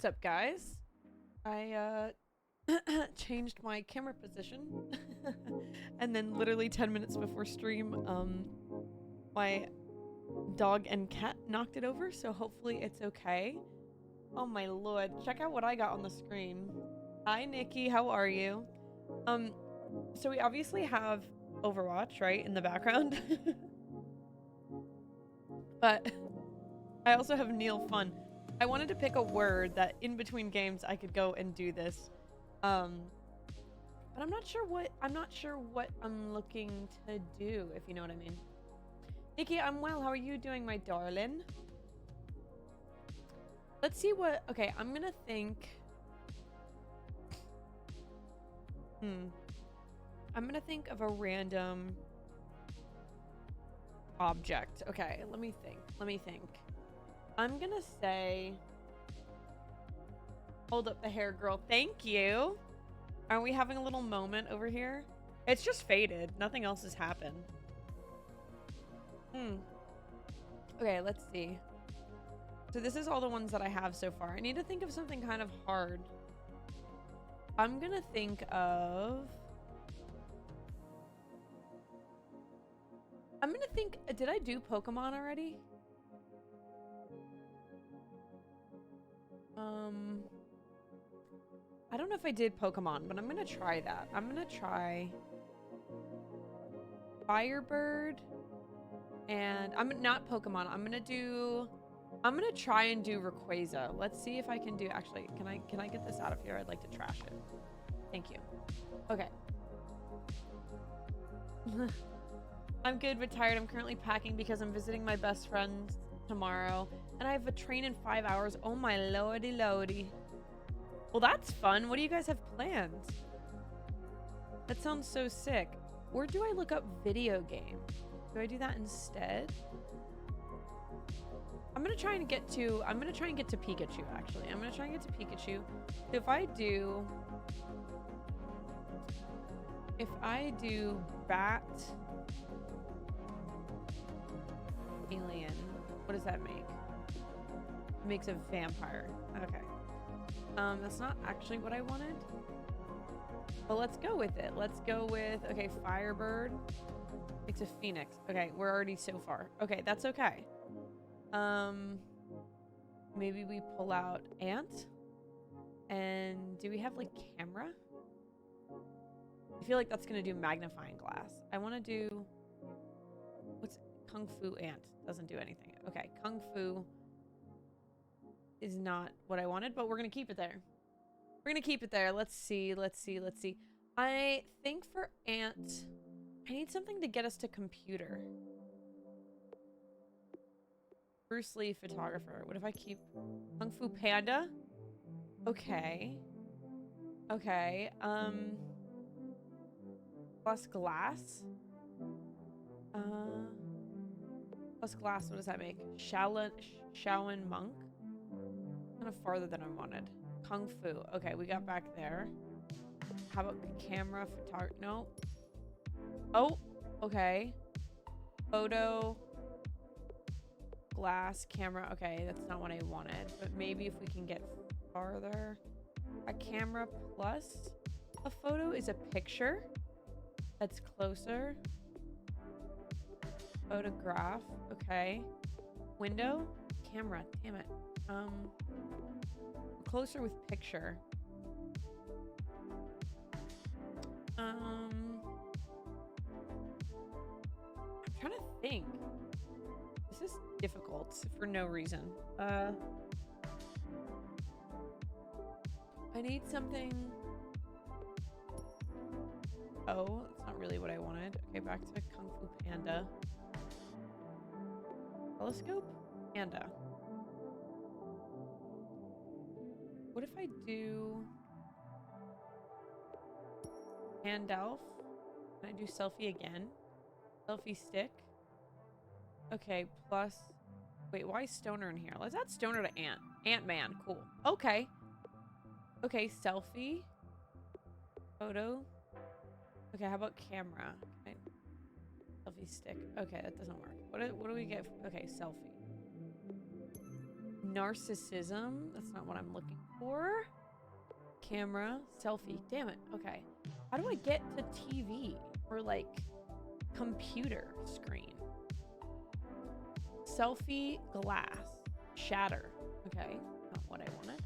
What's up, guys? I changed my camera position and then literally 10 minutes before stream, my dog and cat knocked it over, so hopefully it's okay. Oh my lord, check out what I got on the screen. Hi Nikki, how are you? So we obviously have Overwatch, right, in the background. But I also have Neil Fun. I wanted to pick a word that in between games I could go and do this. But I'm not sure what I'm looking to do, if you know what I mean. Nikki, I'm well. How are you doing, my darling? Let's see what... Okay, I'm gonna think... I'm gonna think of a random object. Okay, let me think. I'm gonna say... Hold up the hair, girl. Thank you. Are we having a little moment over here? It's just faded. Nothing else has happened. Okay, let's see. So this is all the ones that I have so far. I need to think of something kind of hard. I'm gonna think of... Did I do Pokemon already? I don't know if I did Pokemon, but I'm gonna try that. I'm gonna try Firebird, and I'm not Pokemon. I'm gonna try and do Rayquaza. Let's see if I can do. Actually, can I get this out of here? I'd like to trash it. Thank you. Okay. I'm good but tired. I'm currently packing because I'm visiting my best friend tomorrow, and I have a train in 5 hours. Oh my lordy lordy. Well, that's fun. What do you guys have planned? That sounds so sick. Or do I look up video game? Do I do that instead? I'm gonna try and get to Pikachu, actually. I'm gonna try and get to Pikachu. If I do bat alien, what does that make? It makes a vampire. Okay. That's not actually what I wanted. But let's go with it. Let's go with, okay, Firebird makes a phoenix. Okay, we're already so far. Okay, that's okay. Maybe we pull out ant. And do we have like camera? I feel like that's gonna do magnifying glass. I want to do, what's Kung Fu ant? Doesn't do anything. Okay, Kung Fu is not what I wanted, but we're gonna keep it there. We're gonna keep it there. Let's see. I think for ant, I need something to get us to computer. Bruce Lee photographer. What if I keep Kung Fu Panda? Okay. Okay. Plus glass. Plus glass, what does that make? Shaolin monk? Kind of farther than I wanted. Kung Fu. Okay, we got back there. How about camera, photography? No. Oh, okay. Photo, glass, camera. Okay, that's not what I wanted. But maybe if we can get farther. A camera plus a photo is a picture that's closer. Photograph. Okay. Window. Camera. Damn it. Closer with picture. I'm trying to think. This is difficult for no reason. I need something. Oh, that's not really what I wanted. Okay, back to Kung Fu Panda. Telescope? Panda. What if I do Handelf? Can I do selfie again? Selfie stick? Okay, plus... Wait, why is Stoner in here? Let's add Stoner to Ant. Ant-Man, cool. Okay. Okay, selfie. Photo. Okay, how about camera? Okay. Selfie stick. Okay, that doesn't work. What do we get? Okay, selfie. Narcissism. That's not what I'm looking Or camera, selfie. Damn it. Okay. How do I get to TV or like computer screen? Selfie, glass, shatter. Okay, not what I wanted.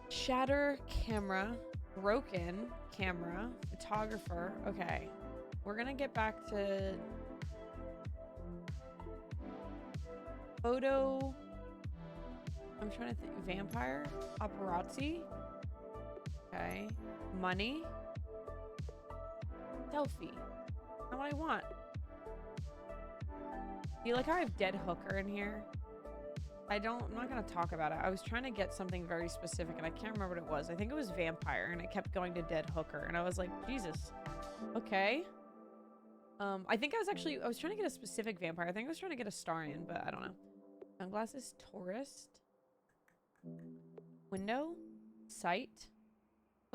Shatter, camera, broken, camera, photographer. Okay, we're gonna get back to photo. I'm trying to think. Vampire, paparazzi. Okay, money, selfie. Not what I want. You like how I have dead hooker in here? I'm not gonna talk about it. I was trying to get something very specific and I can't remember what it was. I think it was vampire and it kept going to dead hooker and I was like, Jesus. Okay. I think I was trying to get a specific vampire. I think I was trying to get a Starian, but I don't know. Sunglasses, tourist. Window, sight.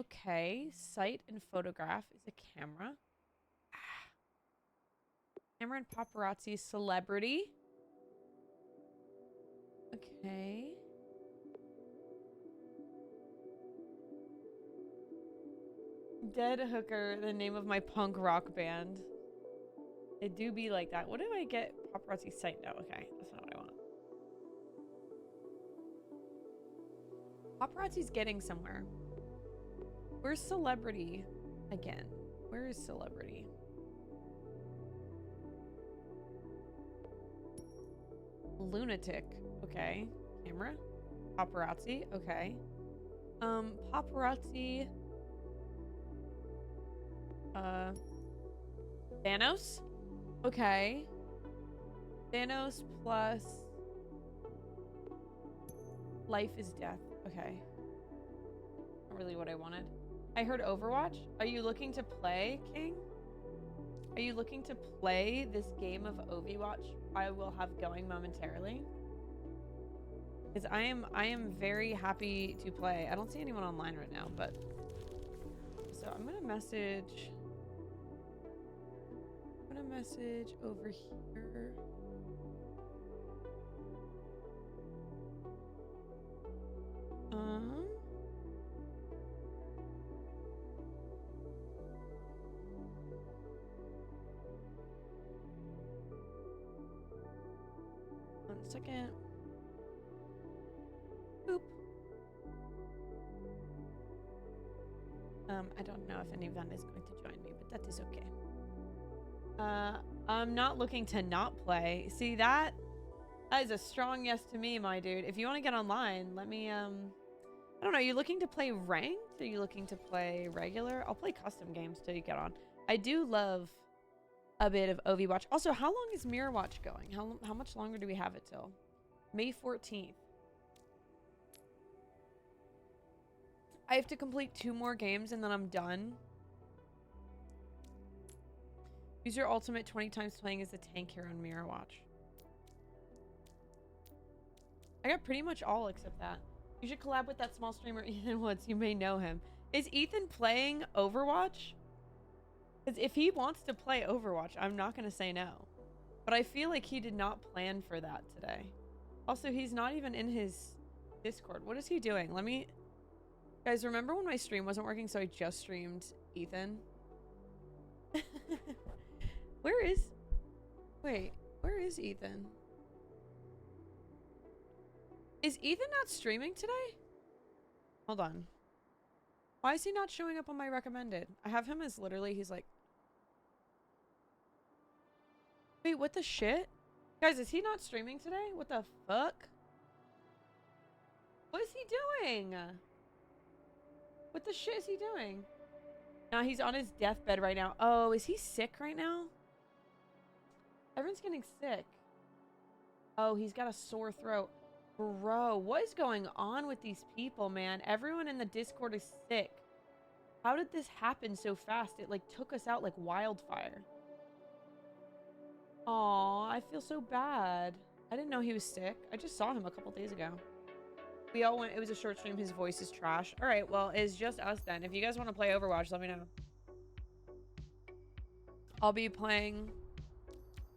Okay, sight and photograph is a camera. Camera and paparazzi, celebrity. Okay. Dead hooker, the name of my punk rock band. It do be like that. What do I get? Paparazzi sight? No, okay. That's not what I want. Paparazzi's getting somewhere. Where's celebrity again? Where is celebrity? Lunatic. Okay. Camera. Paparazzi. Okay. Paparazzi. Thanos. Okay. Thanos plus life is death. Okay. Not really what I wanted. I heard Overwatch. Are you looking to play, King? Are you looking to play this game of Overwatch I will have going momentarily? Because I am very happy to play. I don't see anyone online right now, but so I'm gonna message over here. One second. Boop. I don't know if anyone is going to join me, but that is okay. I'm not looking to not play. See, that is a strong yes to me, my dude. If you want to get online, let me, I don't know. Are you looking to play ranked? Are you looking to play regular? I'll play custom games till you get on. I do love a bit of Overwatch. Also, how long is Mirror Watch going? How much longer do we have it till? May 14th. I have to complete 2 more games and then I'm done. Use your ultimate 20 times playing as a tank here on Mirror Watch. I got pretty much all except that. You should collab with that small streamer Ethan Woods. You may know him. Is Ethan playing Overwatch? Because if he wants to play Overwatch, I'm not going to say no. But I feel like he did not plan for that today. Also, he's not even in his Discord. What is he doing? Let me... Guys, remember when my stream wasn't working, so I just streamed Ethan? Wait, where is Ethan? Is Ethan not streaming today? Hold on. Why is he not showing up on my recommended? I have him as literally, he's like... Wait, what the shit? Guys, is he not streaming today? What the fuck? What is he doing? What the shit is he doing? Nah, he's on his deathbed right now. Oh, is he sick right now? Everyone's getting sick. Oh, he's got a sore throat. Bro, what is going on with these people, man? Everyone in the Discord is sick. How did this happen so fast? It, like, took us out like wildfire. Aw, I feel so bad. I didn't know he was sick. I just saw him a couple days ago. We all went, it was a short stream. His voice is trash. All right, well, it's just us then. If you guys want to play Overwatch, let me know. I'll be playing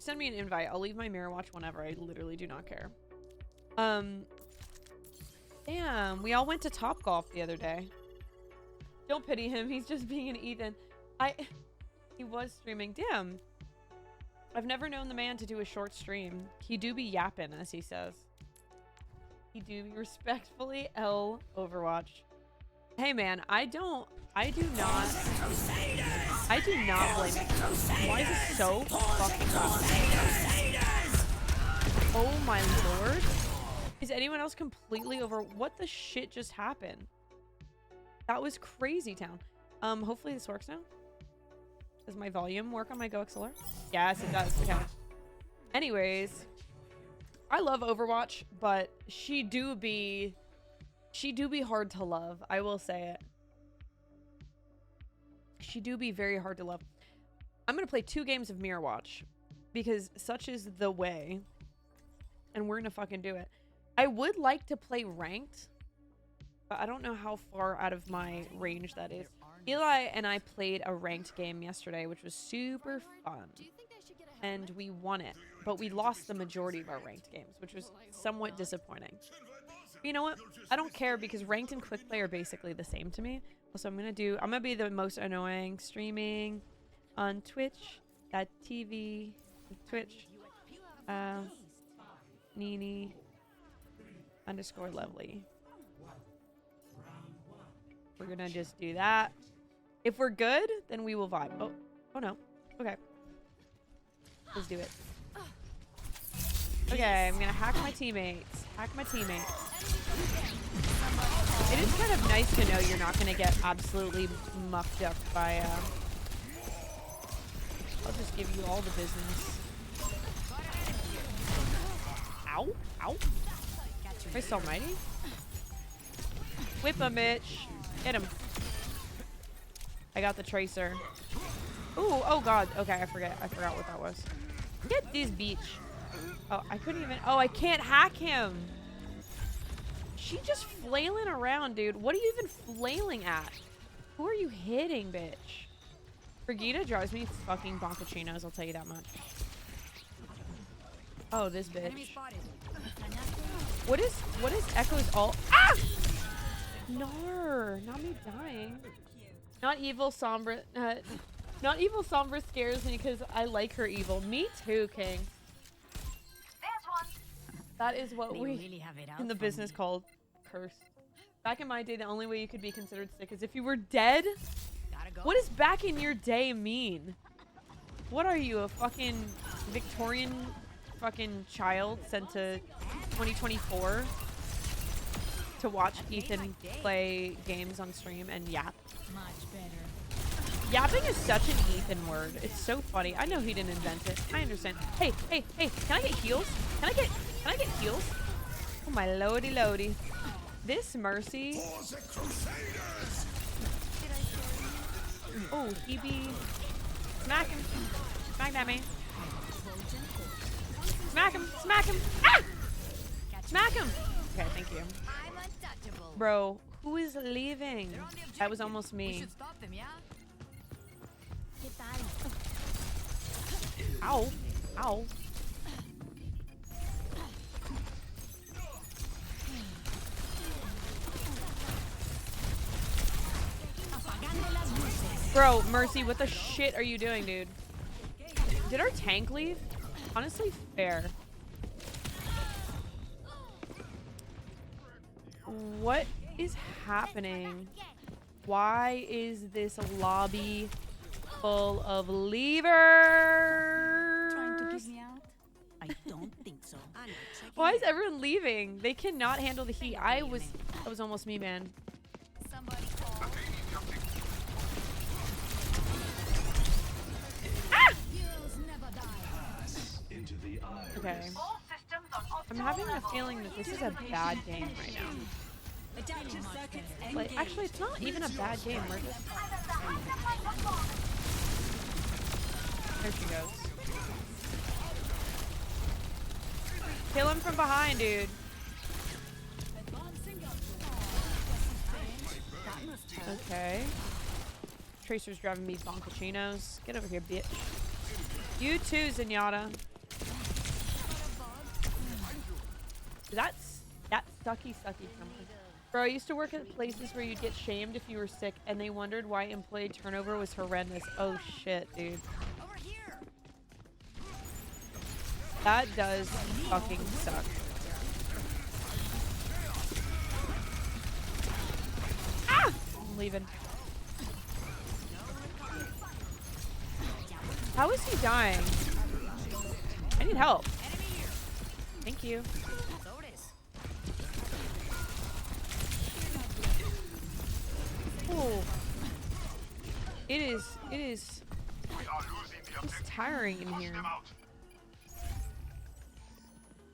send me an invite. I'll leave my mirror watch whenever. I literally do not care. Damn, we all went to Topgolf the other day. Don't pity him. He's just being an Ethan. He was streaming. Damn. I've never known the man to do a short stream. He do be yapping, as he says. He do be respectfully L Overwatch. Hey man, I do not blame you. Why is it so fucking loud? Oh my lord. Is anyone else completely over? What the shit just happened? That was crazy town. Hopefully this works now. Does my volume work on my Go XLR? Yes, it does. Okay. Anyways, I love Overwatch, but she do be hard to love. I will say it. She do be very hard to love. I'm gonna play 2 games of Mirror Watch because such is the way, and we're gonna fucking do it. I would like to play ranked, but I don't know how far out of my range that is. Eli and I played a ranked game yesterday, which was super fun, and we won it, but we lost the majority of our ranked games, which was somewhat disappointing. But you know what? I don't care because ranked and quick play are basically the same to me. So I'm gonna be the most annoying streaming on Twitch.tv, Twitch, Nini_lovely. We're gonna just do that. If we're good, then we will vibe. Oh no. Okay. Let's do it. Okay, I'm gonna hack my teammates. It is kind of nice to know you're not gonna get absolutely mucked up by, I'll just give you all the business. Ow. Ow. Christ almighty. Whip him, bitch. Hit him. I got the tracer. Ooh, oh god. Okay, I forgot what that was. Get this beach. Oh, I couldn't even. Oh, I can't hack him. She just flailing around, dude. What are you even flailing at? Who are you hitting, bitch? Brigitte drives me fucking bonkachinos, I'll tell you that much. Oh, this bitch. What is Echo's ult? Ah! Nar, not me dying. Not evil Sombra. Not evil Sombra scares me because I like her evil. Me too, King. That is what we really in the business called cursed. Back in my day, the only way you could be considered sick is if you were dead. What does back in your day mean? What are you, a fucking Victorian fucking child sent to 2024 to watch Ethan play games on stream and yap? Much better. Yapping is such an Ethan word. It's so funny. I know he didn't invent it. I understand. Hey, can I get heals? Can I get heals? Oh my lody. This Mercy. Oh, he be. Smack him. Smack that man. Smack him. Ah! Smack him. Okay, thank you. Bro, who is leaving? That was almost me. Ow. Ow. Bro, Mercy, what the shit are you doing, dude? Did our tank leave? Honestly, fair. What is happening? Why is this lobby full of leavers? Trying to kick me out? I don't think so. Why is everyone leaving? They cannot handle the heat. That was almost me, man. Ah! Okay. I'm having a feeling that this is a bad game right now. Like, actually, it's not even a bad game. We're just... There she goes. Kill him from behind, dude. Okay. Tracer's driving me bonkachinos. Get over here, bitch. You too, Zenyatta. That's that sucky company. Bro, I used to work at places where you'd get shamed if you were sick, and they wondered why employee turnover was horrendous. Oh shit, dude. That does fucking suck. Ah! I'm leaving. How is he dying? I need help. Thank you. Oh. It is it's tiring in here.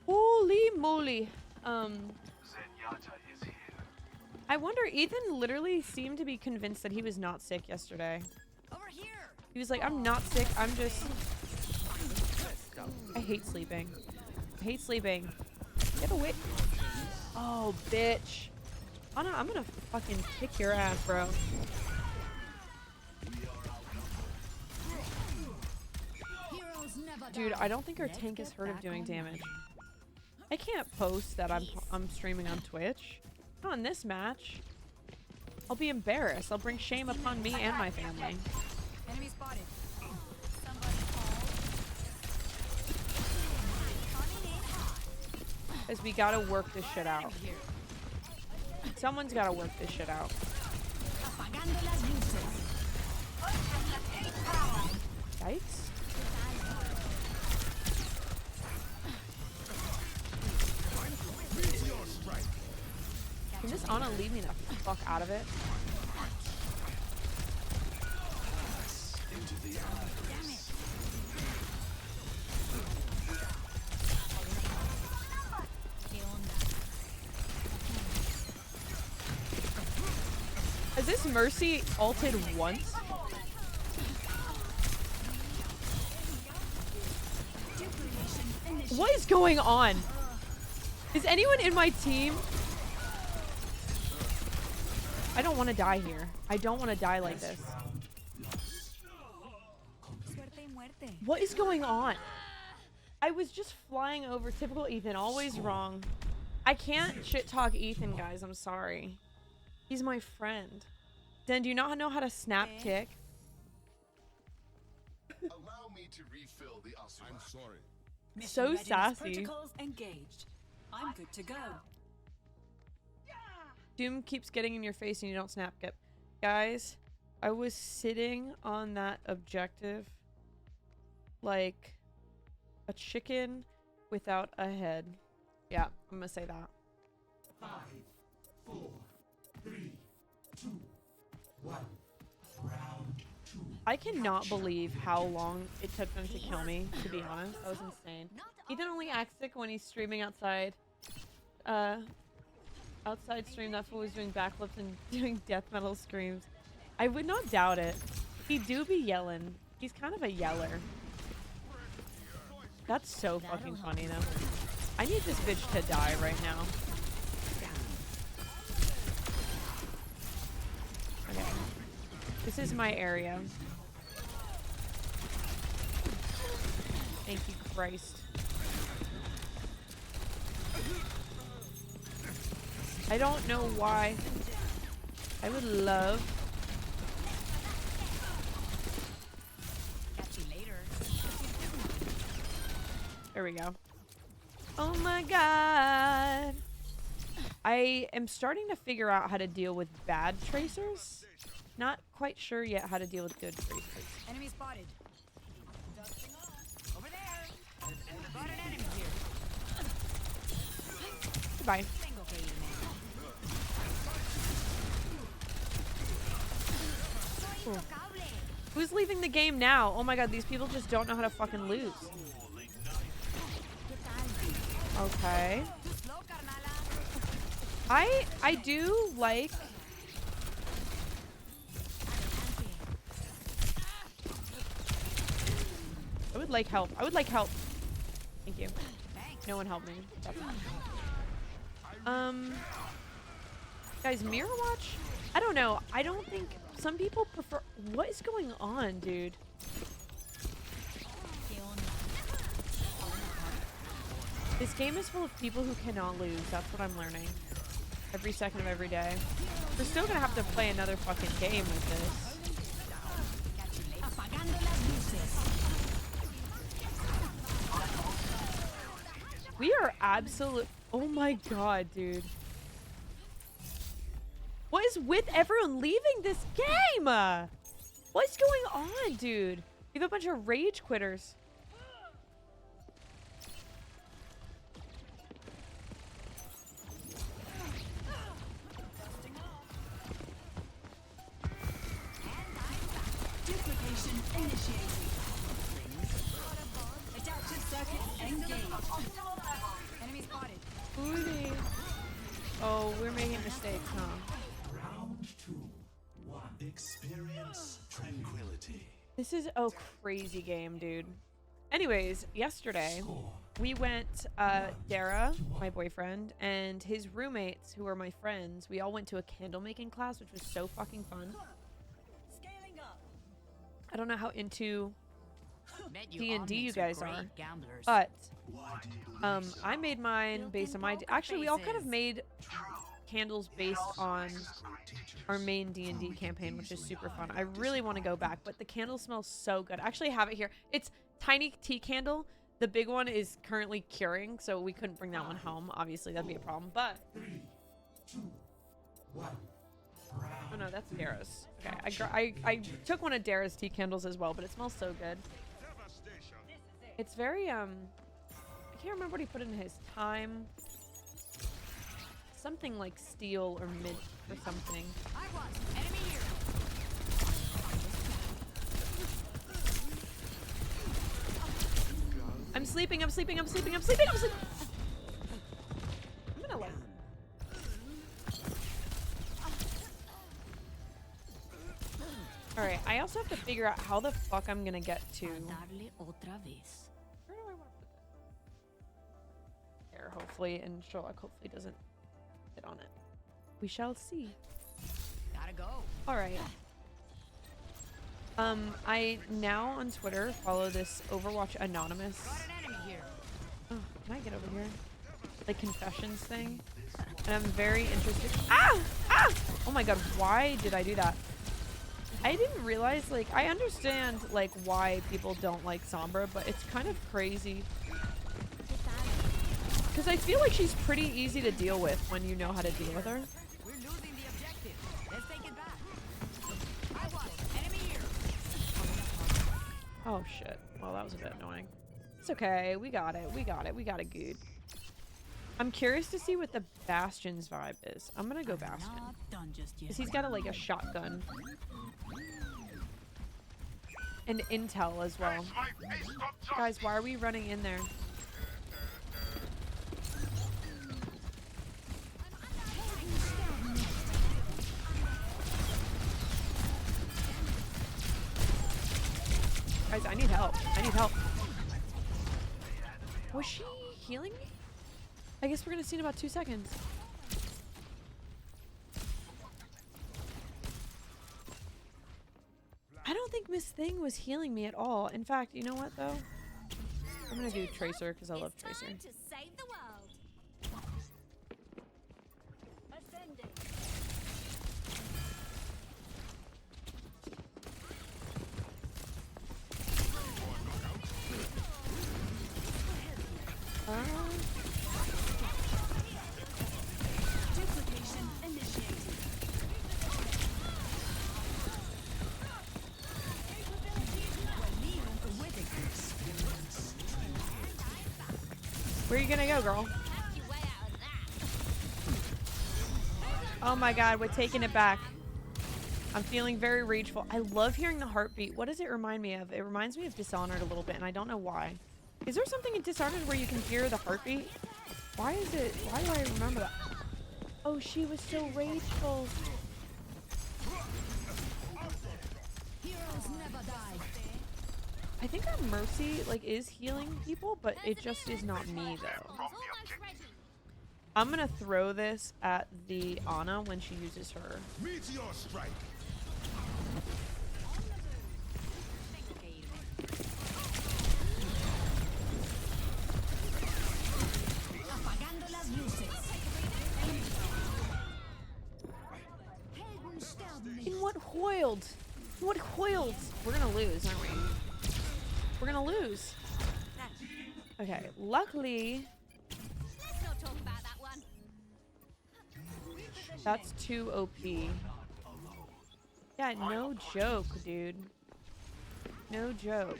Holy moly. I wonder, Ethan literally seemed to be convinced that he was not sick yesterday. Over here. He was like, I'm not sick, I'm just... I hate sleeping. I hate sleeping. Get away. Oh, bitch. Anna, I'm gonna fucking kick your ass, bro. Dude, I don't think our tank is heard of doing damage. I can't post that I'm streaming on Twitch. Not in this match. I'll be embarrassed. I'll bring shame upon me and my family. Enemy spotted. Because we gotta work this shit out. Someone's gotta work this shit out. Yikes. Can this Ana leave me the fuck out of it? Damn it. Has this Mercy ulted once? What is going on? Is anyone in my team? I don't want to die here. I don't want to die like this. What is going on? I was just flying over. Typical Ethan, always wrong. I can't shit talk Ethan, guys. I'm sorry. He's my friend. Den, do you not know how to snap kick? Allow me to refill the I'm sorry. So sassy. Protocols engaged. I'm good to go. Doom keeps getting in your face and you don't snap kip. Guys, I was sitting on that objective like a chicken without a head. Yeah, I'm gonna say that. 5, 4, 3, 2, 1. Round 2. I cannot believe how long it took them to kill me, to be honest. That was insane. Ethan only acts sick when he's streaming outside. Outside stream, that fool was doing backflips and doing death metal screams. I would not doubt it. He do be yelling. He's kind of a yeller. That's so fucking funny though. I need this bitch to die right now. Okay. This is my area. Thank you, Christ. I don't know why. I would love. Catch you later. There we go. Oh my god. I am starting to figure out how to deal with bad tracers. Not quite sure yet how to deal with good tracers. Enemy spotted. Over there. Got an enemy here. Goodbye. Ooh. Who's leaving the game now? Oh my god, these people just don't know how to fucking lose. Okay. I do like... I would like help. I would like help. Thank you. No one helped me. That's fine. Guys, Mirror Watch? I don't know. I don't think... Some people prefer... What is going on, dude? This game is full of people who cannot lose. That's what I'm learning. Every second of every day. We're still gonna have to play another fucking game with this. We are absolute. Oh my god, dude. What is with everyone leaving this game? What's going on, dude? We have a bunch of rage quitters. Duplication initiated. Adaptive circuit engaged. Enemy spotted. Booty. Oh, we're making mistakes, huh? Round 2. 1. Experience tranquility. This is a crazy game, dude. Anyways, yesterday Score. we went, Dara, my boyfriend, and his roommates, who are my friends, we all went to a candle making class, which was so fucking fun. Scaling up. I don't know how into Bet D&D you omelets guys great are, gamblers. but Why do you believe I made mine based on my. Actually, we all kind of made candles based on our main D&D campaign, which is super fun. I really want to go back, but the candle smells so good. I actually have it here. It's tiny tea candle. The big one is currently curing, so we couldn't bring that one home. Obviously, that'd be a problem. But 3, 2, 1. oh no, that's Dara's. Okay, I took one of Dara's tea candles as well, but it smells so good. It's very I can't remember what he put in his thyme. Something like steel or mint or something. I was enemy here. I'm sleeping. I'm gonna like. Alright, I also have to figure out how the fuck I'm gonna get to. Darle otra vez. Where do I want to put this? There, hopefully, and Sherlock hopefully doesn't hit on it. We shall see. Gotta go. Alright. I now on Twitter follow this Overwatch Anonymous. Got an enemy here. Oh, can I get over here? The confessions thing. And I'm very interested. Ah! Ah! Oh my god, why did I do that? I didn't realize, like, I understand, like, why people don't like Sombra, but it's kind of crazy. Because I feel like she's pretty easy to deal with when you know how to deal with her. We're losing the objective. Let's take it back. I was enemy here. Oh, shit. Well, that was a bit annoying. It's okay. We got it. We got it. We got it good. I'm curious to see what the Bastion's vibe is. I'm gonna go Bastion. Not done just yet. Because he's got a shotgun. And intel as well. Guys, why are we running in there? Guys, I need help. I need help. Was she healing me? I guess we're gonna see in about 2 seconds. I don't think Miss Thing was healing me at all. In fact, you know what though? I'm gonna do Tracer because I love Tracer. To save the world. Ascending. Duplication initiated. Where are you gonna go, girl? Oh my god, we're taking it back. I'm feeling very rageful. I love hearing the heartbeat. What does it remind me of? It reminds me of Dishonored a little bit, and I don't know why. Is there something in Dishonored where you can hear the heartbeat? Why is it? Why do I remember that? Oh, she was so rageful. Heroes never die. I think our Mercy, like, is healing people, but it just is not me, though. Almost ready. I'm gonna throw this at the Ana when she uses her. Meteor strike. coiled. What coiled? We're gonna lose, aren't we? We're gonna lose. Okay, luckily Let's not talk about that one. that's too OP. Yeah, no joke, dude. No joke.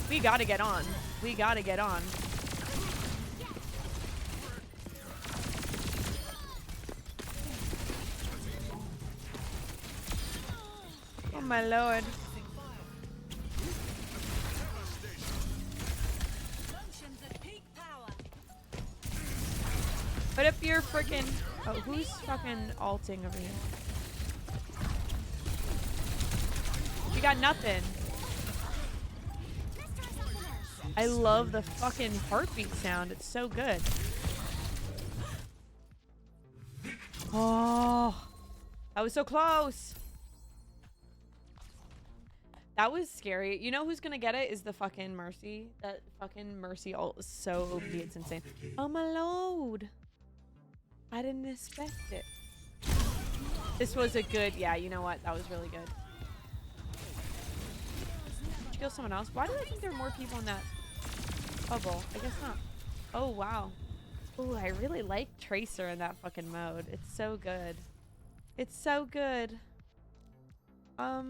We gotta get on. We gotta get on. Oh my lord. Put up your freaking. Oh, who's fucking alting over here? You got nothing. I love the fucking heartbeat sound. It's so good. Oh, that was so close. That was scary. You know who's gonna get it is the fucking Mercy. That fucking Mercy ult is so OP. It's insane. Oh my lord. I didn't expect it. This was a good, yeah, you know what? That was really good. Did you kill someone else? Why do I think there are more people in that bubble? I guess not. Oh, wow. Ooh, I really like Tracer in that fucking mode. It's so good. It's so good. I'll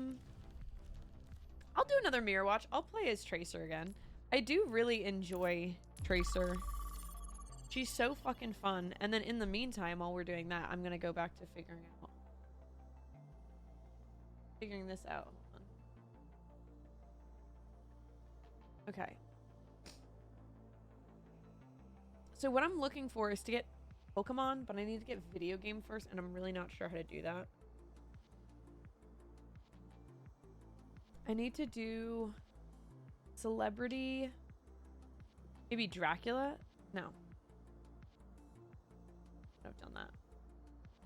do another mirror watch. I'll play as Tracer again. I do really enjoy Tracer. She's so fucking fun. And then in the meantime, while we're doing that, I'm gonna go back to figuring this out. Hold on. Okay. So what I'm looking for is to get Pokemon, but I need to get video game first, and I'm really not sure how to do that. I need to do celebrity, maybe Dracula? No. I've done that.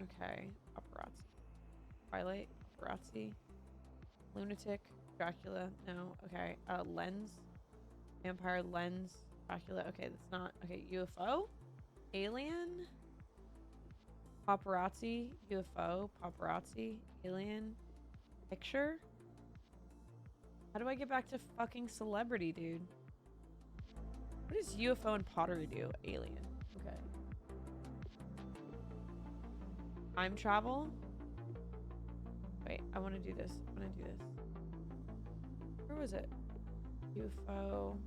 Okay, paparazzi. Twilight, paparazzi. Lunatic, Dracula, no. Okay, lens. Vampire, lens, Dracula. Okay, that's not. Okay, UFO? Alien? Paparazzi, UFO, paparazzi, alien, picture? How do I get back to fucking celebrity, dude? What does UFO and pottery do? Alien. Okay. Time travel? Wait, I want to do this. I want to do this. Where was it? UFO.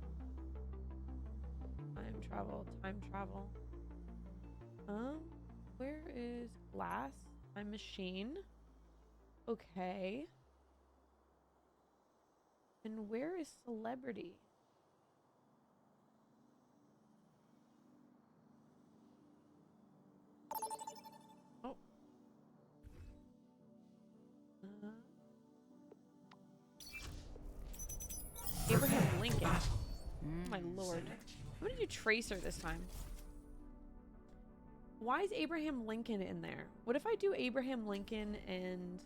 Time travel. Time travel. Where is glass? My machine. Okay. And where is celebrity? Oh. Abraham Lincoln. Oh my lord. I'm gonna do Tracer this time. Why is Abraham Lincoln in there? What if I do Abraham Lincoln and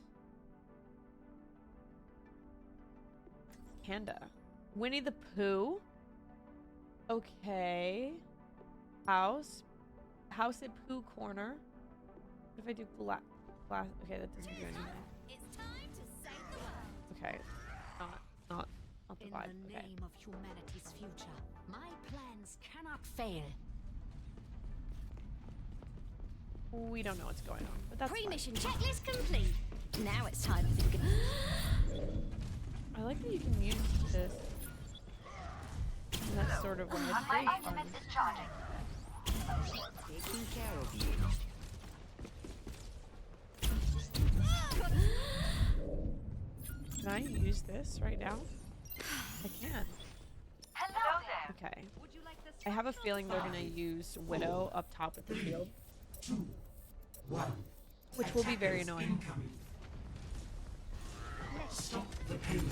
Panda? Winnie the Pooh? Okay. House at Pooh Corner. What if I do glass? Okay, that doesn't do anything. It's time to save the world. Okay. Not the In vibe. the Okay. name of humanity's future, my plans cannot fail. We don't know what's going on, but that's fine. Pre-mission checklist complete. Now it's time for the I like that you can use this in that sort of way. It's very fun. taking care of you. Can I use this right now? I can. Hello there. Okay. Would you like this? I have a feeling they're gonna use Widow up top of the field, 2, 1. which will be very annoying. Incoming. Stop the payload.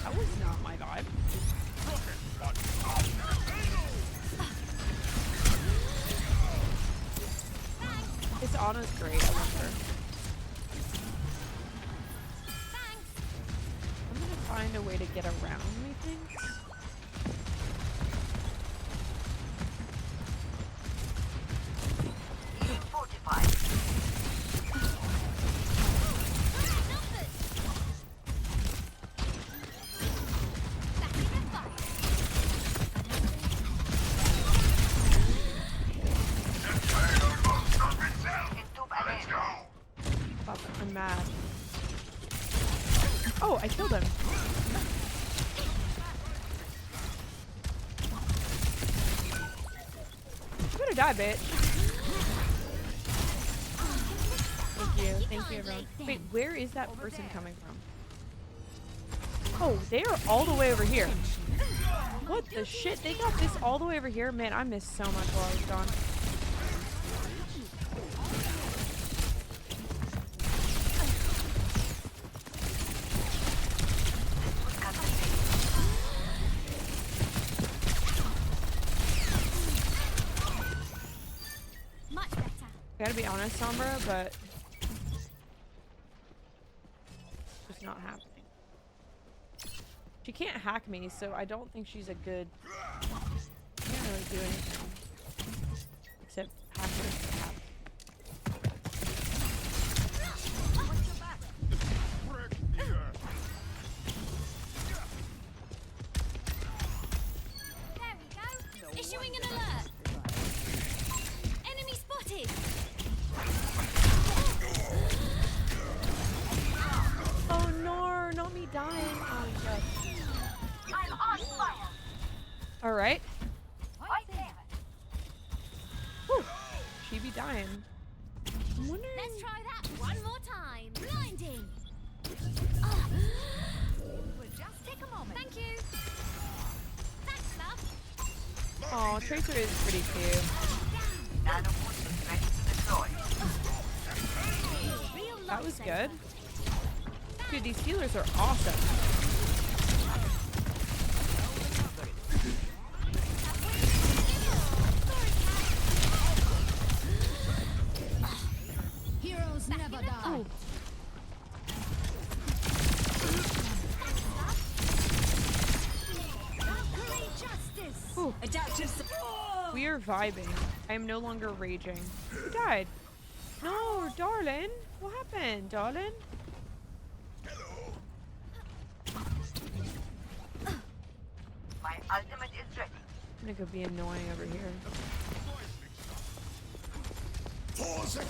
That was not my vibe. This Anna's great, I love her. find a way to get around me things. Fortified. Fuck, I'm mad. Oh, I killed him. You better die, bitch. Thank you. Thank you, everyone. Wait, where is that person coming from? Oh, they are all the way over here. What the shit? They got this all the way over here? Man, I missed so much while I was gone. I gotta be honest, Sombra, but it's not happening. She can't hack me, so I don't think she's a good. She can't really do anything except hackers that hack. There we go. Issuing an alert. Enemy spotted. Oh no, not me dying. Oh my god. I'm on fire. Alright. Right there. Whew. She be dying. I'm wondering. Let's try that one more time. Blinding. We'll just take a moment. Thank you. Thanks, love. Oh, Tracer is pretty cute. Nanoport is ready to deploy. Real That was lifesaver. good. Dude, these healers are awesome. Heroes never die. Ooh. Ooh. We are vibing. I am no longer raging. Who died? No, darling. What happened, darling? My ultimate is ready. I'm gonna go be annoying over here. There's your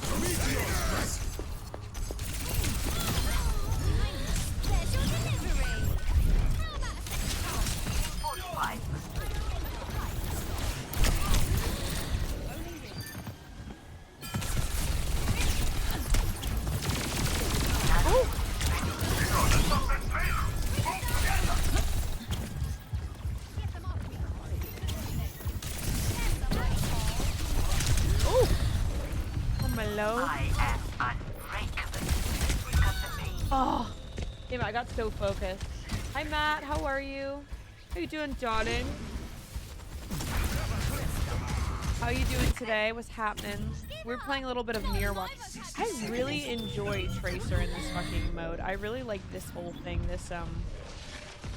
delivery. How about a second? Fortified. Oh! On my low. I am unbreakable. Cut the pain. Oh! Damn, I got so focused. Hi, Matt. How are you? How you doing, darling? How you doing today? What's happening? We're playing a little bit of Mirror Watch. I really enjoy Tracer in this fucking mode. I really like this whole thing. This,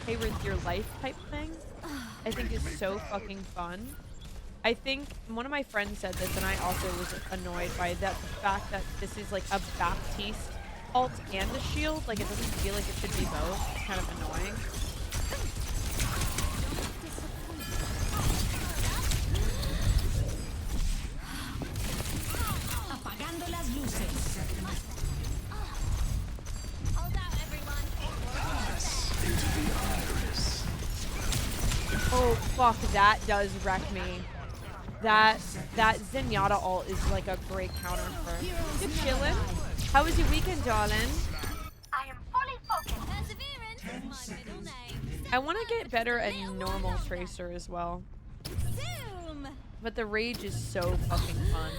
hey, with your life type thing. I think is so fucking fun. I think one of my friends said this, and I also was annoyed by that. The fact that this is like a Baptiste ult and a shield. Like, it doesn't feel like it should be both. It's kind of annoying. Apagando las luces. Hold out, everyone. Oh, fuck. That does wreck me. That Zenyatta ult is like a great counter for. You chillin'? How was your weekend, darling? I am fully focused. Perseverance is my middle name. I want to get better at normal Tracer as well. Zoom. But the rage is so fucking fun.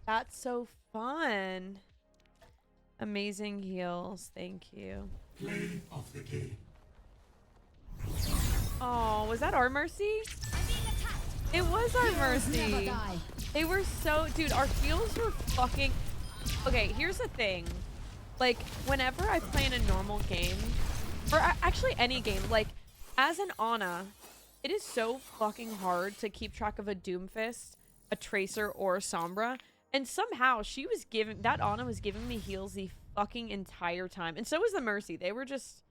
That's so fun. Amazing heals. Thank you. Play of the game. Was that our Mercy? I'm being attacked. It was our Mercy. Never die. They were so, dude, our heals were fucking, okay, here's the thing. Like, whenever I play in a normal game, or actually any game, like, as an Ana, it is so fucking hard to keep track of a Doomfist, a Tracer, or a Sombra. And somehow she was giving, that Ana was giving me heals the fucking entire time. And so was the Mercy. They were just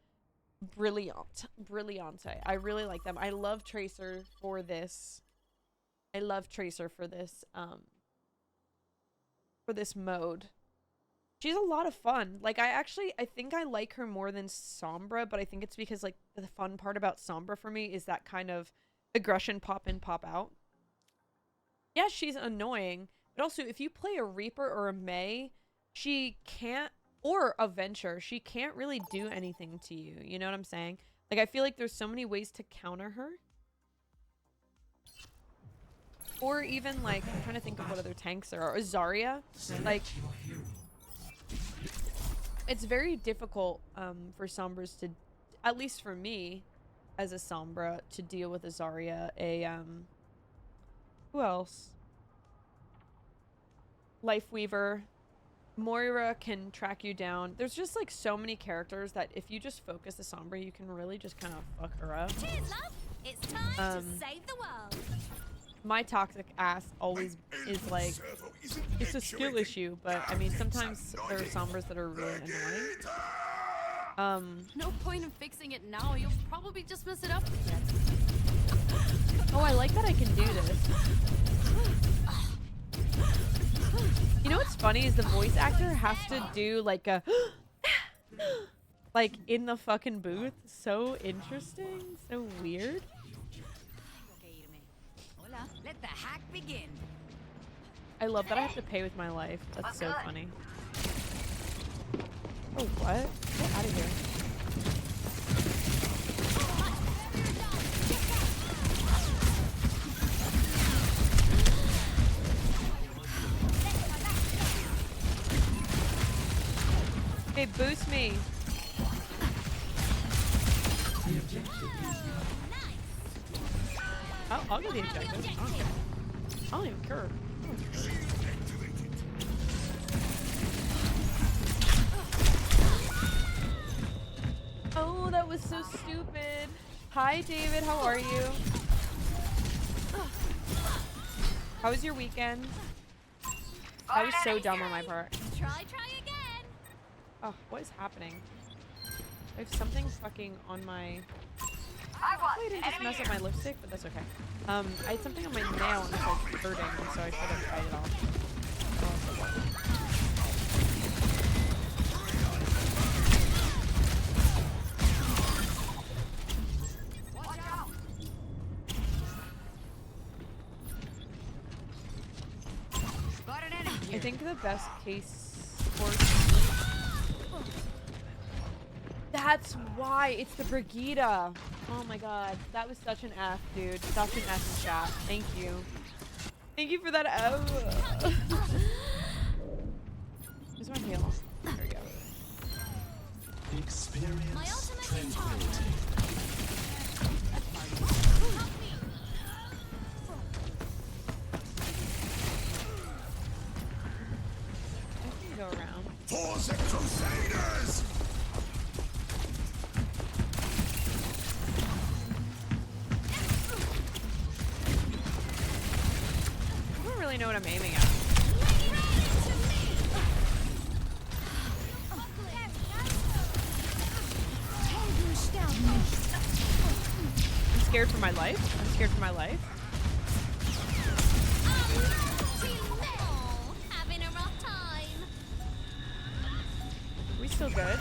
brilliant. Brilliante. I really like them. I love Tracer for this. I love Tracer for this mode. She's a lot of fun. Like, I think I like her more than Sombra, but I think it's because, like, the fun part about Sombra for me is that kind of aggression pop in, pop out. Yeah, she's annoying, but also if you play a Reaper or a Mei, she can't, or a Venture, she can't really do anything to you. You know what I'm saying? Like, I feel like there's so many ways to counter her. Or even, like, I'm trying to think of what other tanks there are. Zarya. Like, it's very difficult for Sombras to, at least for me, as a Sombra, to deal with a Zarya. Who else? Lifeweaver. Moira can track you down. There's just, like, so many characters that if you just focus the Sombra, you can really just kind of fuck her up. Cheers, love. It's time to save the world. My toxic ass always is like, it's a skill issue, but I mean, sometimes there are Sombras that are really annoying. No point in fixing it now. You'll probably just mess it up again. Oh, I like that I can do this. You know what's funny is the voice actor has to do like a like in the fucking booth. So interesting, so weird. Let the hack begin. I love that I have to pay with my life. That's so funny. Oh, what? Get out of here. Hey, boost me. I'll get the objective. I don't even care. Oh, that was so stupid. Hi, David. How are you? How was your weekend? I was so dumb on my part. Try again. Oh, what is happening? I have something fucking on my... Hopefully I didn't just mess up my lipstick, but that's okay. I had something on my nail and it started hurting, and so I should have tried it off. I think the best case for... That's why it's the Brigida. Oh my god, that was such an F, dude. Such an F in chat. Thank you. Thank you for that F. Where's my heal? There we go. Experience My ultimate tranquility. I can go around. For the Crusaders! I don't really know what I'm aiming at. I'm scared for my life. I'm scared for my life. Having a rough time. Are we still good?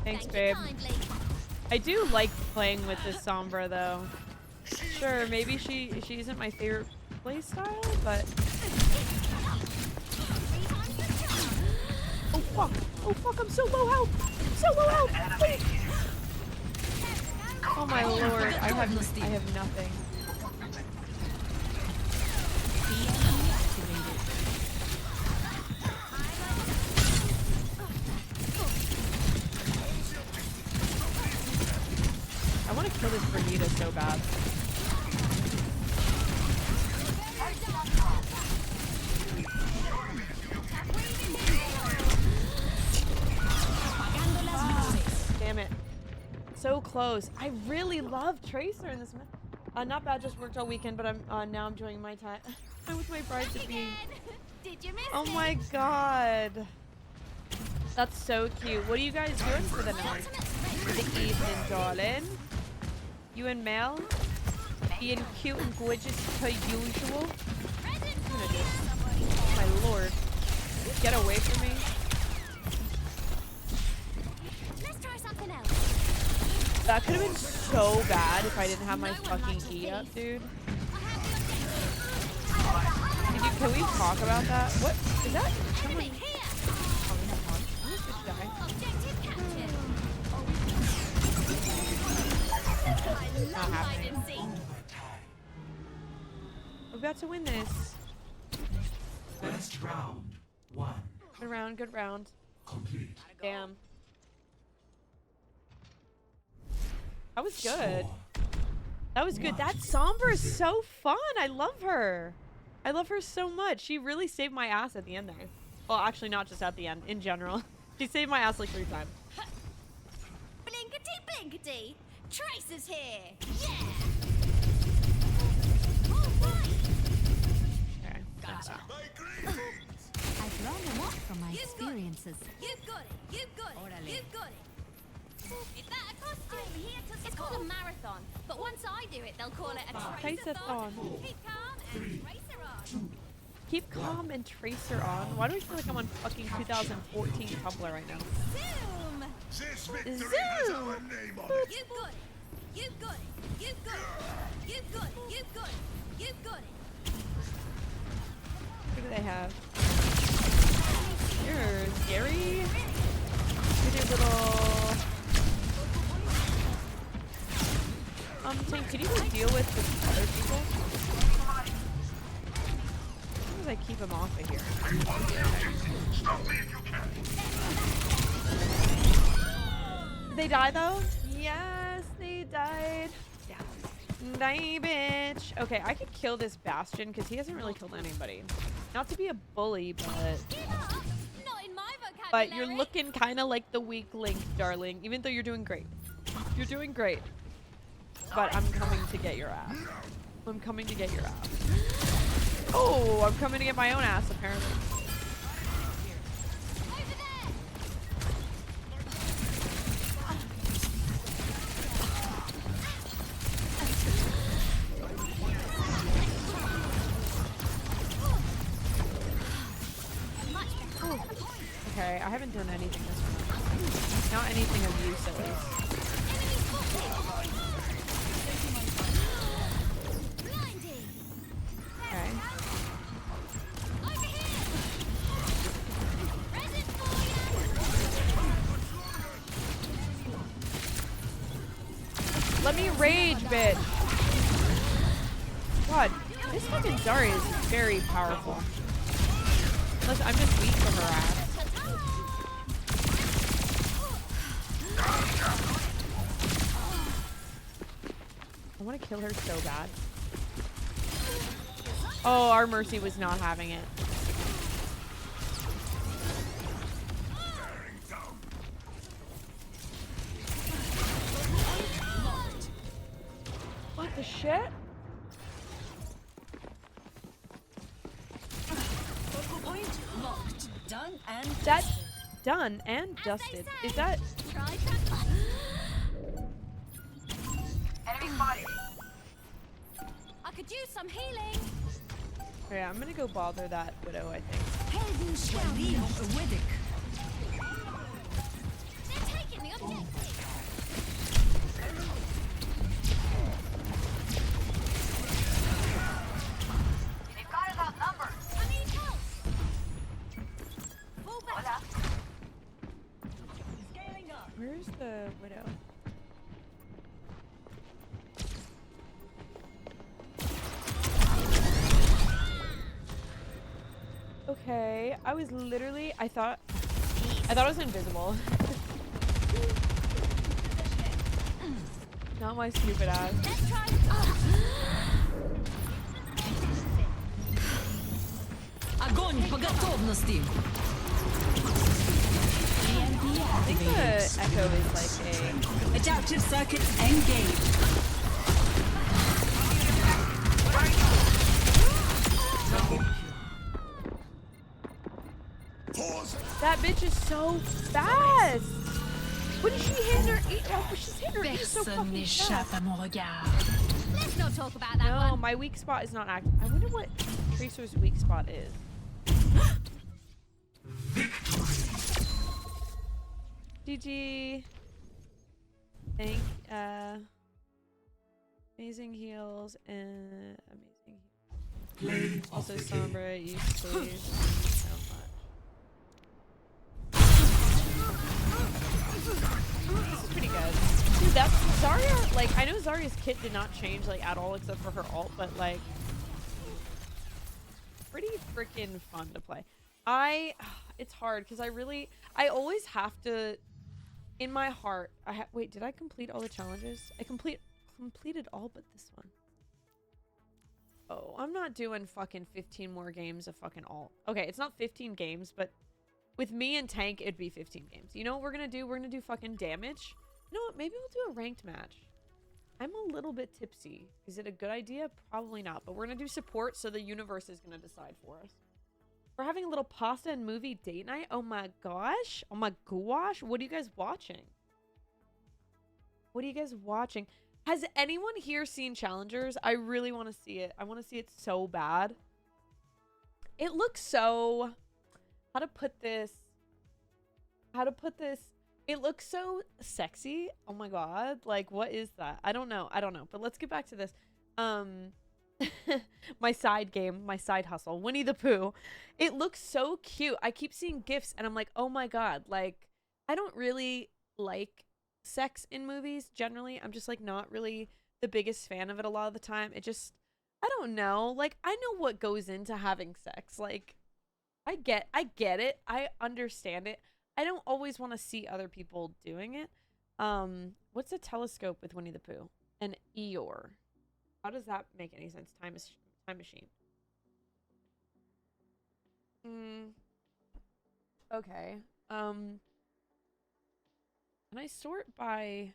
Thanks, babe. I do like playing with this Sombra, though. Sure, maybe she isn't my favorite playstyle, but... Oh, fuck. Oh, fuck, I'm so low health. I'm so low health. Wait. Oh, my my lord, I have nothing. I want to kill this Bernita so bad. Damn it. So close. I really love Tracer in this map. Not bad, just worked all weekend, but I'm now I'm enjoying my time. I'm with my bride to be. Did you miss Oh it? my god. That's so cute. What are you guys doing for the night? For the evening, darling? You and Mel? Being cute and gorgeous per usual? I'm gonna do. Oh my lord. Get away from me. Let's try something else. That could have been so bad if I didn't have my fucking E up, dude. Can we talk about that? What is that? Someone... Enemy here. Oh, we have one. Where is this guy? Objective captured. I love hide and seek. We're about to win this. First round. 1. Good round, good round. Complete. Damn. That was good. Score. That was good. That Somber is so fun. I love her. I love her so much. She really saved my ass at the end there. Well, actually, not just at the end. In general. She saved my ass like 3 times. Blinkety blinkety. Tracer's here. Yeah. All right. Okay. Gotcha. My greetings! I've learned a lot from my experiences. You've got it. You've got it. Orale. You've got it. Is that a costume? I'm here to It's called a marathon, but once I do it, they'll call it a Tracer-thon. Keep calm and tracer on. Keep calm and Tracer on. Why do I feel like I'm on fucking 2014 Tumblr right now? Zoom. This victory has our name on it! You've got it. You've got it. You've got it. You've got it. You've got it. You've got it. What do they have? You're scary. With your little... Tank, can you go deal with the other people? As long as I keep them off of here. Stop me if you can! Did they die though? Yes, they died. Die, bitch. Okay, I could kill this Bastion because he hasn't really killed anybody. Not to be a bully, Give up. Not in my vocabulary. but you're looking kind of like the weak link, darling. Even though you're doing great. You're doing great. But I'm coming to get your ass. I'm coming to get your ass. Oh, I'm coming to get my own ass, apparently. Over there. Okay, I haven't done anything this round. Not anything of use, at least. Blinding. Okay. Over here. Present for you. Let me rage, bitch. God, this fucking Zarya is very powerful. Unless I'm just weak from her ass. I want to kill her so bad. Oh, our Mercy was not having it. What the shit? Done and That done and dusted. Is that? Try that. Enemy spotted. I could use some healing. Okay, I'm gonna go bother that widow, I think. Helden shall They're taking the objective. They've got us outnumbered. I need help. Fall back. Hola. Where's the widow? Okay, I was literally, I thought it was invisible. Not my stupid ass. Let's try. Огонь по готовности. I think the echo is like a... Adaptive circuits engaged. Pause. That bitch is so fast! What is she hitting her? Oh, she's hitting her E so Personne fucking n'échappe fast. à mon regard. Let's not talk about that No, one. my weak spot is not active. I wonder what Tracer's weak spot is. GG. Thank, amazing heals and amazing heals. Play of Also, the game. Sombra, you saved so much. This is pretty good. Dude, that's Zarya. Like, I know Zarya's kit did not change like at all except for her ult, but like, pretty freaking fun to play. It's hard because I always have to. In my heart, wait. Did I complete all the challenges? I completed all but this one. Oh, I'm not doing fucking 15 more games of fucking alt. Okay, it's not 15 games, but with me and tank, it'd be 15 games. You know what we're gonna do? We're gonna do fucking damage. You know what? Maybe we'll do a ranked match. I'm a little bit tipsy. Is it a good idea? Probably not. But we're gonna do support, so the universe is gonna decide for us. We're having a little pasta and movie date night. Oh my gosh. Oh my gosh. What are you guys watching? What are you guys watching? Has anyone here seen Challengers? I really want to see it. I want to see it so bad. It looks so... How to put this? It looks so sexy. Oh my god. Like, what is that? I don't know. But let's get back to this. My side game, my side hustle, Winnie the Pooh. It looks so cute. I keep seeing gifs and I'm like, oh my god. Like, I don't really like sex in movies generally. I'm just like not really the biggest fan of it a lot of the time. It just, I don't know. Like, I know what goes into having sex. Like, I get it. I understand it. I don't always want to see other people doing it. What's a telescope with Winnie the Pooh? An Eeyore. How does that make any sense? Time machine. Okay. Can I sort by...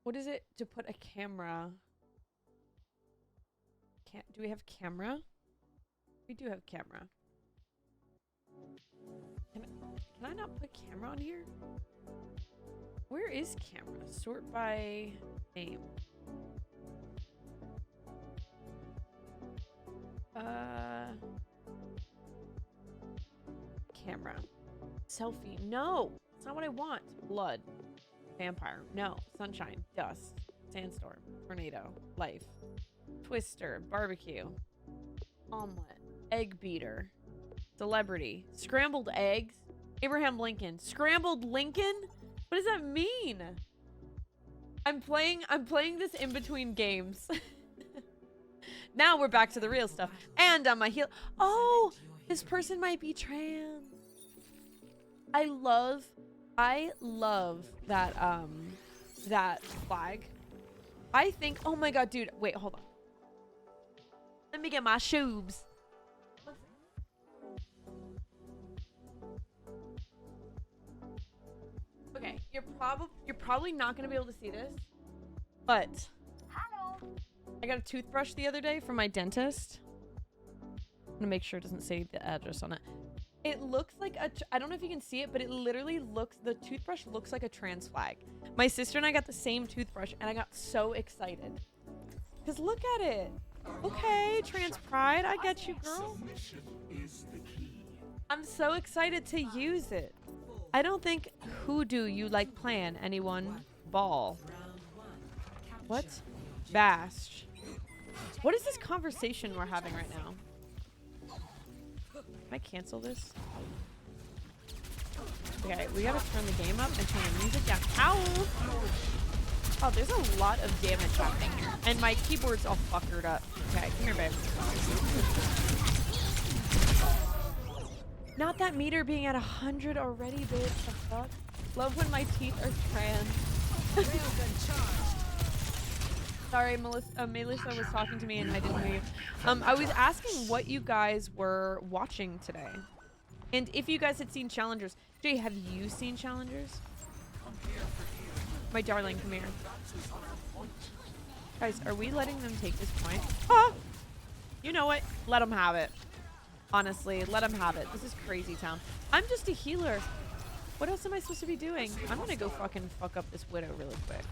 What is it to put a camera? Do we have camera? We do have camera. Can I not put camera on here? Where is camera? Sort by name. Camera. Selfie. No! It's not what I want. Blood. Vampire. No. Sunshine. Dust. Sandstorm. Tornado. Life. Twister. Barbecue. Omelet. Egg beater. Celebrity. Scrambled eggs. Abraham Lincoln. Scrambled Lincoln? What does that mean? I'm playing this in between games. Now we're back to the real stuff. And on my heel. Oh, this person might be trans. I love that that flag. I think, oh my god, dude, wait, hold on. Let me get my shoes. Okay, you're probably not gonna be able to see this, but I got a toothbrush the other day from my dentist. I'm gonna make sure it doesn't say the address on it. It looks like I don't know if you can see it, but it literally the toothbrush looks like a trans flag. My sister and I got the same toothbrush and I got so excited. Cause look at it. Okay, trans pride, I get you, girl. I'm so excited to use it. I don't think hoodoo you like plan, anyone. Ball. What? Bash. What is this conversation we're having right now? Can I cancel this? Okay, we gotta turn the game up and turn the music down. Ow! Oh, there's a lot of damage happening here. And my keyboard's all fuckered up. Okay, come here, babe. Not that meter being at 100 already, babe. The fuck? Love when my teeth are trans. Sorry, Melissa was talking to me and I didn't hear you. I was asking what you guys were watching today. And if you guys had seen Challengers. Jay, have you seen Challengers? My darling, come here. Guys, are we letting them take this point? Ah! You know what? Let them have it. Honestly, let them have it. This is crazy town. I'm just a healer. What else am I supposed to be doing? I'm gonna go fucking fuck up this widow really quick.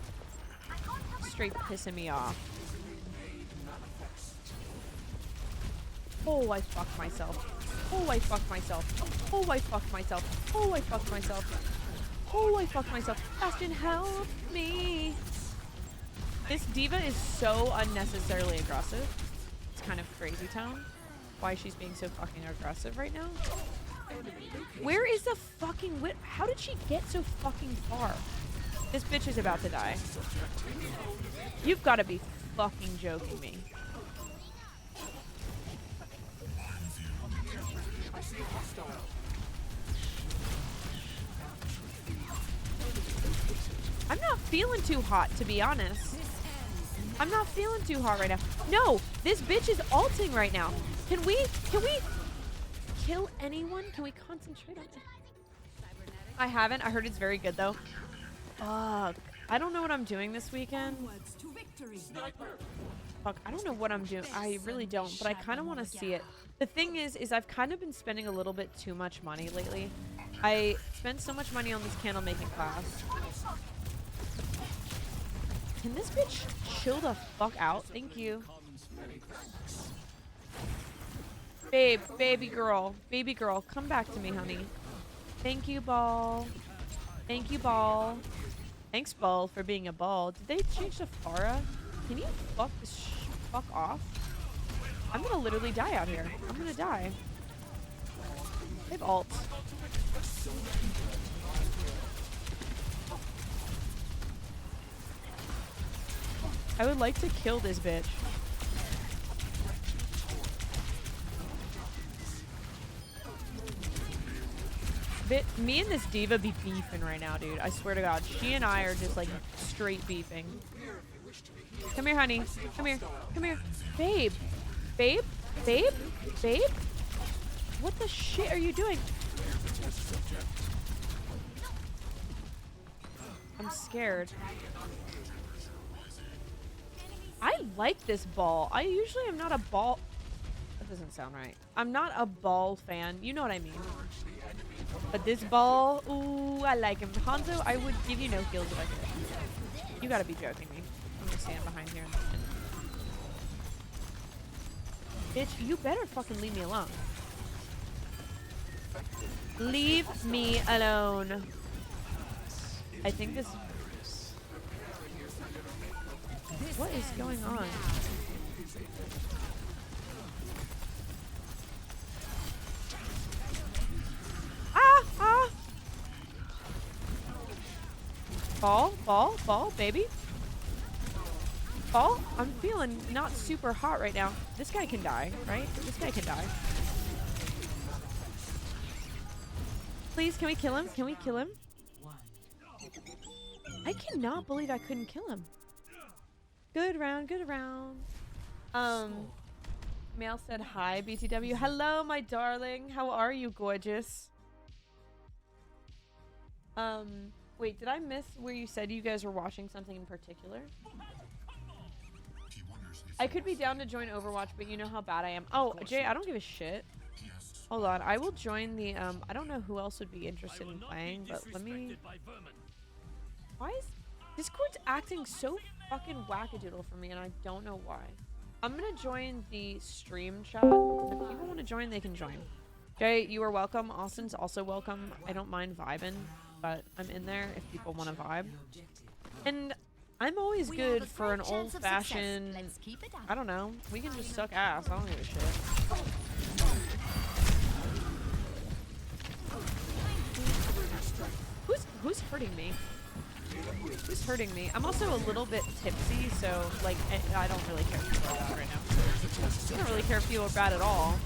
Straight pissing me off. Oh, I fucked myself. Oh, I fucked myself. Oh, I fucked myself. Oh, I fucked myself. Oh, I fucked myself. Bastion, help me. This diva is so unnecessarily aggressive. It's kind of crazy town. Why she's being so fucking aggressive right now. Where is the fucking wit? How did she get so fucking far? This bitch is about to die. You've got to be fucking joking me. I'm not feeling too hot, to be honest. I'm not feeling too hot right now. No, this bitch is ulting right now. Can we kill anyone? Can we concentrate on it? I haven't. I heard it's very good though. Fuck. I don't know what I'm doing this weekend. Fuck, I don't know what I'm doing. I really don't, but I kind of want to see it. The thing is I've kind of been spending a little bit too much money lately. I spent so much money on this candle making class. Can this bitch chill the fuck out? Thank you. Babe, baby girl, come back to me, honey. Thank you, Ball. Thank you, Ball. Thanks, Ball, for being a ball. Did they change the Farah? Can you fuck this fuck off? I'm gonna literally die out here. I'm gonna die. They have ult. I would like to kill this bitch. Me and this diva be beefing right now, dude. I swear to God. She and I are just like straight beefing. Come here, honey. Come here. Come here. Babe. Babe? Babe? Babe? What the shit are you doing? I'm scared. I like this ball. I usually am not a ball. That doesn't sound right. I'm not a ball fan. You know what I mean. But this ball, ooh, I like him. Hanzo, I would give you no kills if I could. You gotta be joking me. I'm gonna stand behind here. Bitch, you better fucking leave me alone. Leave me alone. I think this... What is going on? Ah! Ah! Ball, baby. Ball? I'm feeling not super hot right now. This guy can die, right? This guy can die. Please, can we kill him? Can we kill him? I cannot believe I couldn't kill him. Good round, good round. Mail said hi, BTW. Hello, my darling. How are you, gorgeous? Wait, did I miss where you said you guys were watching something in particular? I could be down to join Overwatch, but you know how bad I am. Oh, Jay, I don't give a shit. Hold on, I will join the, I don't know who else would be interested in playing, but let me... Why is... Discord's acting so fucking wackadoodle for me, and I don't know why. I'm gonna join the stream chat. If people want to join, they can join. Jay, you are welcome. Austin's also welcome. I don't mind vibing, but I'm in there if people want to vibe. And I'm always good for an old-fashioned... I don't know. We can just suck ass. I don't give a shit. Who's hurting me? Who's hurting me? I'm also a little bit tipsy, so like I don't really care if people are bad right now. I don't really care if people are bad at all.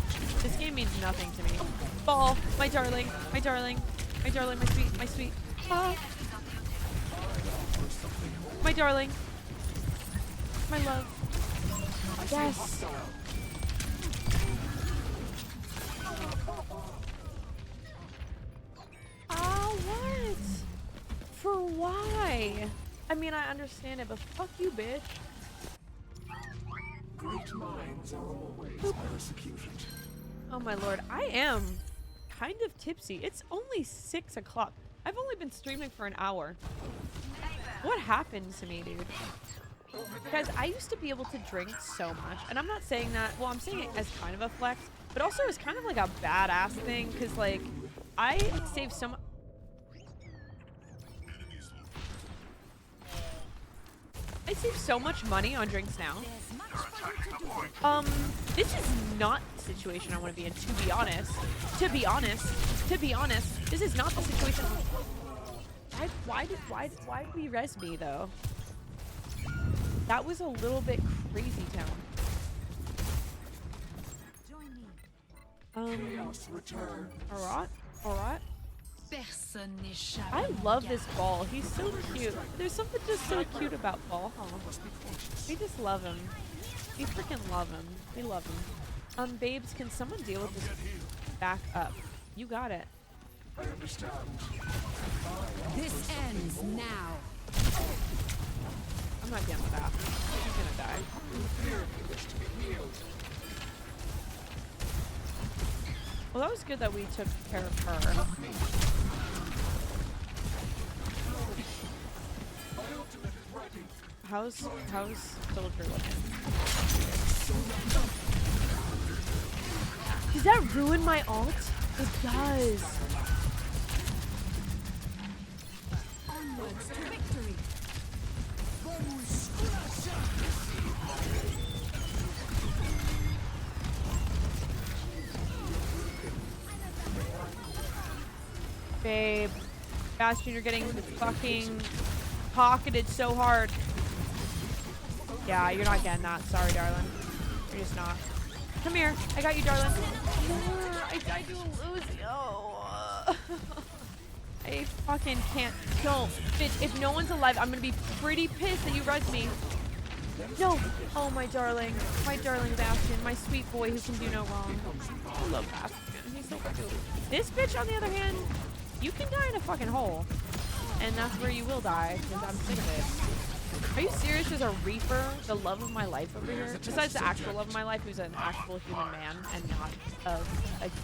This game means nothing to me. Ball, my darling, my darling, my darling, my sweet, my sweet. Ah. My darling. My love. Yes. Oh, what? For why? I mean, I understand it, but fuck you, bitch. Great minds are always persecuted. Oh my lord, I am kind of tipsy. It's only 6 o'clock. I've only been streaming for an hour. What happened to me, dude? Guys, I used to be able to drink so much, and I'm not saying that, well, I'm saying it as kind of a flex, but also as kind of like a badass thing, because like, I saved so much. I save so much money on drinks now. This is not the situation I want to be in, to be honest. To be honest, this is not the situation. Why did we res me though? That was a little bit crazy town. Alright. I love this ball. He's so cute. There's something just so cute about ball. We just love him. We freaking love him. We love him. Babes, can someone deal with this? Back up. You got it. I understand. This ends now. I'm not dealing with that. He's gonna die. Well, that was good that we took care of her. How's Soldier looking? Does that ruin my ult? It does. Onwards to victory. Babe, Bastion, you're getting fucking pocketed so hard. Yeah, you're not getting that. Sorry, darling. You're just not. Come here. I got you, darling. I died to a Lucy. Oh. I fucking can't. Don't. Bitch, if no one's alive, I'm gonna be pretty pissed that you res me. No. Oh, my darling. My darling Bastion. My sweet boy who can do no wrong. I love Bastion. He's so cute. This bitch, on the other hand, you can die in a fucking hole. And that's where you will die, because I'm sick of it. Are you serious? There's a Reaper, the love of my life over here? Besides the actual love of my life, who's an actual human man and not a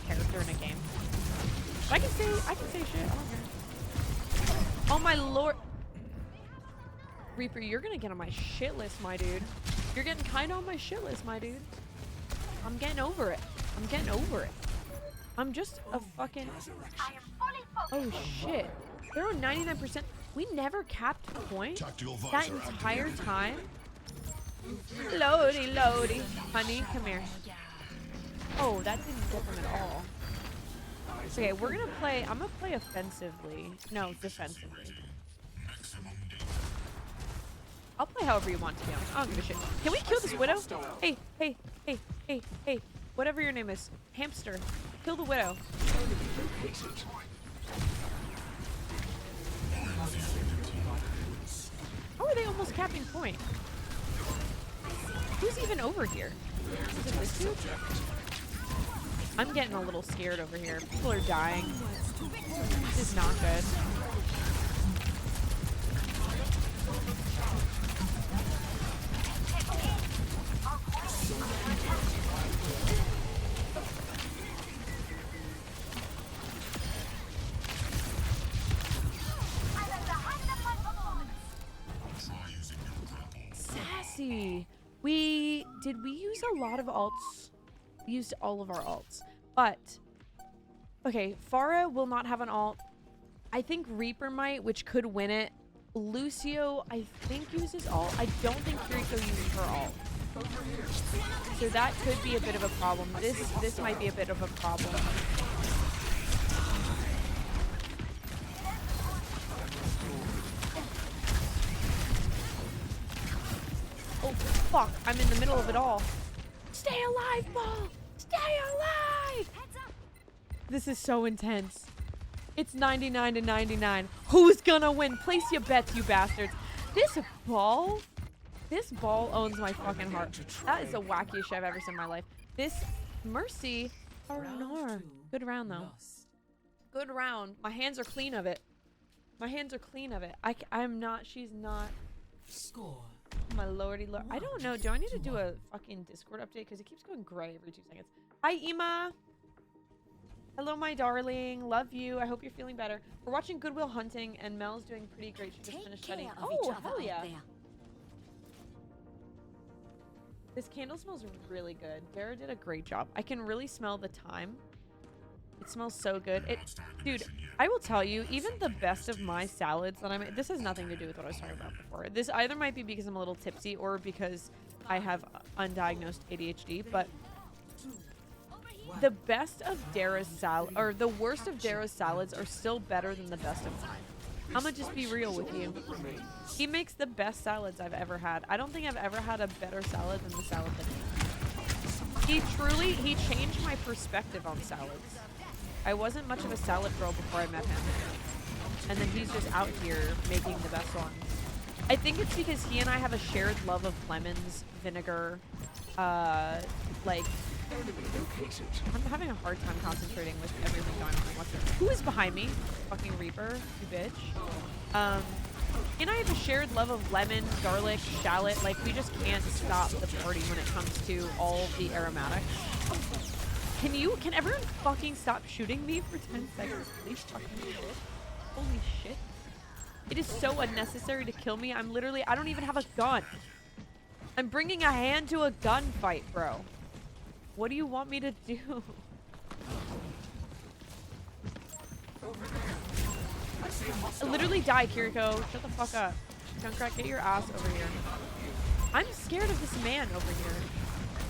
character in a game. But I can say shit. I don't care. Oh my lord. Reaper, you're gonna get on my shit list, my dude. You're getting kind of on my shit list, my dude. I'm getting over it. I'm getting over it. I'm just a fucking... Oh shit. They're on 99%. We never capped the point that entire time. Loady, loady. Honey, come here. Oh, that didn't get them at all. Okay, we're gonna play... I'm gonna play offensively. No, defensively. I'll play however you want, to be honest. I don't give a shit. Can we kill this widow? Hey, hey, hey, hey, hey. Whatever your name is. Hamster. Kill the widow. How are they almost capping point? Who's even over here? Is it this dude? I'm getting a little scared over here. People are dying. This is not good. Sassy. Did we use a lot of alts? We used all of our alts. But okay, Pharah will not have an alt. I think Reaper might, which could win it. Lucio, I think, uses alt. I don't think Kiriko uses her alt. So that could be a bit of a problem. This might be a bit of a problem. fuck. I'm in the middle of it all. Stay alive, ball. Stay alive. Heads up. This is so intense. It's 99 to 99. Who's gonna win? Place your bets, you bastards. This ball owns my fucking heart. That is the wackiest shit I've ever seen in my life. This Mercy. Oh no. Good round though. Good round. My hands are clean of it. My hands are clean of it. I'm not. She's not. Score. My lordy lord. I don't know. Do I need to do a fucking Discord update? Because it keeps going gray every 2 seconds. Hi, Ema. Hello, my darling. Love you. I hope you're feeling better. We're watching Good Will Hunting, and Mel's doing pretty great. She just Take finished care studying. of Oh, each other hell out yeah. there. This candle smells really good. Dara did a great job. I can really smell the thyme. It smells so good. Dude, I will tell you, even the best of my salads that I make, this has nothing to do with what I was talking about before. This either might be because I'm a little tipsy or because I have undiagnosed ADHD, but the best of Dara's salad, or the worst of Dara's salads are still better than the best of mine. I'm gonna just be real with you. He makes the best salads I've ever had. I don't think I've ever had a better salad than the salad that he makes. He changed my perspective on salads. I wasn't much of a salad girl before I met him. And then he's just out here making the best ones. I think it's because he and I have a shared love of lemons, vinegar, like... I'm having a hard time concentrating with everything going on. Who is behind me? Fucking Reaper, you bitch. And I have a shared love of lemon, garlic, shallot. Like, we just can't stop the party when it comes to all the aromatics. Can everyone fucking stop shooting me for 10 seconds? Please fucking shit. Holy shit. It is so unnecessary to kill me. I don't even have a gun. I'm bringing a hand to a gunfight, bro. What do you want me to do? Literally die, Kiriko. Shut the fuck up. Junkrat, get your ass over here. I'm scared of this man over here.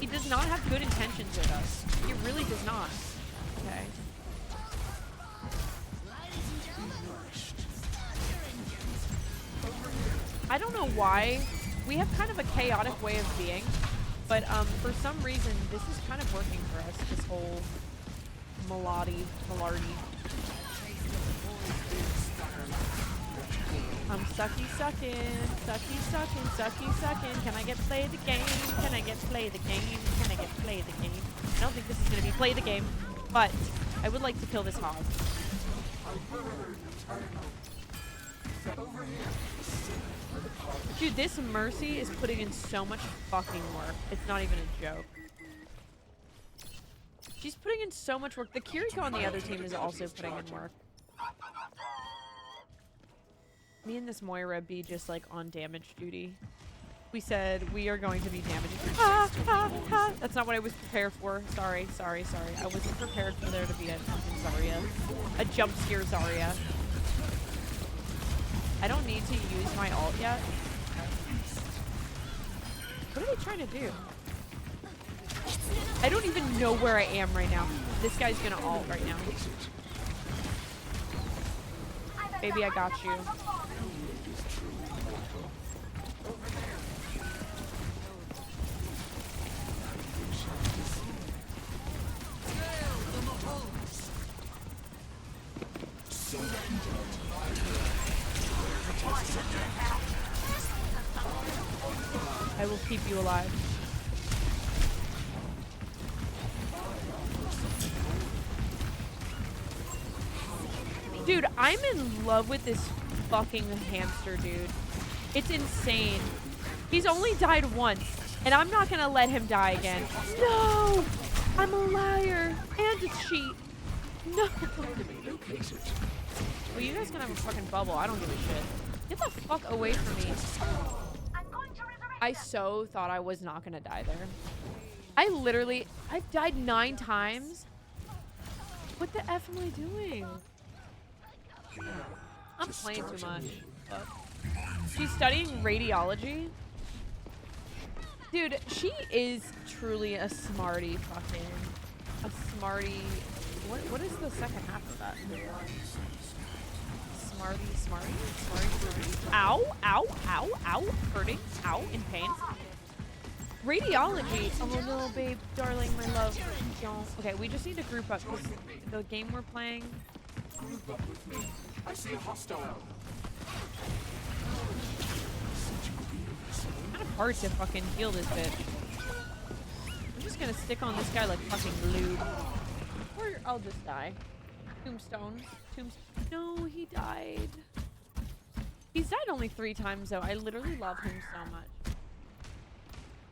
He does not have good intentions with us. He really does not. Okay. I don't know why. We have kind of a chaotic way of being. But for some reason, this is kind of working for us, this whole malarkey. I'm sucky sucking. Can I get play the game? Can I get play the game? Can I get play the game? I don't think this is going to be play the game, but I would like to kill this hog. Dude, this Mercy is putting in so much fucking work. It's not even a joke. She's putting in so much work. The Kiriko on the other team is also putting in work. Me and this Moira be just like on damage duty. We said we are going to be damage. That's not what I was prepared for. Sorry. I wasn't prepared for there to be a fucking Zarya. A jump scare Zarya. I don't need to use my ult yet. What are they trying to do? I don't even know where I am right now. This guy's gonna ult right now. Baby, I got you. I will keep you alive. Dude, I'm in love with this fucking hamster, dude. It's insane. He's only died once, and I'm not gonna let him die again. No! I'm a liar and a cheat. No! Well, you guys can have a fucking bubble. I don't give a shit. Get the fuck away from me. I so thought I was not gonna die there. I've died 9 times. What the F am I doing? I'm playing too much. Fuck. She's studying radiology. Dude, she is truly a smarty fucking... A smarty... What is the second half of that? Smarty. Ow. Hurting. Ow. In pain. Radiology. Oh no, babe, darling, my love. Don't. Okay, we just need to group up because the game we're playing. Group up with me. I see a hostile. Kind of hard to fucking heal this bitch. I'm just gonna stick on this guy like fucking lube. Or I'll just die. Tombstone. Tombstone. No, he died. He's died only 3 times though. I literally love him so much.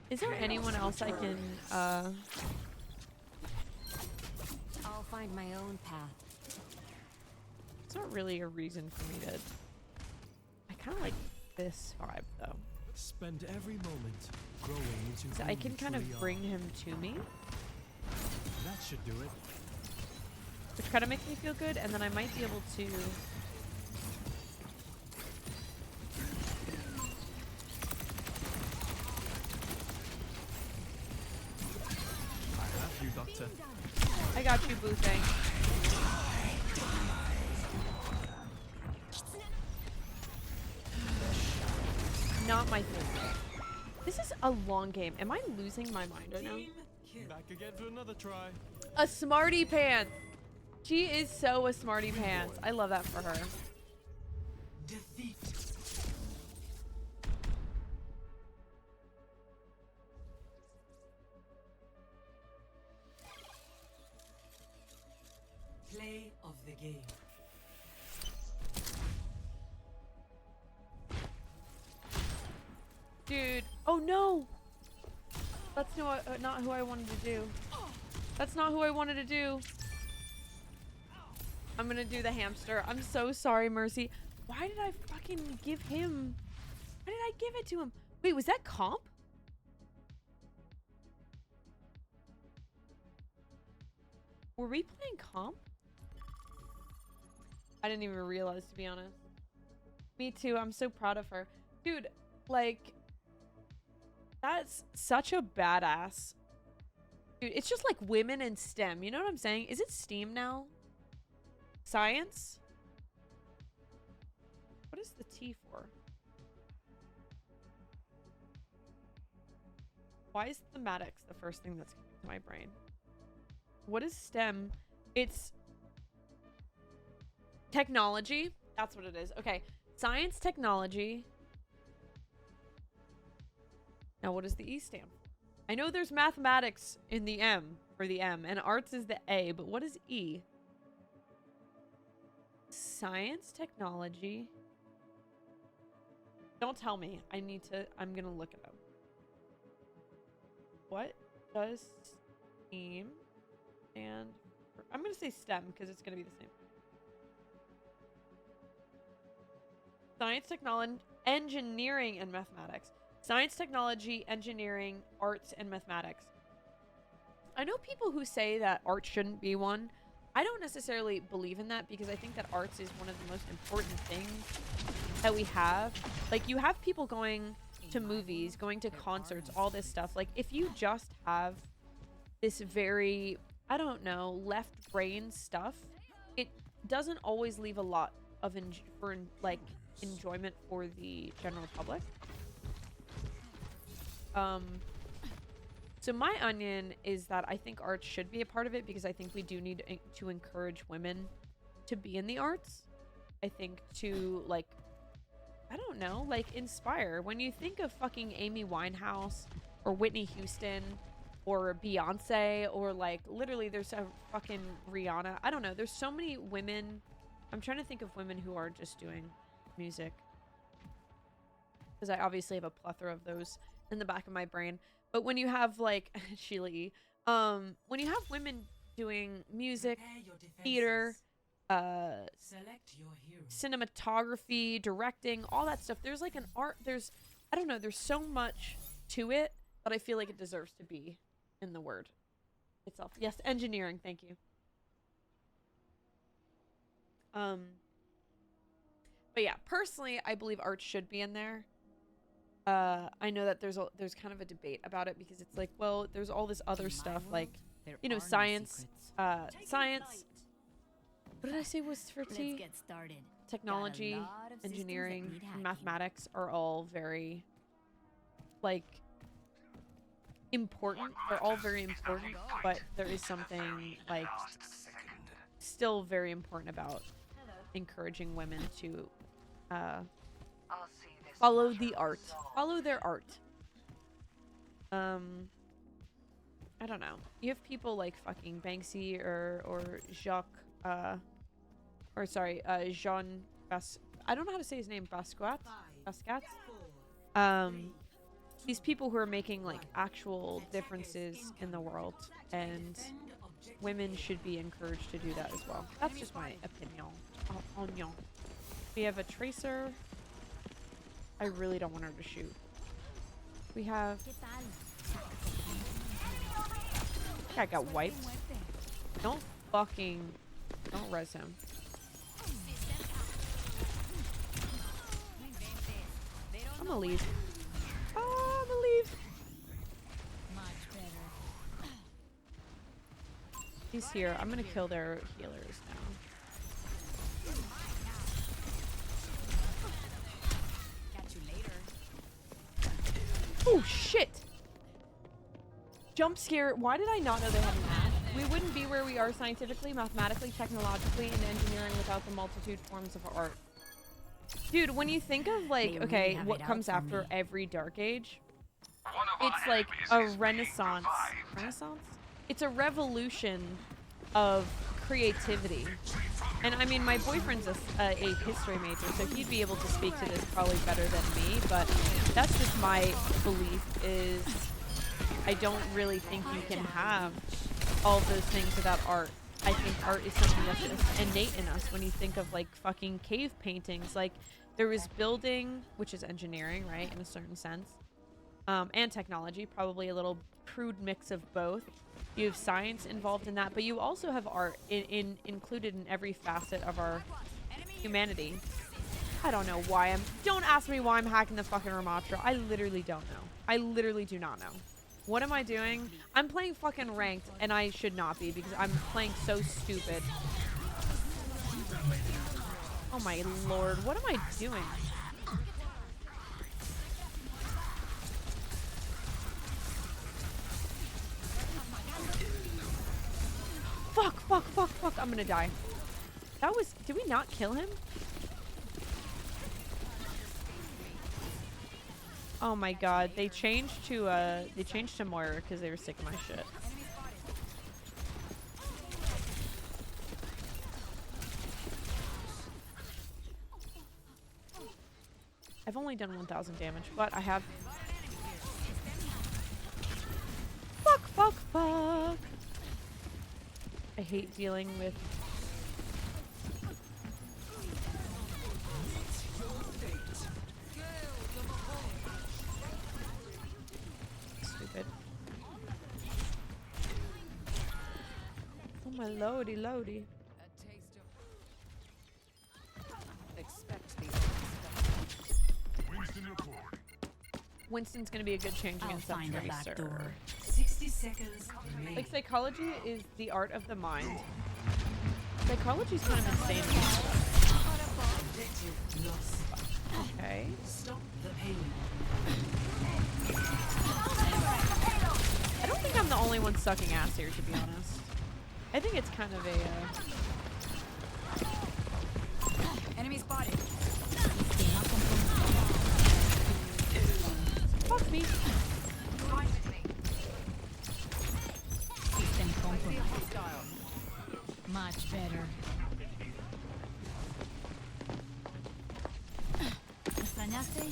Is there anyone else I can, I'll find my own path. It's not really a reason for me to... I kind of like this vibe though. Spend every moment growing into So who I can you kind of truly bring are. him to me, That should do it. which kind of makes me feel good, and then I might be able to... I have you, Doctor. I got you, boo thing. Not my thing. This is a long game. Am I losing my mind right now? Back again for another try. A smarty pants. She is so a smarty pants. I love that for her. Defeat. Play of the game. Dude. Oh no. That's not who I wanted to do. That's not who I wanted to do. I'm gonna do the hamster. I'm so sorry, Mercy. Why did I fucking give him? Why did I give it to him? Wait, was that comp? Were we playing comp? I didn't even realize, to be honest. Me too. I'm so proud of her. Dude, like, that's such a badass. Dude, it's just like women in STEM. You know what I'm saying? Is it STEAM now? Science? What is the T for? Why is thematics the first thing that's coming to my brain? What is STEM? It's technology. That's what it is. Okay. Science, technology. Now, what does the E stand for? I know there's mathematics in the M for the M, and arts is the A, but what is E? Science, technology. Don't tell me. I'm gonna look it up. What does STEAM stand for? I'm gonna say STEM because it's gonna be the same. Science, technology, engineering, and mathematics. Science, technology, engineering, arts, and mathematics. I know people who say that art shouldn't be one. I don't necessarily believe in that because I think that arts is one of the most important things that we have. Like, you have people going to movies, going to concerts, all this stuff. Like, if you just have this very, I don't know, left brain stuff, it doesn't always leave a lot of enjoyment for the general public. So my onion is that I think art should be a part of it because I think we do need to encourage women to be in the arts. I think to, like, I don't know, like, inspire. When you think of fucking Amy Winehouse or Whitney Houston or Beyonce or, like, literally there's a fucking Rihanna. I don't know. There's so many women. I'm trying to think of women who are just doing music. Because I obviously have a plethora of those in the back of my brain. But when you have, like, Sheila E. When you have women doing music, theater, Select your hero. cinematography, directing, all that stuff, there's like an art, I don't know, there's so much to it that I feel like it deserves to be in the word itself. Yes, engineering, thank you. But yeah, personally, I believe art should be in there. I know that there's kind of a debate about it because it's like, well, there's all this other stuff like, you know, science, science. What did I say was for T? Let's get started. Technology, Got a lot of systems that engineering, need and hacking. mathematics are all very, like, important. They're all very important, but there is something like still very important about encouraging women to follow the art, follow their art. I don't know. You have people like fucking Banksy or Jacques, Jean Bas. I don't know how to say his name. Basquiat. These people who are making like actual differences in the world, and women should be encouraged to do that as well. That's just my opinion. We have a tracer. I really don't want her to shoot. We have. I got wiped. Don't res him. I'm gonna leave. Oh, I'm gonna leave. He's here. I'm gonna kill their healers now. Oh shit! Jump scare. Why did I not know they had math? We wouldn't be where we are scientifically, mathematically, technologically, and engineering without the multitude forms of art. Dude, when you think of like, okay, what comes after every dark age, it's like a renaissance. Renaissance? It's a revolution of creativity. And I mean, my boyfriend's a history major, so he'd be able to speak to this probably better than me, but that's just my belief is I don't really think you can have all of those things without art. I think art is something that's just innate in us. When you think of like fucking cave paintings, like there was building, which is engineering, right, in a certain sense, and technology, probably a little crude mix of both. You have science involved in that, but you also have art included in every facet of our humanity. I don't know why don't ask me why I'm hacking the fucking Ramatra. I literally don't know. I literally do not know. What am I doing? I'm playing fucking ranked, and I should not be because I'm playing so stupid. Oh my lord, what am I doing? Fuck, I'm gonna die. That was, did we not kill him? Oh my god, they changed to Moira because they were sick of my shit. I've only done 1,000 damage, but I have. Fuck. I hate dealing with. Stupid. Oh my lordy. Winston's gonna be a good change against that tracer. 60 seconds remaining. Like, psychology is the art of the mind. Psychology's kind of insane. Objective lost. Okay. Stop the pain. I don't think I'm the only one sucking ass here, to be honest. I think it's kind of a, Enemy spotted. fuck me. System compromised. Much better. ¿Extrañaste?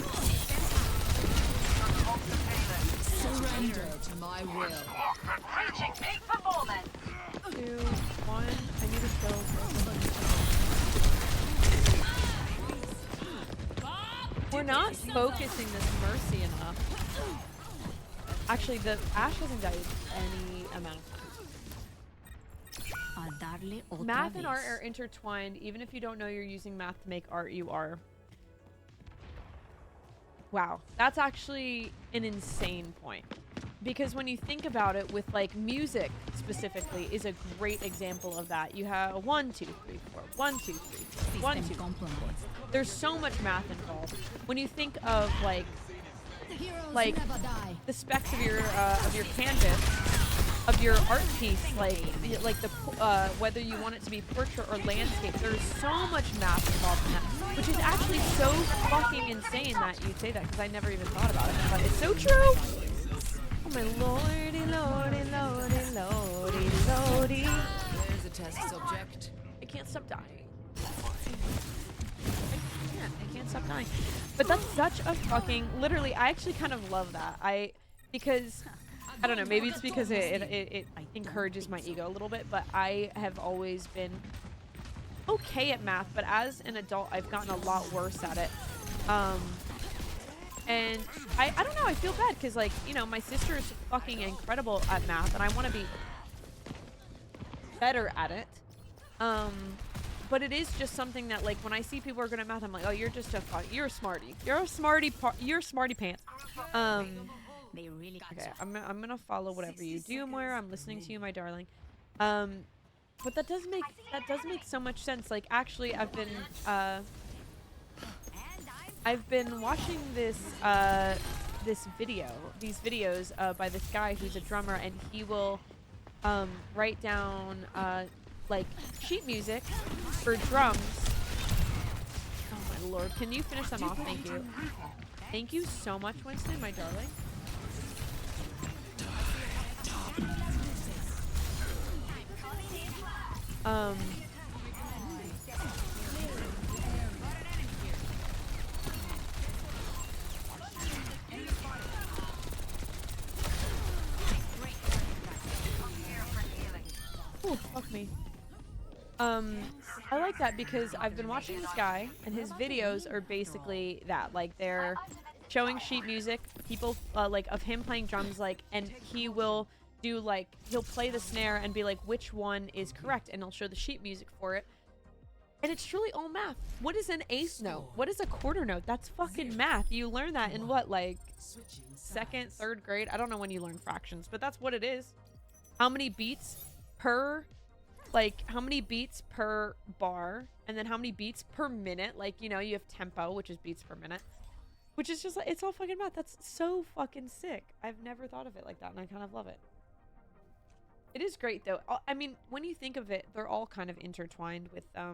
Surrender to my will. Reaching peak performance. 2, 1. I need to kill. We're not focusing this Mercy enough. Actually, the Ashe hasn't died any amount of time. Math and art are intertwined. Even if you don't know you're using math to make art, you are. Wow, that's actually an insane point. Because when you think about it, with like music specifically is a great example of that. You have 1, 2, 3, 4, 1, 2, 3, 4, 1, 2, 3, 4. There's so much math involved. When you think of like like the specs of your canvas, of your art piece, like the whether you want it to be portrait or landscape. There's so much math involved in that, which is actually so fucking insane that you say that, because I never even thought about it, but it's so true. Oh my lordy, lordy, lordy, lordy, lordy. There's a test subject. I can't stop dying. I can't stop dying. But that's such a fucking, literally, I actually kind of love that. Because I don't know, maybe it's because it encourages my ego a little bit, but I have always been okay at math, but as an adult, I've gotten a lot worse at it. And I don't know, I feel bad because, like, you know, my sister is fucking incredible at math, and I want to be better at it. But it is just something that, like, when I see people are good at math, I'm like, oh, you're just you're a smarty. You're a smarty pants. They really got Okay, I'm gonna follow whatever you do, Moira. I'm listening to you, my darling. But that does make so much sense. Like, actually, I've been watching these videos by this guy who's a drummer, and he will write down like sheet music for drums. Oh my lord, can you finish them off? Thank you. Thank you so much, Winston, my darling. Ooh, fuck me. I like that because I've been watching this guy, and his videos are basically that. Like, they're showing sheet music, people, like, of him playing drums, like, and he will do, like, he'll play the snare and be like, which one is correct, and he'll show the sheet music for it. And it's truly all math. What is an eighth note? What is a quarter note? That's fucking math. You learn that in what, like, second, third grade? I don't know when you learn fractions, but that's what it is. How many beats per, like, how many beats per bar, and then how many beats per minute? Like, you know, you have tempo, which is beats per minute, which is just like, it's all fucking math. That's so fucking sick. I've never thought of it like that, and I kind of love it. It is great, though. I mean, when you think of it, they're all kind of intertwined with, I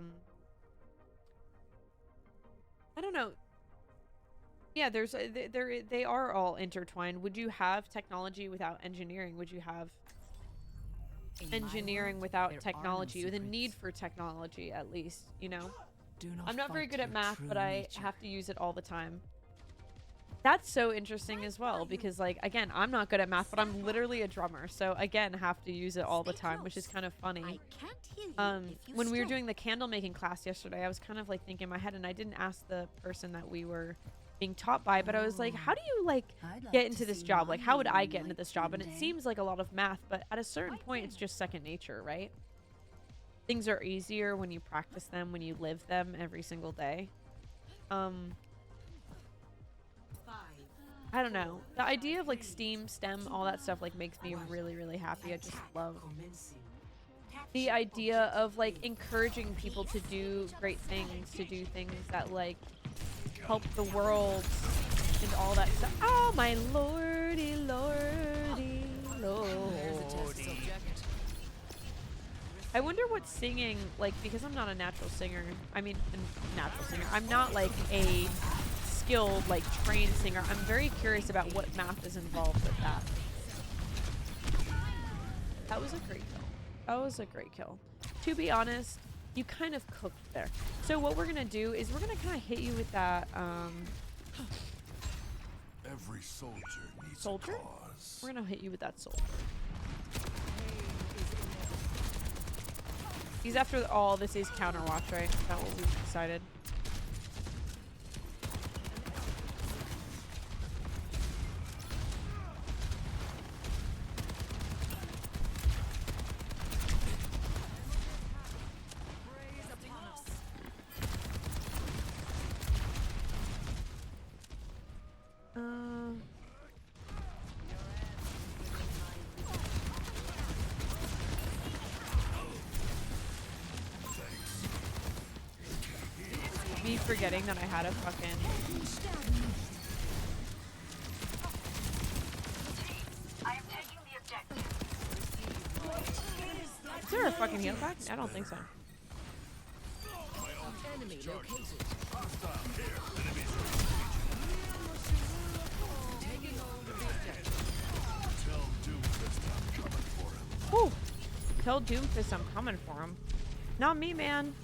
don't know. Yeah, they are all intertwined. Would you have technology without engineering? Would you have engineering without technology, with a need for technology, at least, you know? I'm not very good at math, but I have to use it all the time. That's so interesting as well, because, like, again, I'm not good at math, but I'm literally a drummer, so again, have to use it all the time, which is kind of funny. When we were doing the candle making class yesterday, I was kind of like thinking in my head, and I didn't ask the person that we were being taught by, but I was like, how do you, like, get into this job? Like, how would I get into this job? And it seems like a lot of math, but at a certain point, it's just second nature, right? Things are easier when you practice them, when you live them every single day. I don't know. The idea of, like, STEM, all that stuff, like, makes me really, really happy. I just love the idea of, like, encouraging people to do great things, to do things that, like, help the world and all that stuff. Oh, my lordy, lordy, lordy. I wonder what singing, like, because I'm not a natural singer. I mean, natural singer. I'm not, like, a skilled, like, trained singer. I'm very curious about what math is involved with that. That was a great kill. That was a great kill. To be honest, you kind of cooked there. So what we're gonna do is we're gonna kind of hit you with that Every soldier needs soldier. a cause. We're gonna hit you with that soldier. He's after all. This is Counterwatch, right? That what we decided. Me forgetting that I had a fucking Is there a fucking heal pack? I don't think so. Enemy located. Taking hold of the objective. Whew. Tell Doomfist I'm coming for him. Not me, man.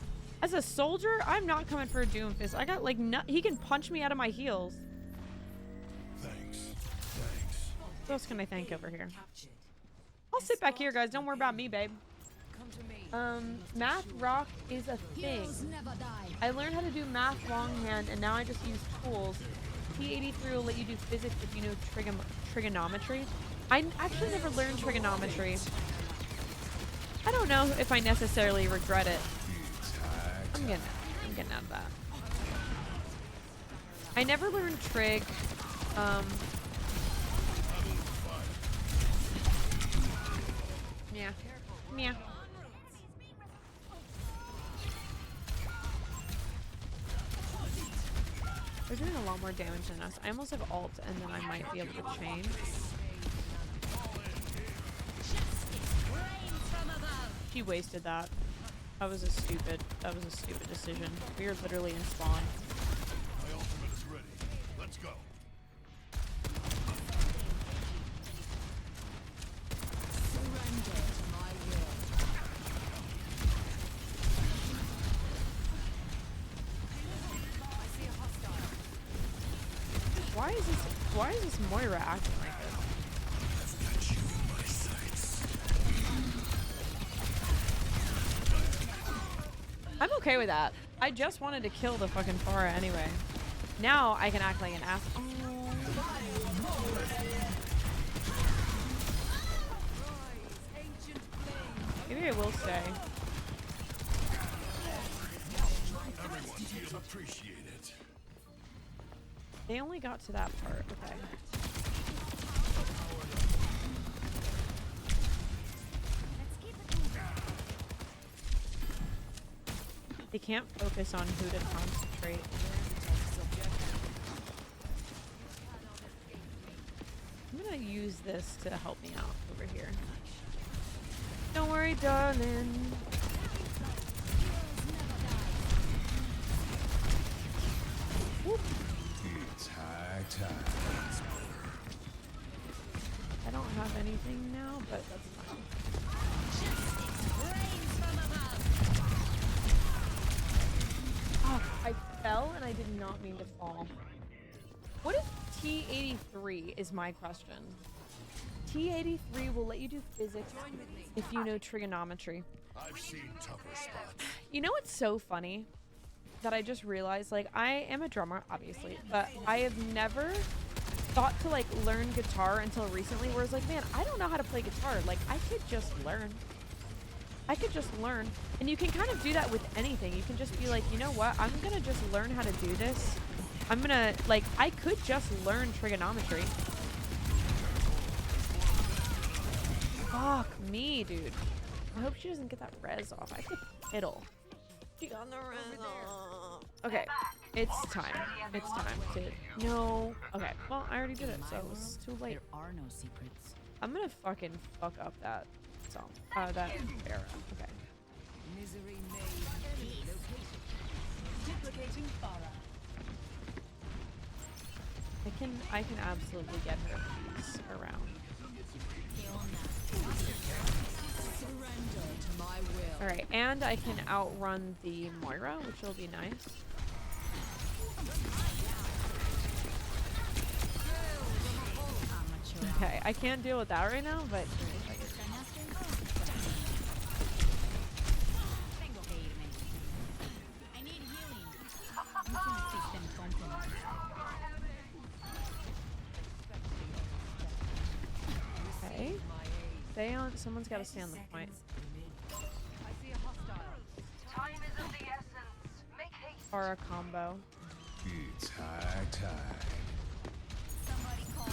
As a soldier, I'm not coming for a Doomfist. I got like he can punch me out of my heels. Thanks. What else can I thank over here? I'll sit back here, guys. Don't worry about me, babe. Come to me. Math rock is a thing. I learned how to do math longhand, and now I just use tools. T83 will let you do physics if you know trigonometry. I actually never learned trigonometry. I don't know if I necessarily regret it. I'm getting out of that. I never learned trig. Yeah. Yeah. They're doing a lot more damage than us. I almost have ult, and then I might be able to chain. She wasted that. That was a stupid decision. We are literally in spawn. My ultimate is ready. Let's go. Surrender to my will. I see a hostile. Why is this Moira acting like this? I've got you in my sights. I'm okay with that. I just wanted to kill the fucking Pharah anyway. Now I can act like an ass. Oh. Maybe I will stay. Everyone feels appreciated. They only got to that part. Okay. They can't focus on who to concentrate. I'm gonna use this to help me out over here. Don't worry, darling. Whoop. It's high time. I don't have anything now, but that's fine. Oh, I fell and I did not mean to fall. What is T83 is my question. T83 will let you do physics if you know trigonometry. I've seen tougher spots. You know what's so funny? That I just realized, like, I am a drummer, obviously, but I have never thought to, like, learn guitar until recently, where it's like, man, I don't know how to play guitar. Like, I could just learn. And you can kind of do that with anything. You can just be like, you know what? I'm going to just learn how to do this. I'm going to, like, I could just learn trigonometry. Fuck me, dude. I hope she doesn't get that res off. I could piddle. She got the res off. Okay, it's time. It's time to... No. Okay, well, I already did it, so it's too late. There are no secrets. I'm gonna fucking fuck up that song. That era. Okay. Misery made. Enemy location. Duplicating Farah. I can absolutely get her piece around. Surrender to my will. Alright, and I can outrun the Moira, which will be nice. Okay, I can't deal with that right now, but... I need healing. Mission system compromised. Okay. Stay on. Someone's got to stay on the point. I see a hostile. Time is of the essence. Make haste. Or a combo. It's high time. Somebody call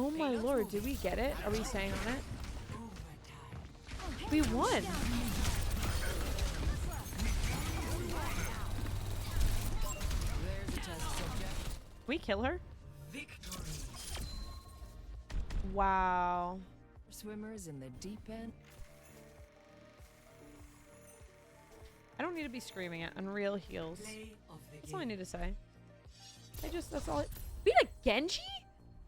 Oh my lord, did we get it? Are we staying on it? We won. There's a test subject. We kill her? Wow. Swimmers in the deep end. I don't need to be screaming at Unreal Heals. That's all I need to say. That's all it. Beat a Genji?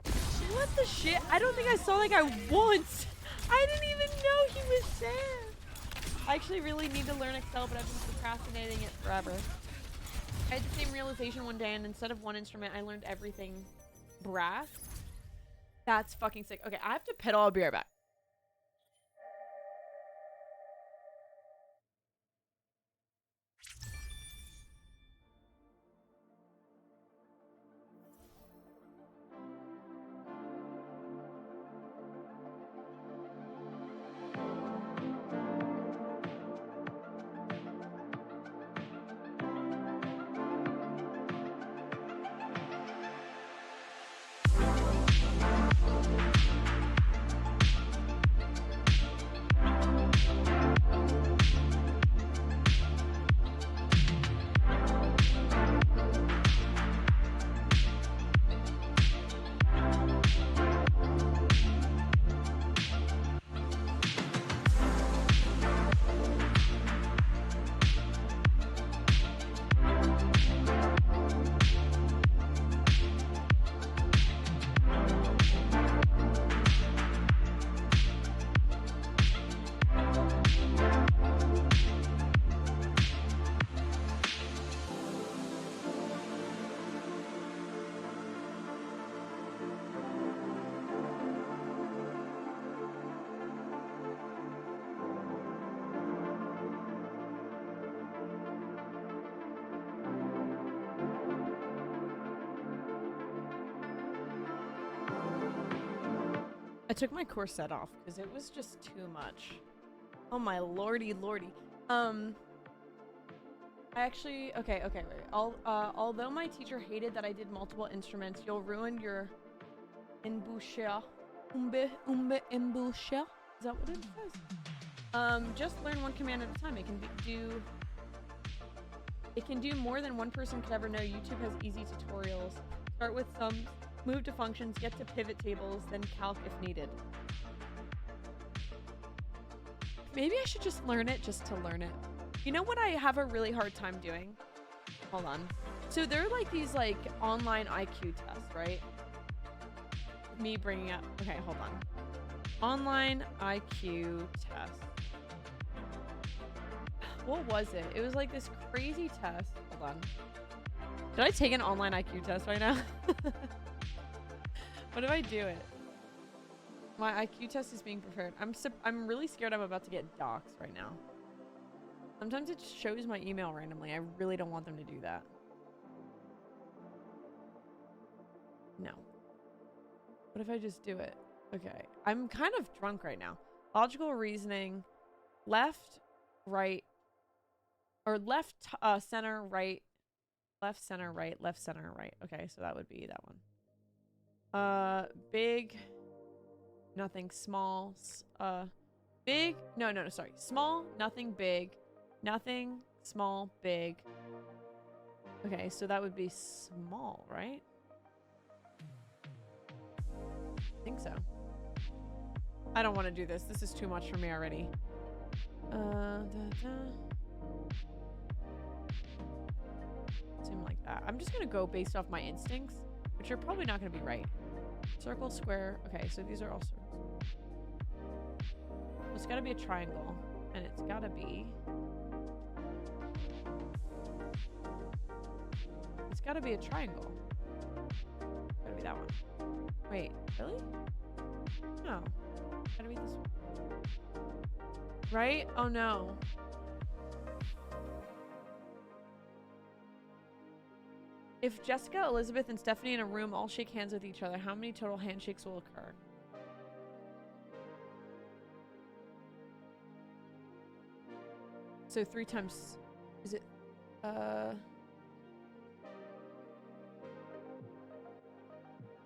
What the shit? I don't think I saw that guy once. I didn't even know he was there. I actually really need to learn Excel, but I've been procrastinating it forever. I had the same realization one day, and instead of one instrument, I learned everything brass. That's fucking sick. Okay, I have to pedal. I'll be right back. I took my corset off because it was just too much. Oh my lordy lordy. I actually okay, wait. Although my teacher hated that I did multiple instruments, you'll ruin your embouchure. Embouchure? Is that what it says? Just learn one command at a time. It can do more than one person could ever know. YouTube has easy tutorials. Start with sums, move to functions, get to pivot tables, then calc if needed. Maybe I should just learn it just to learn it. You know what I have a really hard time doing? Hold on. So there are like these like online IQ tests, right? Me bringing up, okay, hold on. Online IQ test. What was it? It was like this crazy test. Hold on. Did I take an online IQ test right now? What if I do it? My IQ test is being prepared. I'm really scared I'm about to get doxxed right now. Sometimes it just shows my email randomly. I really don't want them to do that. No. What if I just do it? Okay. I'm kind of drunk right now. Logical reasoning. Left, right. Or left, center, right. Left, center, right. Left, center, right. Okay, so that would be that one. Big. Nothing small. Big. No, sorry. Small, nothing big. Nothing, small, big. Okay, so that would be small, right? I think so. I don't want to do this. This is too much for me already. Seem like that. I'm just going to go based off my instincts, which are probably not going to be right. Circle, square. Okay, so these are all circles. It's got to be a triangle, and it's got to be... It's got to be a triangle. Gotta be that one. Wait, really? No. Gotta be this one. Right? Oh no. If Jessica, Elizabeth, and Stephanie in a room all shake hands with each other, how many total handshakes will occur? So 3 times... Is it...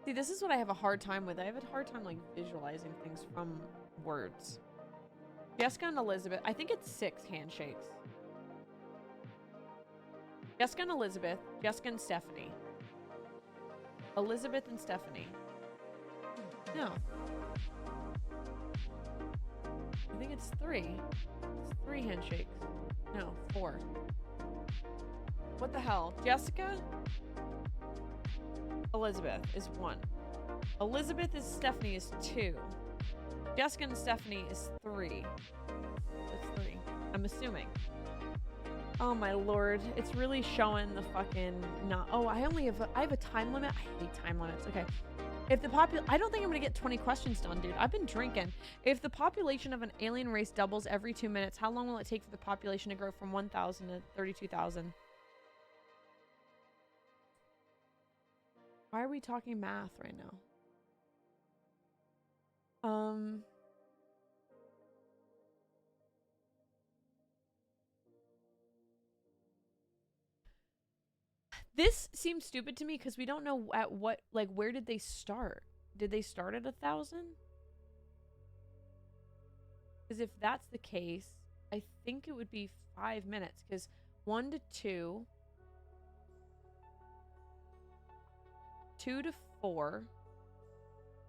See, this is what I have a hard time with. I have a hard time, like, visualizing things from words. Jessica and Elizabeth. I think it's 6 handshakes. Jessica and Elizabeth. Jessica and Stephanie. Elizabeth and Stephanie. No. I think it's 3. It's 3 handshakes. No, 4. What the hell? Jessica? Elizabeth is 1. Elizabeth is Stephanie is 2. Jessica and Stephanie is 3. That's 3. I'm assuming. Oh my lord. It's really showing the fucking not. Oh, I have a time limit. I hate time limits. Okay. If the I don't think I'm gonna get 20 questions done, dude. I've been drinking. If the population of an alien race doubles every 2 minutes, how long will it take for the population to grow from 1,000 to 32,000? Why are we talking math right now? This seems stupid to me because we don't know at what, like, where did they start? Did they start at 1,000? Because if that's the case, I think it would be 5 minutes because 1 to 2, 2 to 4,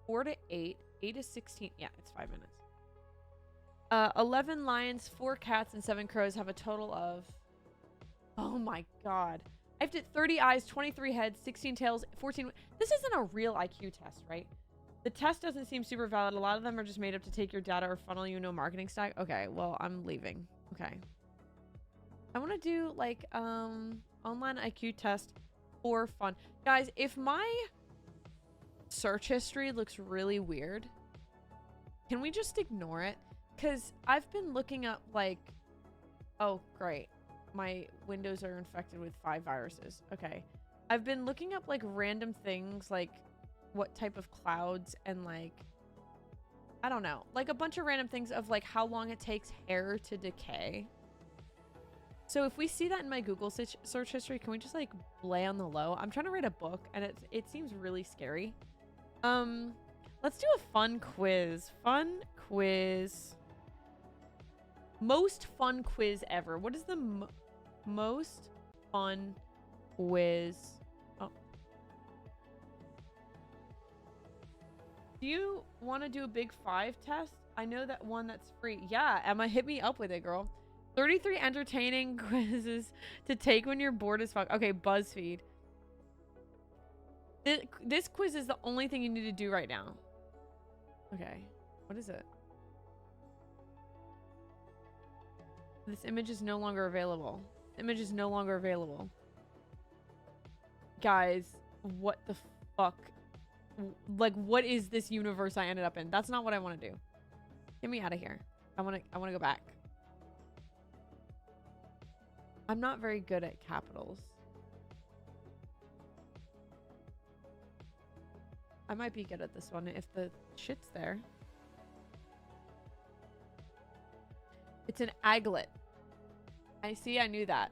4 to 8, 8 to 16. Yeah, it's 5 minutes. 11 lions, 4 cats, and 7 crows have a total of... Oh my god. I have to 30 eyes, 23 heads, 16 tails, 14... This isn't a real IQ test, right? The test doesn't seem super valid. A lot of them are just made up to take your data or funnel you no marketing stack. Okay, well, I'm leaving. Okay. I want to do, like, online IQ test for fun. Guys, if my search history looks really weird, can we just ignore it? Because I've been looking up, like... Oh, great. My windows are infected with 5 viruses. Okay. I've been looking up, like, random things, like, what type of clouds and, like... I don't know. Like, a bunch of random things of, like, how long it takes hair to decay. So if we see that in my Google search history, can we just, like, lay on the low? I'm trying to write a book, and it seems really scary. Let's do a fun quiz. Fun quiz. Most fun quiz ever. What is the most fun quiz? Oh. Do you want to do a big 5 test? I know that one that's free. Yeah, Emma, hit me up with it, girl. 33 entertaining quizzes to take when you're bored as fuck. Okay, BuzzFeed. This quiz is the only thing you need to do right now. Okay, what is it? This image is no longer available. Image is no longer available. Guys, what the fuck? Like, what is this universe I ended up in? That's not what I want to do. Get me out of here. I want to go back. I'm not very good at capitals. I might be good at this one if the shit's there. It's an aglet. I see, I knew that.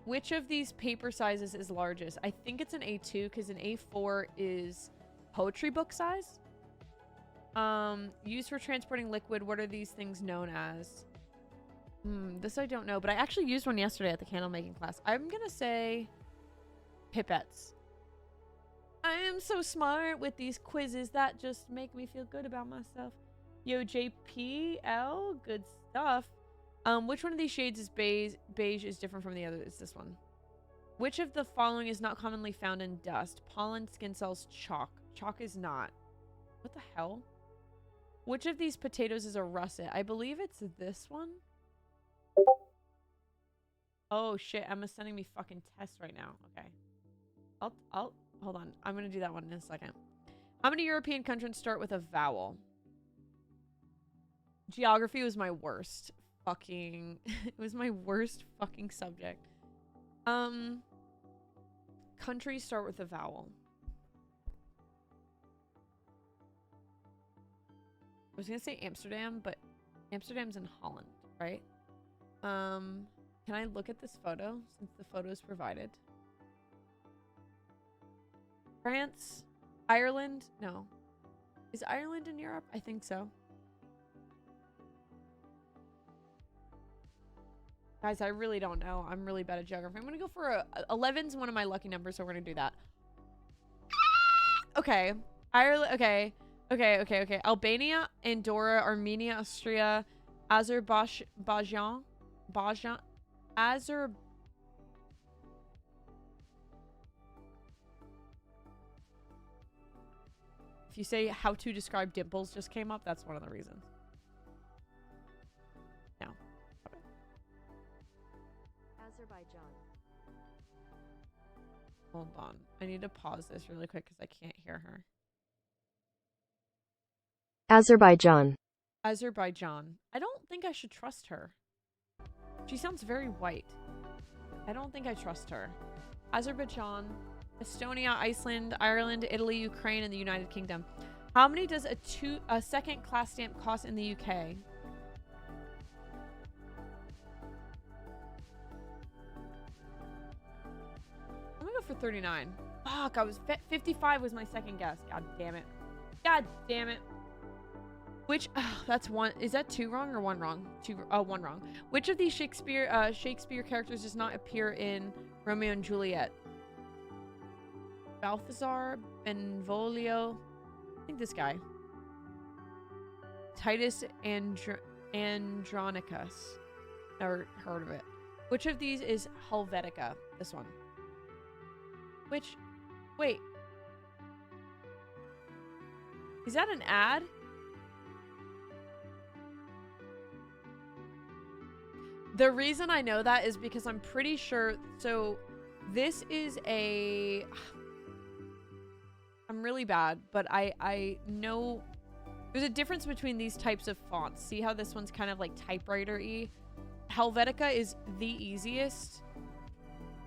Which of these paper sizes is largest? I think it's an A2 because an A4 is poetry book size. Used for transporting liquid. What are these things known as? This I don't know, but I actually used one yesterday at the candle making class. I'm gonna say pipettes. I am so smart with these quizzes that just make me feel good about myself. Yo, JPL, good stuff. Which one of these shades is beige? Beige is different from the other. It's this one. Which of the following is not commonly found in dust? Pollen, skin cells, chalk. Chalk is not. What the hell? Which of these potatoes is a russet? I believe it's this one. Oh shit, Emma's sending me fucking tests right now. Okay. I'll hold on. I'm gonna do that one in a second. How many European countries start with a vowel? Geography was my worst fucking it was my worst fucking subject. Countries start with a vowel. I was gonna say Amsterdam, but Amsterdam's in Holland, right? Can I look at this photo since the photo is provided? France? Ireland? No. Is Ireland in Europe? I think so. Guys, I really don't know. I'm really bad at geography. I'm gonna go for 11's one of my lucky numbers, so we're gonna do that. Okay. Ireland. Okay. Okay. Albania, Andorra, Armenia, Austria, Azerbaijan, If you say how to describe dimples just came up, that's one of the reasons. No. Azerbaijan. Hold on. I need to pause this really quick because I can't hear her. Azerbaijan. Azerbaijan. I don't think I should trust her. She sounds very white. I don't think I trust her. Azerbaijan, Estonia, Iceland, Ireland, Italy, Ukraine, and the United Kingdom. How many does a second class stamp cost in the UK? I'm gonna go for 39. Fuck, 55 was my second guess. God damn it. God damn it. Which, that's one, is that two wrong or one wrong? One wrong. Which of these Shakespeare characters does not appear in Romeo and Juliet? Balthazar, Benvolio, I think this guy. Titus Andronicus. Never heard of it. Which of these is Helvetica? This one. Which, wait. Is that an ad? The reason I know that is because I'm pretty sure, so this is a, I'm really bad, but I know there's a difference between these types of fonts. See how this one's kind of like typewriter-y? Helvetica is the easiest.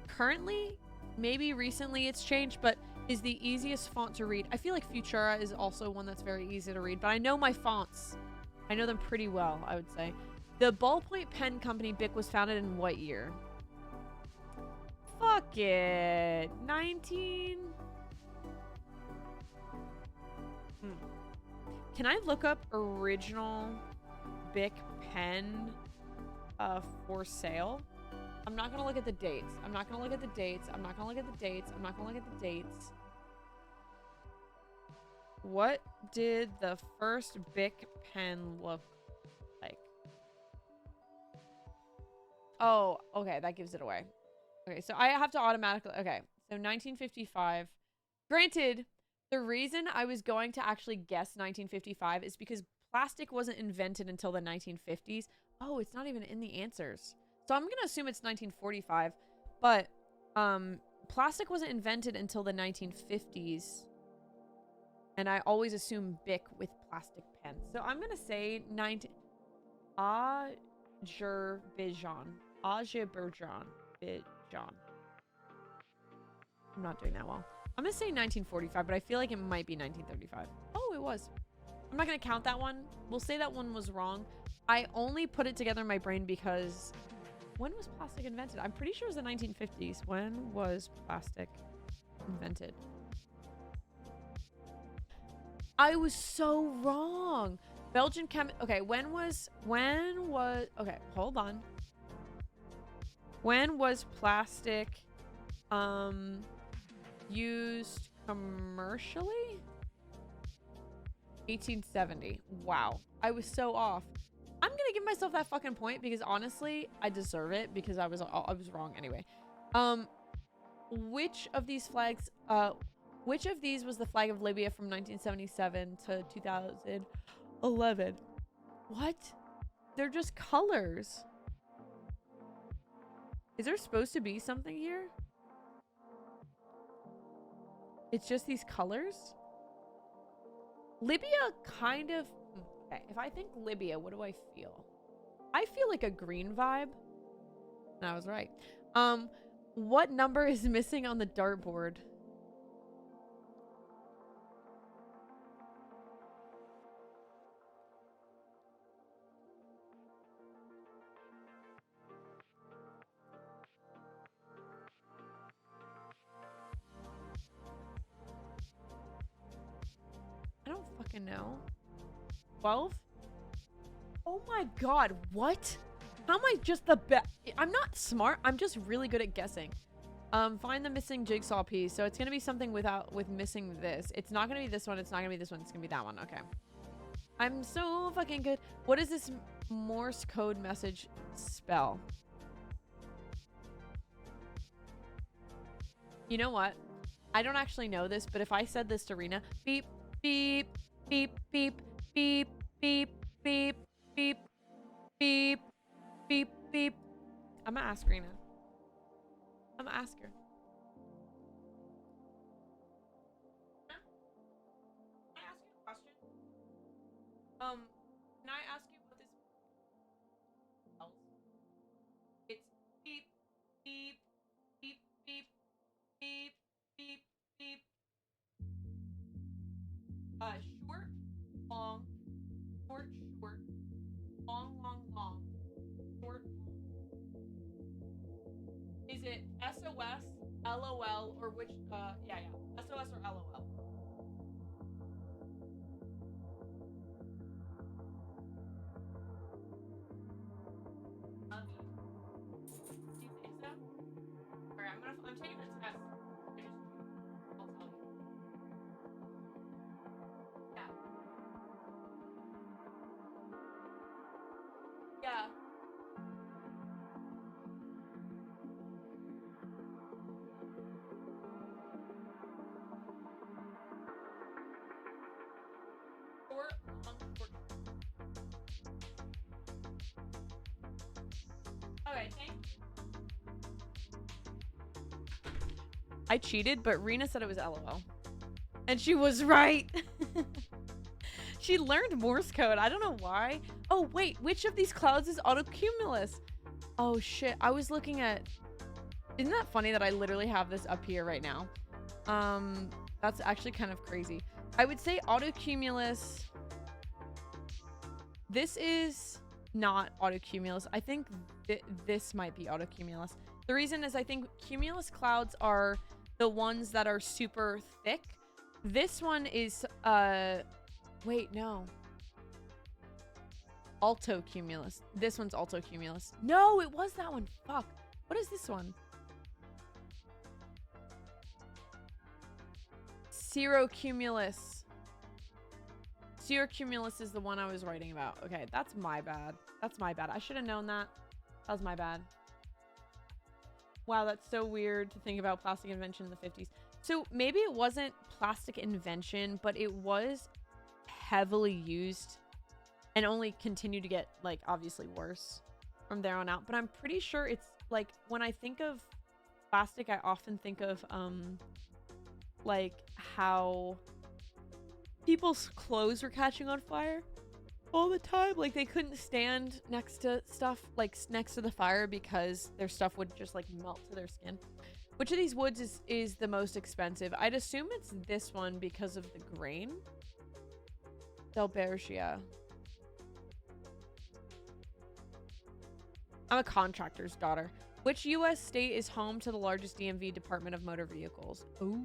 Currently, maybe recently it's changed, but is the easiest font to read. I feel like Futura is also one that's very easy to read, but I know my fonts. I know them pretty well, I would say. The ballpoint pen company Bic was founded in what year? Fuck it. 19... Can I look up original Bic pen for sale? I'm not gonna look at the dates. I'm not gonna look at the dates. I'm not gonna look at the dates. I'm not gonna look at the dates. What did the first Bic pen look like? Oh, okay, that gives it away. Okay, so I have to automatically, okay, so 1955. Granted, the reason I was going to actually guess 1955 is because plastic wasn't invented until the 1950s. Oh, it's not even in the answers. So I'm going to assume it's 1945, but plastic wasn't invented until the 1950s. And I always assume Bic with plastic pens. So I'm going to say Azerbaijan. I'm not doing that well. I'm going to say 1945, but I feel like it might be 1935. Oh, it was. I'm not going to count that one. We'll say that one was wrong. I only put it together in my brain because when was plastic invented? I'm pretty sure it was the 1950s. When was plastic invented? I was so wrong. Belgian okay, when was, okay, hold on. When was plastic, used commercially? 1870. Wow. I was so off. I'm gonna give myself that fucking point because honestly, I deserve it because I was wrong anyway. Which of these was the flag of Libya from 1977 to 2011? What? They're just colors. Is there supposed to be something here? It's just these colors? Libya kind of... Okay, if I think Libya, what do I feel? I feel like a green vibe. And I was right. What number is missing on the dartboard? I don't fucking know. 12? Oh my god, what? How am I just the best? I'm not smart. I'm just really good at guessing. Find the missing jigsaw piece. So it's gonna be something with missing this. It's not gonna be this one. It's not gonna be this one. It's gonna be that one. Okay. I'm so fucking good. What does this Morse code message spell? You know what? I don't actually know this, but if I said this to Rena, beep, beep, beep, beep, beep, beep, beep, beep, beep, beep, beep. I'm gonna ask Rena. I'm gonna ask her. Can I ask you a question? Can I ask you what this spells? It's beep, beep, beep, beep, beep, beep, beep. Short, long, short, short, long, long, long, short, long. Is it SOS, LOL, or which, yeah, SOS or LOL? Do you think so? Alright, I'm taking a test. I'll tell you. Yeah. Yeah. Short, long, short. Okay, thank you. I cheated, but Rena said it was LOL. And she was right. She learned Morse code. I don't know why. Oh, wait. Which of these clouds is autocumulus? Oh, shit. I was looking at... Isn't that funny that I literally have this up here right now? That's actually kind of crazy. I would say autocumulus... This is not autocumulus. I think this might be autocumulus. The reason is I think cumulus clouds are the ones that are super thick. This one is, wait, no. Altocumulus. This one's altocumulus. No, it was that one. Fuck. What is this one? Cirrocumulus. Cirrocumulus is the one I was writing about. Okay, that's my bad. That's my bad. I should have known that. That was my bad. Wow, that's so weird to think about plastic invention in the 50s. So maybe it wasn't plastic invention, but it was heavily used and only continued to get, like, obviously worse from there on out. But I'm pretty sure it's, like, when I think of plastic, I often think of, like, how people's clothes were catching on fire all the time. Like, they couldn't stand next to stuff, like, next to the fire because their stuff would just, like, melt to their skin. Which of these woods is the most expensive? I'd assume it's this one because of the grain. Delbergia. I'm a contractor's daughter. Which U.S. state is home to the largest DMV Department of Motor Vehicles? Ooh.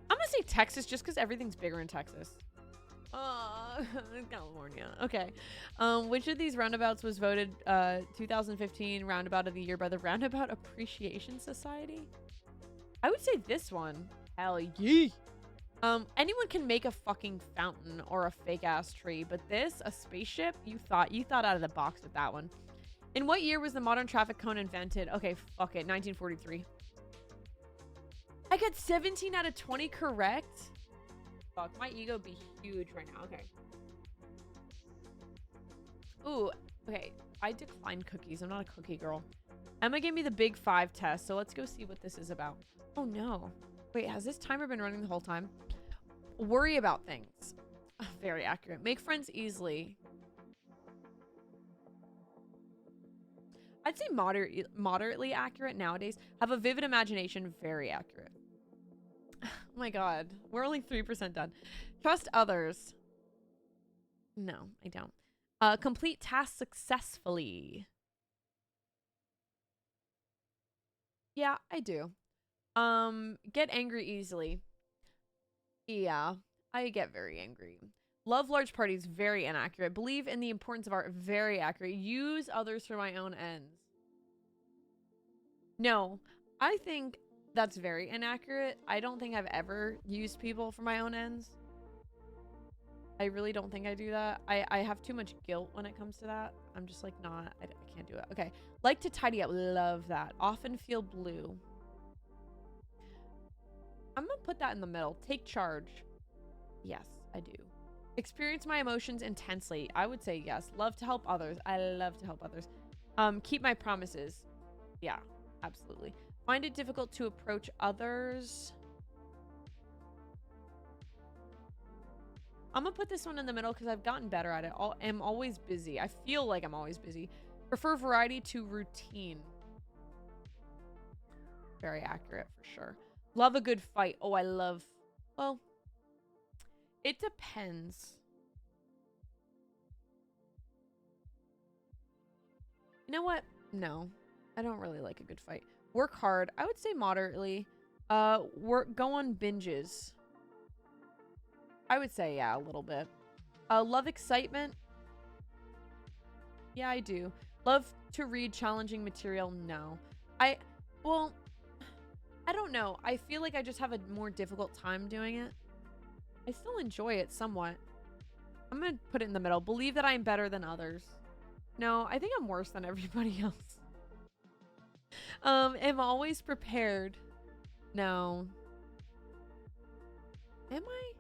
I'm gonna say Texas just because everything's bigger in Texas. California. Okay. Which of these roundabouts was voted 2015 Roundabout of the Year by the Roundabout Appreciation Society? I would say this one. Hell yeah. Anyone can make a fucking fountain or a fake ass tree, but this, a spaceship, you thought out of the box with that one. In what year was the modern traffic cone invented? Okay, fuck it. 1943. I got 17 out of 20 correct. Fuck, my ego be huge right now. Okay. Ooh, okay. I declined cookies. I'm not a cookie girl. Emma gave me the big 5 test, so let's go see what this is about. Oh no. Wait, has this timer been running the whole time? Worry about things. Very accurate. Make friends easily. I'd say moderately accurate nowadays. Have a vivid imagination. Very accurate. Oh my god. We're only 3% done. Trust others. No, I don't. Complete tasks successfully. Yeah, I do. Get angry easily. Yeah, I get very angry. Love large parties, very inaccurate. Believe in the importance of art, very accurate. Use others for my own ends. No, I think that's very inaccurate. I don't think I've ever used people for my own ends. I really don't think I do that. I have too much guilt when it comes to that. I'm just like, not, I can't do it. Okay. Like to tidy up. Love that. Often feel blue. I'm gonna put that in the middle. Take charge. Yes, I do. Experience my emotions intensely. I would say yes. Love to help others. I love to help others. Keep my promises. Yeah, absolutely. Find it difficult to approach others. I'm gonna put this one in the middle because I've gotten better at it. I'm always busy. I feel like I'm always busy. Prefer variety to routine. Very accurate for sure. Love a good fight. Oh, I love... Well, it depends. You know what? No, I don't really like a good fight. Work hard. I would say moderately. Go on binges. I would say, yeah, a little bit. Love excitement. Yeah, I do. Love to read challenging material. No. Well, I don't know. I feel like I just have a more difficult time doing it. I still enjoy it somewhat. I'm going to put it in the middle. Believe that I'm better than others. No, I think I'm worse than everybody else. Am always prepared. No. Am I?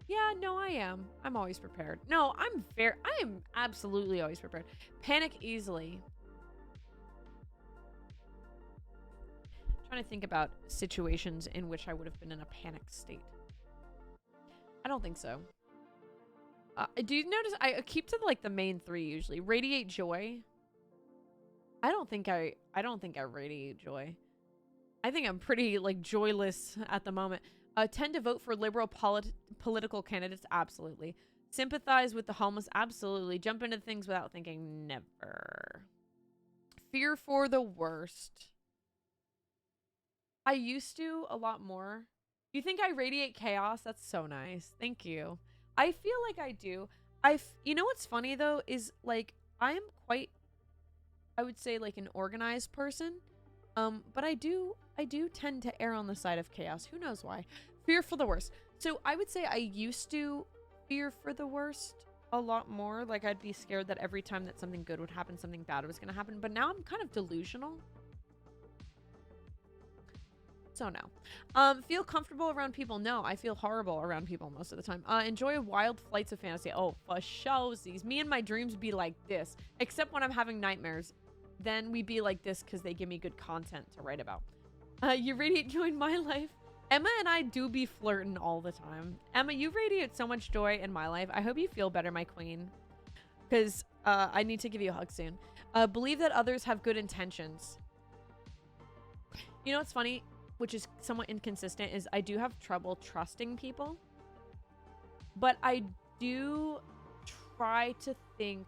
Yeah, no, I am. I'm always prepared. No, I am absolutely always prepared. Panic easily. I'm trying to think about situations in which I would have been in a panic state. I don't think so. Do you notice I keep to like the main three usually? Radiate joy. I don't think I radiate joy. I think I'm pretty like joyless at the moment. Tend to vote for liberal political candidates. Absolutely. Sympathize with the homeless. Absolutely. Jump into things without thinking. Never. Fear for the worst. I used to a lot more. You think I radiate chaos? That's so nice. Thank you. I feel like I do. You know what's funny though is like I'm quite, I would say like an organized person. But I do tend to err on the side of chaos. Who knows why? Fear for the worst. So I would say I used to fear for the worst a lot more. Like I'd be scared that every time that something good would happen, something bad was going to happen. But now I'm kind of delusional. So no. Feel comfortable around people? No, I feel horrible around people most of the time. Enjoy wild flights of fantasy. Oh, for showsies. Me and my dreams be like this. Except when I'm having nightmares. Then we be like this because they give me good content to write about. You radiate joy in my life. Emma and I do be flirting all the time. Emma, you radiate so much joy in my life. I hope you feel better, my queen. Because I need to give you a hug soon. Believe that others have good intentions. You know what's funny, which is somewhat inconsistent, is I do have trouble trusting people. But I do try to think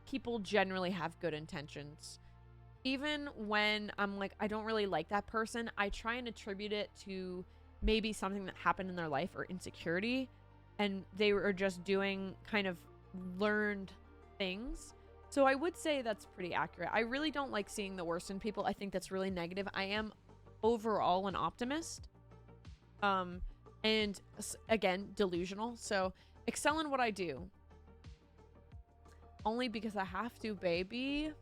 people generally have good intentions. Even when I'm like, I don't really like that person, I try and attribute it to maybe something that happened in their life or insecurity. And they were just doing kind of learned things. So I would say that's pretty accurate. I really don't like seeing the worst in people. I think that's really negative. I am overall an optimist. And again, delusional. So excel in what I do. Only because I have to, baby.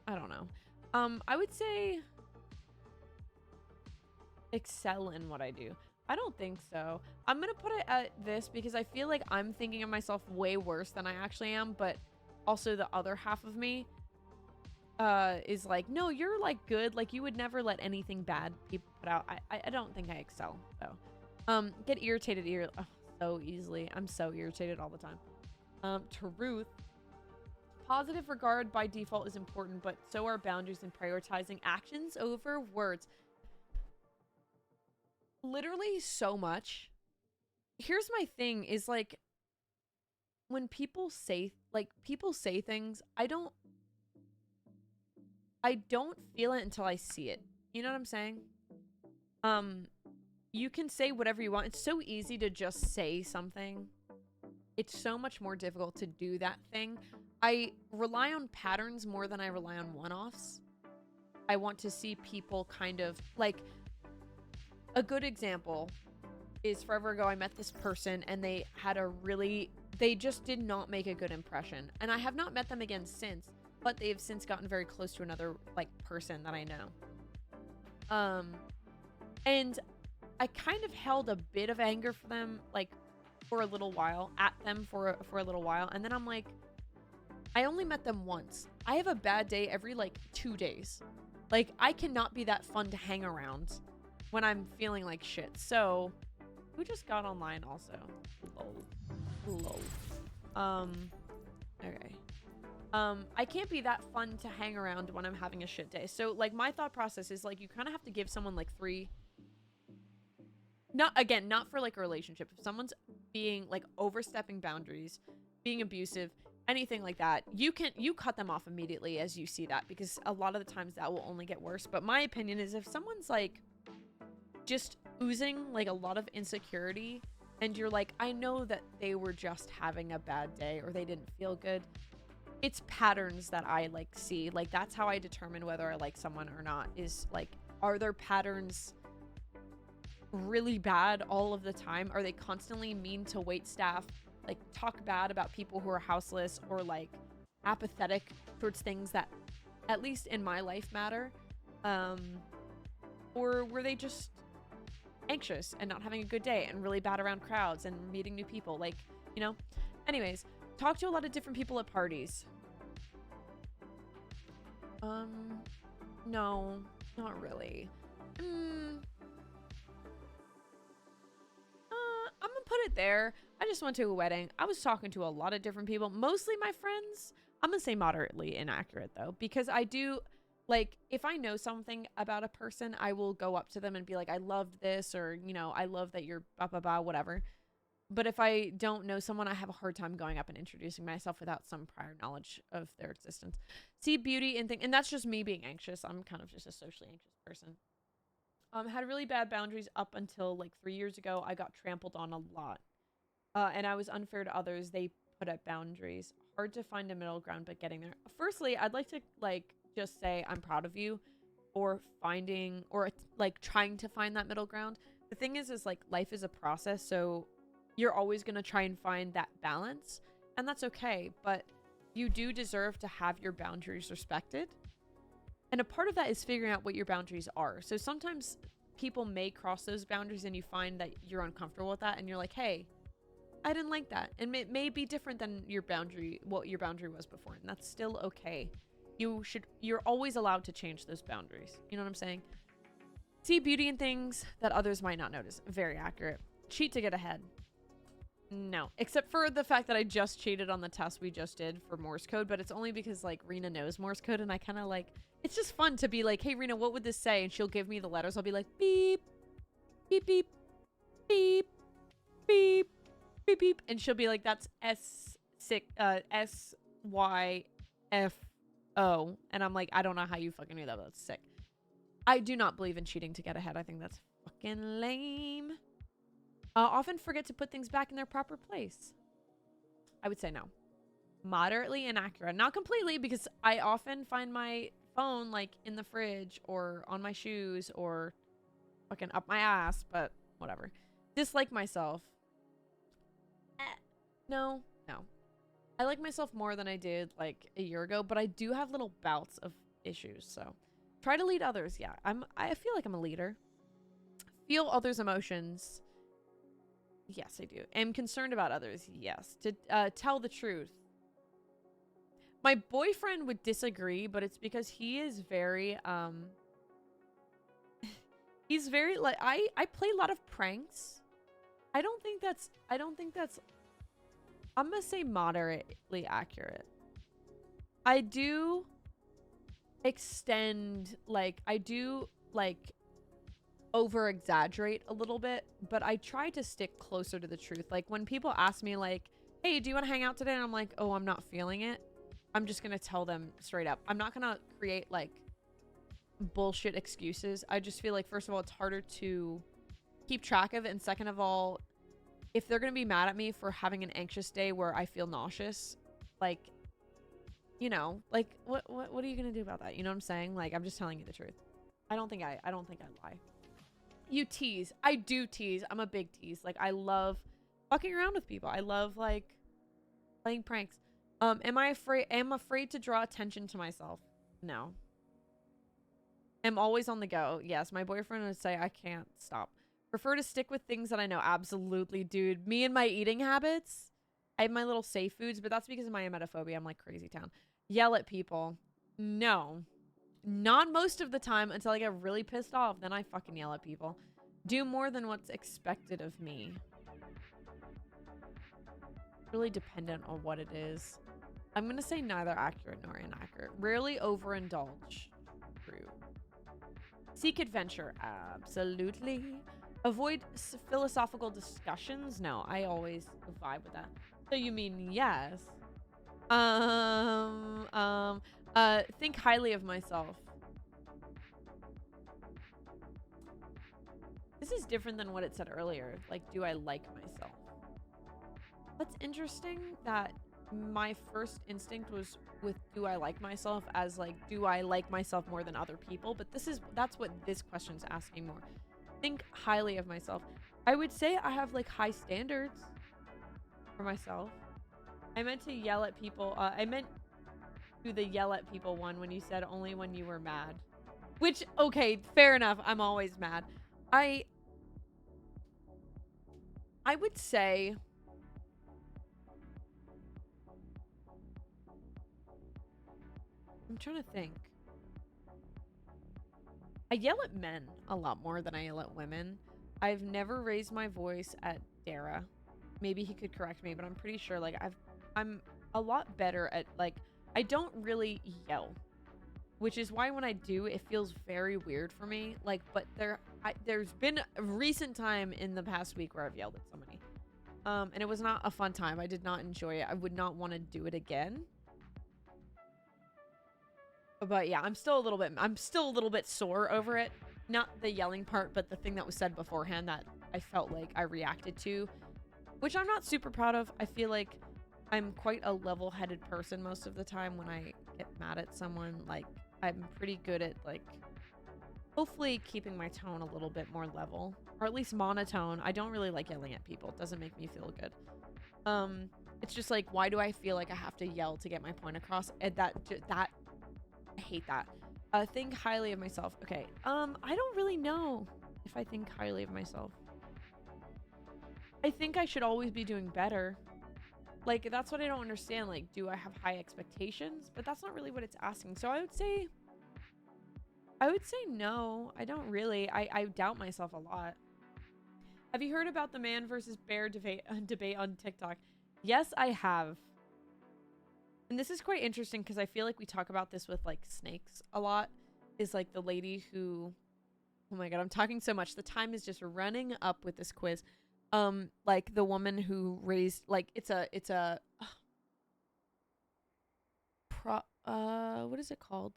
I don't know. I would say excel in what I do. I don't think so. I'm gonna put it at this because I feel like I'm thinking of myself way worse than I actually am, but also the other half of me is like, no, you're like good. Like you would never let anything bad be put out. I don't think I excel though. Get irritated so easily. I'm so irritated all the time. Truth. Positive regard by default is important, but so are boundaries and prioritizing actions over words. Literally so much. Here's my thing is like when people say things, I don't feel it until I see it. You know what I'm saying? You can say whatever you want. It's so easy to just say something. it's so much more difficult to do that thing. I rely on patterns more than I rely on one-offs. I want to see people kind of like, a good example is forever ago I met this person and they just did not make a good impression. And I have not met them again since, but they have since gotten very close to another like person that I know. And I kind of held a bit of anger for them, like for a little while, at them for a little while. And then I'm like, I only met them once. I have a bad day every like 2 days. Like, I cannot be that fun to hang around when I'm feeling like shit. So, who just got online also? Lol. Okay. I can't be that fun to hang around when I'm having a shit day. So, like, my thought process is, like, you kind of have to give someone, like, 3... Not for, like, a relationship. If someone's being, like, overstepping boundaries, being abusive, anything like that, you cut them off immediately as you see that, because a lot of the times that will only get worse. But my opinion is, if someone's like just oozing like a lot of insecurity and you're like, I know that they were just having a bad day or they didn't feel good, it's patterns that I like see. Like, that's how I determine whether I like someone or not, is like, are their patterns really bad all of the time? Are they constantly mean to wait staff, like talk bad about people who are houseless, or like apathetic towards things that at least in my life matter? Or were they just anxious and not having a good day and really bad around crowds and meeting new people? Like, you know, anyways, talk to a lot of different people at parties. No, not really. I'm gonna put it there. I just went to a wedding. I was talking to a lot of different people, mostly my friends. I'm gonna say moderately inaccurate though, because I do, like, if I know something about a person, I will go up to them and be like, I loved this, or, you know, I love that you're blah, blah, blah, whatever. But if I don't know someone, I have a hard time going up and introducing myself without some prior knowledge of their existence. See beauty in things, and that's just me being anxious. I'm kind of just a socially anxious person. Had really bad boundaries up until like 3 years ago. I got trampled on a lot. And I was unfair to others. They put up boundaries. Hard to find a middle ground, but getting there. Firstly, I'd like to like just say I'm proud of you for finding, or like trying to find that middle ground. The thing is like, life is a process, so you're always going to try and find that balance, and that's okay. But you do deserve to have your boundaries respected. And a part of that is figuring out what your boundaries are. So sometimes people may cross those boundaries and you you're uncomfortable with that, and you're like, hey, I didn't like that. And it may be different than what your boundary was before, and that's still okay. You're always allowed to change those boundaries. You know what I'm saying? See beauty in things that others might not notice. Very accurate. Cheat to get ahead. No, except for the fact that I just cheated on the test we just did for Morse code, but it's only because like Rena knows Morse code, and I kind of like, it's just fun to be like, hey Rena, what would this say? And she'll give me the letters. I'll be like, beep, beep, beep, beep, beep, beep, beep, and she'll be like, that's SYFO, and I'm like, I don't know how you fucking knew that, but that's sick. I do not believe in cheating to get ahead. I think that's fucking lame. Often forget to put things back in their proper place. I would say no. Moderately inaccurate. Not completely, because I often find my phone like in the fridge or on my shoes or fucking up my ass, but whatever. Dislike myself. No. I like myself more than I did like a year ago, but I do have little bouts of issues, so try to lead others. Yeah, I feel like I'm a leader. Feel others' emotions. Yes, I do. Am concerned about others. Yes. To tell the truth. My boyfriend would disagree, but it's because he is very he's very like, I play a lot of pranks. I don't think that's I'm gonna say moderately accurate. I do extend, like, I do like over exaggerate a little bit, but I try to stick closer to the truth. Like when people ask me like, hey, do you want to hang out today? And I'm like, oh, I'm not feeling it. I'm just gonna tell them straight up. I'm not gonna create like bullshit excuses. I just feel like, first of all, it's harder to keep track of it, and second of all, if they're going to be mad at me for having an anxious day where I feel nauseous, like, you know, like what are you going to do about that? You know what I'm saying? Like, I'm just telling you the truth. I don't think I lie. You tease. I do tease. I'm a big tease. Like, I love fucking around with people. I love, like, playing pranks. Am I afraid? Am afraid to draw attention to myself? No. Am always on the go. Yes, my boyfriend would say I can't stop. Prefer to stick with things that I know. Absolutely, dude. Me and my eating habits. I have my little safe foods, but that's because of my emetophobia. I'm like crazy town. Yell at people. No. Not most of the time until I get really pissed off. Then I fucking yell at people. Do more than what's expected of me. Really dependent on what it is. I'm going to say neither accurate nor inaccurate. Rarely overindulge. True. Seek adventure. Absolutely. Avoid philosophical discussions. No, I always vibe with that. So you mean yes. Think highly of myself. This is different than what it said earlier. Like, do I like myself? That's interesting that my first instinct was with do I like myself as like, do I like myself more than other people? But that's what this question's asking more. Think highly of myself. I would say I have like high standards for myself. I meant to yell at people. I meant do the yell at people one when you said only when you were mad. Which, okay, fair enough. I'm always mad. I would say I'm trying to think. I yell at men a lot more than I yell at women. I've never raised my voice at Dara. Maybe he could correct me, but I'm pretty sure like I'm a lot better at like I don't really yell, which is why when I do, it feels very weird for me. Like, but there's been a recent time in the past week where I've yelled at somebody, and it was not a fun time. I did not enjoy it. I would not want to do it again. But yeah, I'm still a little bit sore over it. Not the yelling part, but the thing that was said beforehand that I felt like I reacted to, which I'm not super proud of. I feel like I'm quite a level-headed person most of the time when I get mad at someone. Like, I'm pretty good at, like, hopefully keeping my tone a little bit more level, or at least monotone. I don't really like yelling at people. It doesn't make me feel good. It's just like, why do I feel like I have to yell to get my point across? And that I hate that. Think highly of myself. Okay. I don't really know if I think highly of myself. I think I should always be doing better. Like, that's what I don't understand. Like, do I have high expectations? But that's not really what it's asking. So I would say no. I don't really. I doubt myself a lot. Have you heard about the man versus bear debate on TikTok? Yes, I have. And this is quite interesting because I feel like we talk about this with like snakes a lot. Is like the lady who, oh my God, I'm talking so much. The time is just running up with this quiz. Like the woman who raised, like it's a what is it called?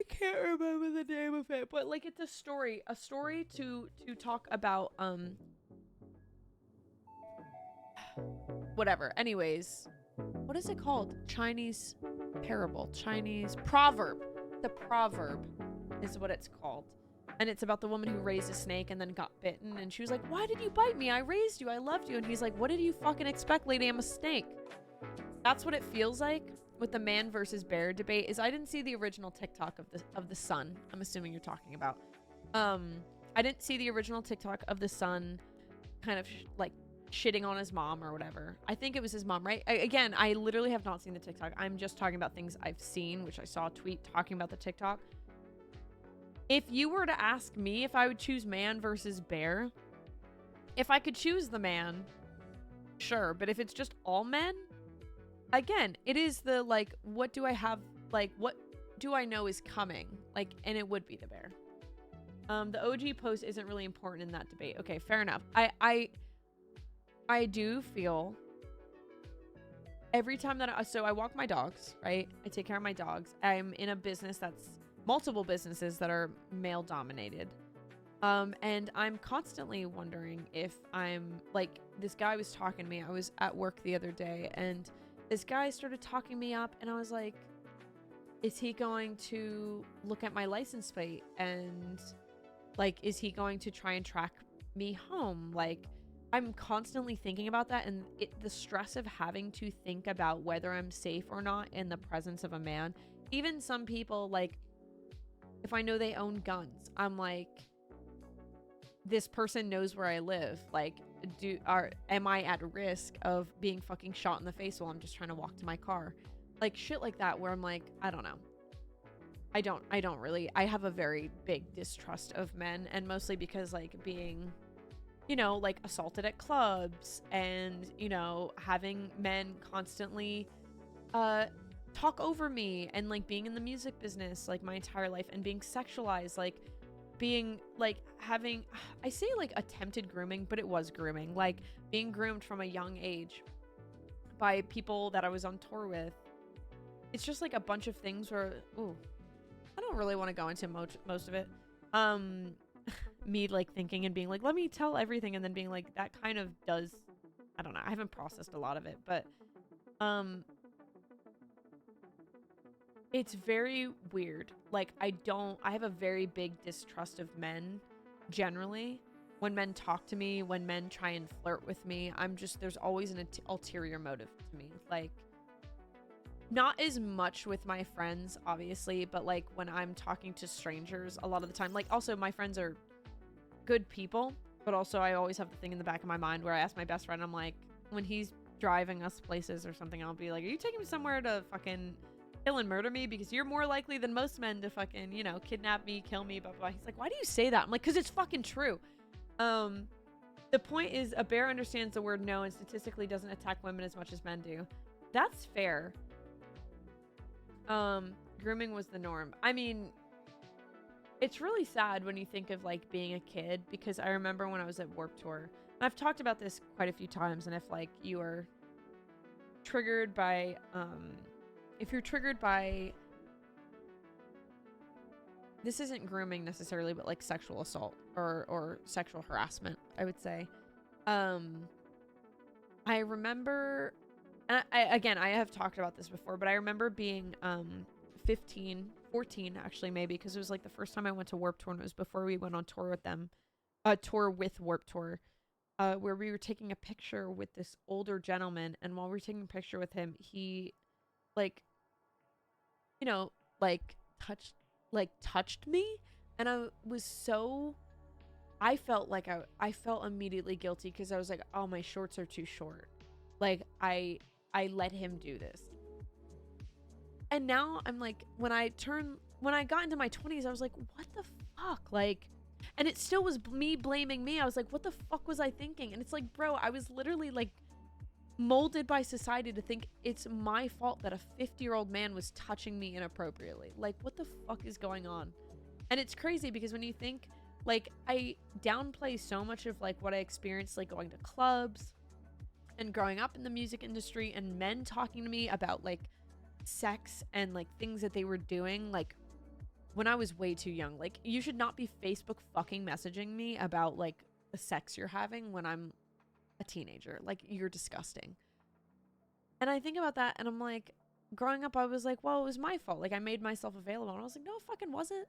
I can't remember the name of it, but like it's a story to talk about whatever. Anyways, what is it called? Chinese parable, Chinese proverb. The proverb is what it's called. And it's about the woman who raised a snake and then got bitten. And she was like, why did you bite me? I raised you. I loved you. And he's like, what did you fucking expect, lady? I'm a snake. That's what it feels like with the man versus bear debate. Is I didn't see the original TikTok of the son. I'm assuming you're talking about. I didn't see the original TikTok of the son kind of like shitting on his mom or whatever. I think it was his mom, right? Again, I literally have not seen the TikTok. I'm just talking about things I've seen, which I saw a tweet talking about the TikTok. If you were to ask me if I would choose man versus bear, if I could choose the man, sure. But if it's just all men, again, it is the, like, what do I have, like, what do I know is coming? Like, and it would be the bear. The OG post isn't really important in that debate. Okay, fair enough. I do feel every time that so I walk my dogs, right? I take care of my dogs. I'm in a business that's multiple businesses that are male dominated. And I'm constantly wondering if I'm like, this guy was talking to me. I was at work the other day and this guy started talking me up and I was like, is he going to look at my license plate and like, is he going to try and track me home? Like, I'm constantly thinking about that, and the stress of having to think about whether I'm safe or not in the presence of a man. Even some people, like, if I know they own guns, I'm like, this person knows where I live. Like, am I at risk of being fucking shot in the face while I'm just trying to walk to my car? Like, shit like that, where I'm like, I don't know. I don't really. I have a very big distrust of men, and mostly because, like, being, you know, like, assaulted at clubs and, you know, having men constantly talk over me, and, like, being in the music business, like, my entire life, and being sexualized, like, being, like, having, I say, like, attempted grooming, but it was grooming, like, being groomed from a young age by people that I was on tour with. It's just, like, a bunch of things where, ooh, I don't really want to go into most of it. Me, like, thinking and being like, let me tell everything, and then being like, that kind of does, I don't know, I haven't processed a lot of it, but it's very weird. Like, I have a very big distrust of men generally. When men talk to me, when men try and flirt with me, there's always an ulterior motive to me. Like, not as much with my friends, obviously, but, like, when I'm talking to strangers a lot of the time, like, also my friends are good people, but also I always have the thing in the back of my mind where I ask my best friend, I'm like, when he's driving us places or something, I'll be like, are you taking me somewhere to fucking kill and murder me? Because you're more likely than most men to fucking, you know, kidnap me, kill me, blah, blah, blah. He's like, why do you say that? I'm like, because it's fucking true. The point is, a bear understands the word no and statistically doesn't attack women as much as men do. That's fair. Grooming was the norm. I mean, it's really sad when you think of, like, being a kid, because I remember when I was at Warped Tour, and I've talked about this quite a few times, and if, like, you are triggered by, if you're triggered by, this isn't grooming necessarily, but, like, sexual assault or sexual harassment, I would say. I remember, and I have talked about this before, but I remember being 14 actually, maybe, because it was, like, the first time I went to Warped Tour, and it was before we went on tour with them, tour with Warped Tour, where we were taking a picture with this older gentleman, and while we were taking a picture with him, he, like, you know, like, touched me, and I felt like I felt immediately guilty, because I was like, oh, my shorts are too short. Like, I let him do this. And now I'm like, when I got into my 20s, I was like, what the fuck? Like, and it still was me blaming me. I was like, what the fuck was I thinking? And it's like, bro, I was literally, like, molded by society to think it's my fault that a 50-year-old man was touching me inappropriately. Like, what the fuck is going on? And it's crazy, because when you think, like, I downplay so much of, like, what I experienced, like, going to clubs and growing up in the music industry, and men talking to me about, like, sex and, like, things that they were doing, like, when I was way too young. Like, you should not be Facebook fucking messaging me about, like, the sex you're having when I'm a teenager. Like, you're disgusting. And I think about that, and I'm like, growing up, I was like, well, it was my fault. Like, I made myself available. And I was like, no, it fucking wasn't.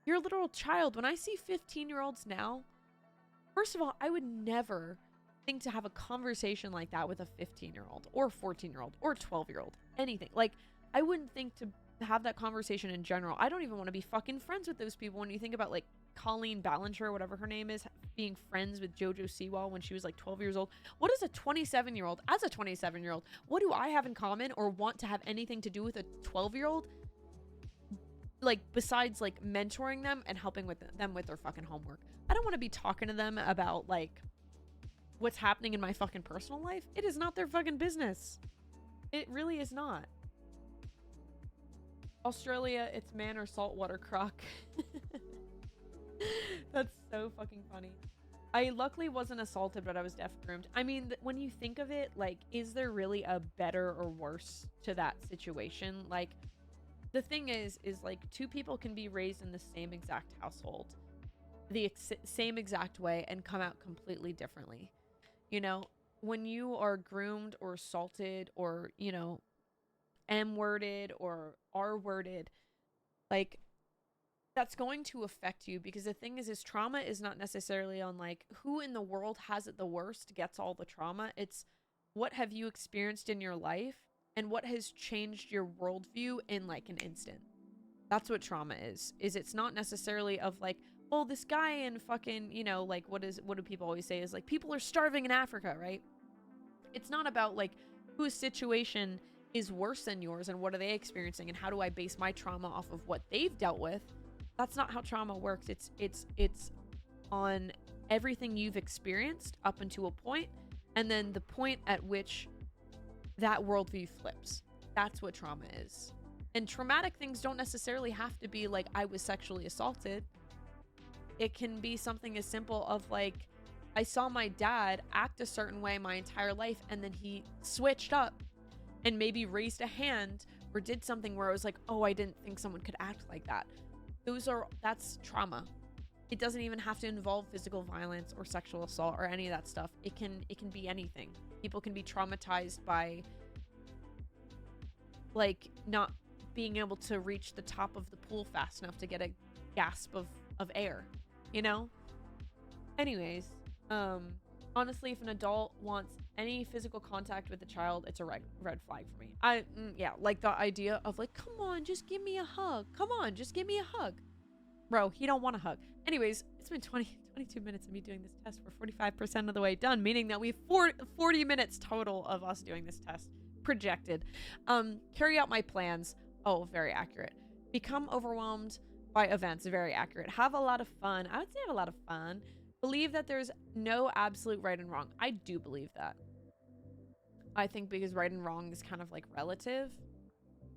You're a literal child. When I see 15-year-olds now, first of all, I would never think to have a conversation like that with a 15-year-old or 14-year-old or 12-year-old. Anything. Like, I wouldn't think to have that conversation in general. I don't even want to be fucking friends with those people. When you think about, like, Colleen Ballinger, whatever her name is, being friends with JoJo Siwa when she was, like, 12 years old. What is a 27-year-old? As a 27-year-old, what do I have in common or want to have anything to do with a 12-year-old? Like, besides, like, mentoring them and helping with them with their fucking homework. I don't want to be talking to them about, like, what's happening in my fucking personal life. It is not their fucking business. It really is not. Australia, it's man or saltwater croc. That's so fucking funny. I luckily wasn't assaulted, but I was deaf groomed. I mean, when you think of it, like, is there really a better or worse to that situation? Like, the thing is like, two people can be raised in the same exact household, the same exact way and come out completely differently. You know, when you are groomed or assaulted or, you know, M-worded or R-worded, like, that's going to affect you, because the thing is trauma is not necessarily on like who in the world has it the worst gets all the trauma. It's what have you experienced in your life and what has changed your worldview in like an instant. That's what trauma is it's not necessarily of like, well, this guy in fucking, you know, like what do people always say is like people are starving in Africa, right? It's not about like whose situation is worse than yours and what are they experiencing and how do I base my trauma off of what they've dealt with. That's not how trauma works. It's on everything you've experienced up until a point, and then the point at which that worldview flips. That's what trauma is. And traumatic things don't necessarily have to be like I was sexually assaulted. It can be something as simple of like I saw my dad act a certain way my entire life, and then he switched up and maybe raised a hand or did something where I was like, oh, I didn't think someone could act like that. That's trauma. It doesn't even have to involve physical violence or sexual assault or any of that stuff. It can be anything. People can be traumatized by like not being able to reach the top of the pool fast enough to get a gasp of air, you know? Anyways, honestly, if an adult wants any physical contact with a child, it's a red flag for me. Yeah, like the idea of like, come on, just give me a hug. Come on, just give me a hug. Bro, he don't want a hug. Anyways, it's been 22 minutes of me doing this test. We're 45% of the way done, meaning that we have 40 minutes total of us doing this test projected. Carry out my plans. Oh, very accurate. Become overwhelmed by events. Very accurate. Have a lot of fun. I would say have a lot of fun. Believe that there's no absolute right and wrong. I do believe that. I think because right and wrong is kind of like relative.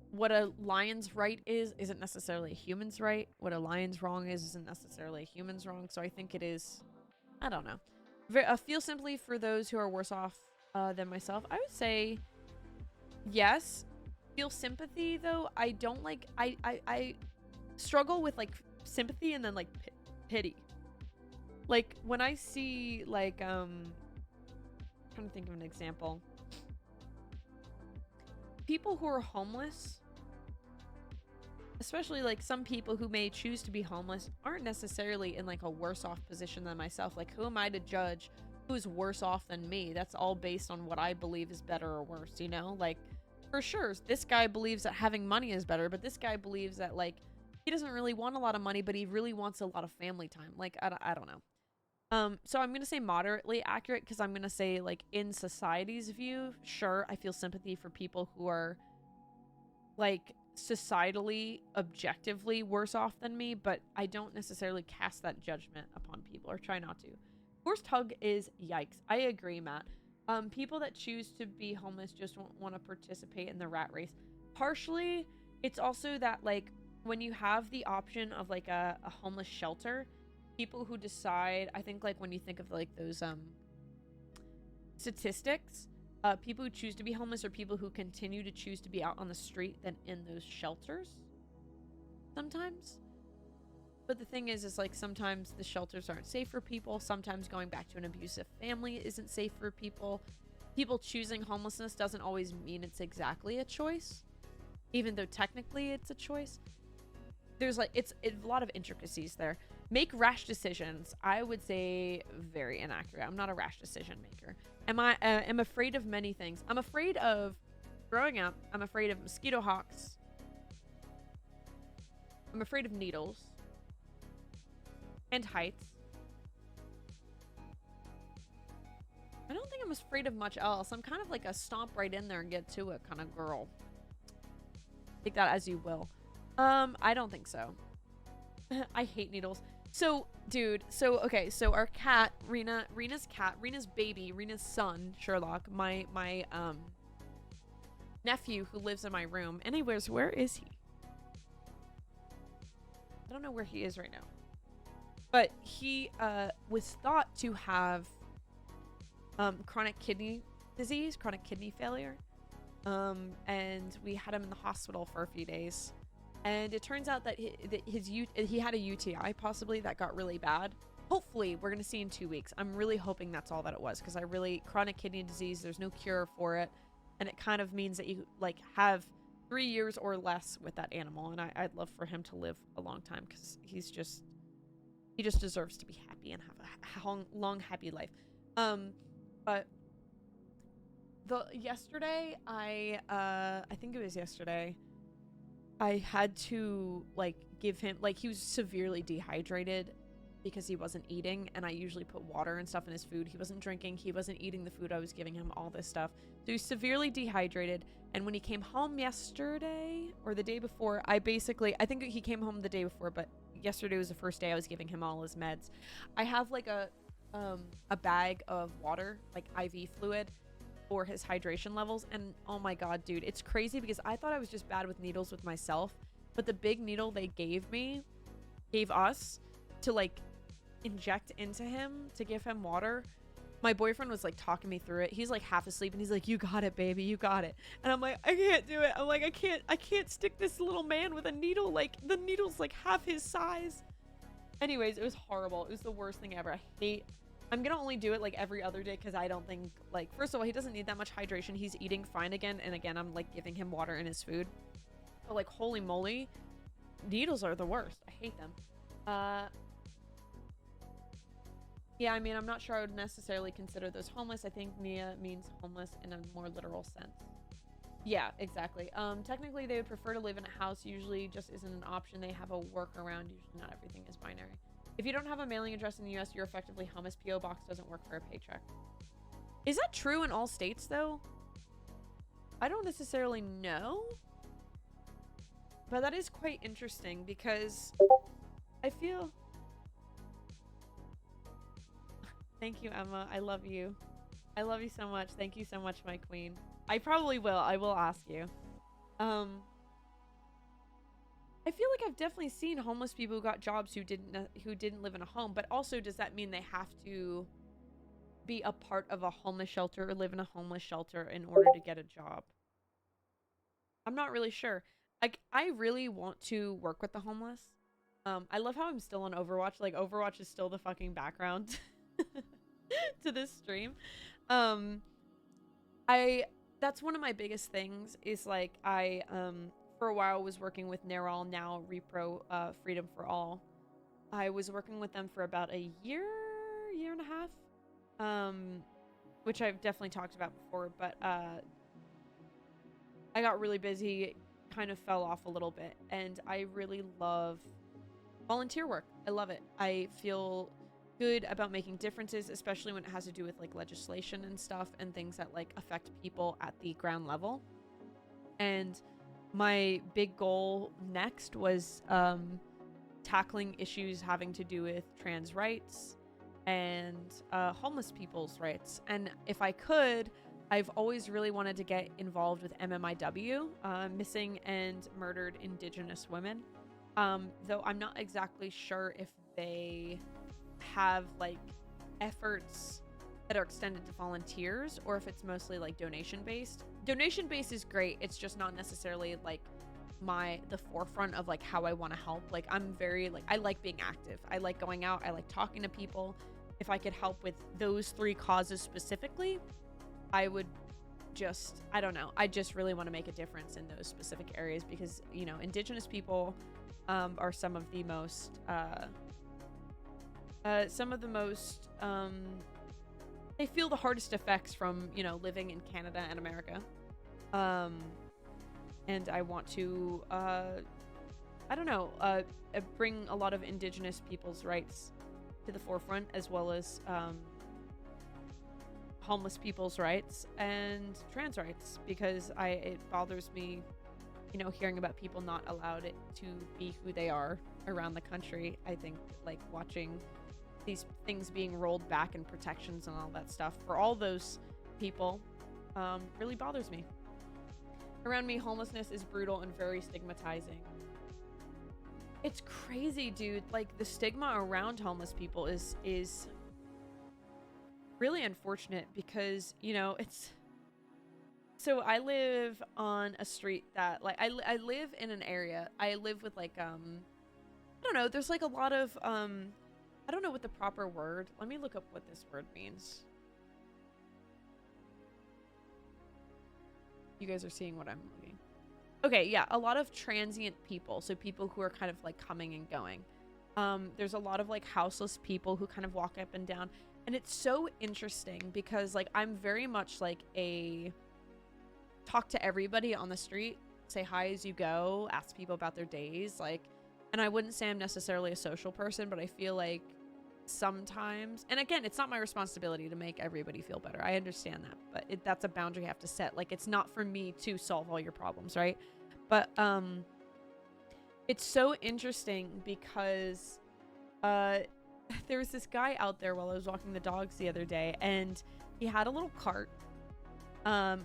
What a lion's right isn't necessarily a human's right. What a lion's wrong isn't necessarily a human's wrong. So I think it is, I don't know. Feel simply for those who are worse off than myself. I would say yes. Feel sympathy though. I don't like, I struggle with like sympathy and then like pity. Like when I see like, I'm trying to think of an example. People who are homeless, especially like some people who may choose to be homeless, aren't necessarily in like a worse off position than myself. Like who am I to judge who's worse off than me? That's all based on what I believe is better or worse, you know? Like for sure, this guy believes that having money is better, but this guy believes that like he doesn't really want a lot of money, but he really wants a lot of family time. Like I don't know. So I'm going to say moderately accurate because I'm going to say like in society's view, sure, I feel sympathy for people who are like societally, objectively worse off than me, but I don't necessarily cast that judgment upon people or try not to. Worst hug is yikes. I agree, Matt. People that choose to be homeless just won't want to participate in the rat race. Partially, it's also that like when you have the option of like a homeless shelter, people who decide, I think like when you think of like those statistics, people who choose to be homeless are people who continue to choose to be out on the street than in those shelters sometimes. But the thing is like sometimes the shelters aren't safe for people. Sometimes going back to an abusive family isn't safe for people. People choosing homelessness doesn't always mean it's exactly a choice, even though technically it's a choice. There's like it's a lot of intricacies there. Make rash decisions. I would say very inaccurate. I'm not a rash decision maker. I'm afraid of many things. I'm afraid of growing up. I'm afraid of mosquito hawks. I'm afraid of needles and heights. I don't think I'm afraid of much else. I'm kind of like a stomp right in there and get to it kind of girl. Take that as you will. I don't think so. I hate needles. So, dude, okay, so our cat, Rena's baby, Rena's son, Sherlock, my nephew who lives in my room. Anyways, where is he? I don't know where he is right now. But he was thought to have chronic kidney disease, chronic kidney failure. And we had him in the hospital for a few days. And it turns out that he had a UTI possibly that got really bad. Hopefully, we're going to see in 2 weeks. I'm really hoping that's all that it was, because chronic kidney disease, there's no cure for it. And it kind of means that you like have 3 years or less with that animal. And I'd love for him to live a long time, because he just deserves to be happy and have a long happy life. But yesterday, I think it was yesterday, I had to like give him, like, he was severely dehydrated because he wasn't eating, and I usually put water and stuff in his food. He wasn't drinking, he wasn't eating the food I was giving him, all this stuff. So he's severely dehydrated, and when he came home yesterday or the day before, I think he came home the day before, but yesterday was the first day I was giving him all his meds. I have like a bag of water, like IV fluid, for his hydration levels, and oh my god, dude, it's crazy because I thought I was just bad with needles with myself, but the big needle they gave us to like inject into him to give him water, my boyfriend was like talking me through it. He's like half asleep and he's like, "You got it, baby, you got it." And I'm like, "I can't do it." I'm like, I can't stick this little man with a needle, like the needle's like half his size. Anyways, it was horrible. It was the worst thing ever. I'm gonna only do it like every other day, because I don't think, like, first of all, he doesn't need that much hydration. He's eating fine again, and again, I'm like giving him water in his food. But like, holy moly, needles are the worst. I hate them. Yeah, I mean, I'm not sure I would necessarily consider those homeless. I think Nia means homeless in a more literal sense. Yeah, exactly. Technically, they would prefer to live in a house. Usually just isn't an option. They have a workaround. Usually not everything is binary. If you don't have a mailing address in the US, you're effectively homeless. PO box doesn't work for a paycheck. Is that true in all states, though? I don't necessarily know. But that is quite interesting, because I feel... Thank you, Emma. I love you. I love you so much. Thank you so much, my queen. I probably will. I will ask you. I feel like I've definitely seen homeless people who got jobs who didn't live in a home, but also does that mean they have to be a part of a homeless shelter or live in a homeless shelter in order to get a job? I'm not really sure. Like, I really want to work with the homeless. I love how I'm still on Overwatch. Like, Overwatch is still the fucking background to this stream. That's one of my biggest things is like for a while was working with NARAL, now Repro, Freedom for All. I was working with them for about a year and a half, which I've definitely talked about before, but I got really busy, kind of fell off a little bit, and I really love volunteer work. I love it. I feel good about making differences, especially when it has to do with like legislation and stuff and things that like affect people at the ground level. And my big goal next was tackling issues having to do with trans rights and homeless people's rights. And if I could, I've always really wanted to get involved with MMIW, missing and murdered Indigenous women, though I'm not exactly sure if they have like efforts that are extended to volunteers or if it's mostly like donation based. Donation based is great. It's just not necessarily like the forefront of like how I want to help. Like, I'm very like, I like being active. I like going out. I like talking to people. If I could help with those 3 causes specifically, I would just, I don't know. I just really want to make a difference in those specific areas because, you know, Indigenous people are some of the most they feel the hardest effects from, you know, living in Canada and America. And I want to, I don't know, bring a lot of Indigenous people's rights to the forefront, as well as homeless people's rights and trans rights, because it bothers me, you know, hearing about people not allowed to be who they are around the country. I think like watching these things being rolled back and protections and all that stuff for all those people really bothers me. Around me, homelessness is brutal and very stigmatizing. It's crazy, dude. Like, the stigma around homeless people is really unfortunate because, you know, it's So I live on a street that like I live in an area. I live with like I don't know, there's like a lot of I don't know what the proper word. Let me look up what this word means. You guys are seeing what I'm looking. Okay, yeah, a lot of transient people. So people who are kind of like coming and going. There's a lot of like houseless people who kind of walk up and down. And it's so interesting because like I'm very much like a talk to everybody on the street, say hi as you go, ask people about their days, like, and I wouldn't say I'm necessarily a social person, but I feel like sometimes, and again, it's not my responsibility to make everybody feel better. I understand that, but that's a boundary I have to set. Like, it's not for me to solve all your problems, right? But it's so interesting because there was this guy out there while I was walking the dogs the other day, and he had a little cart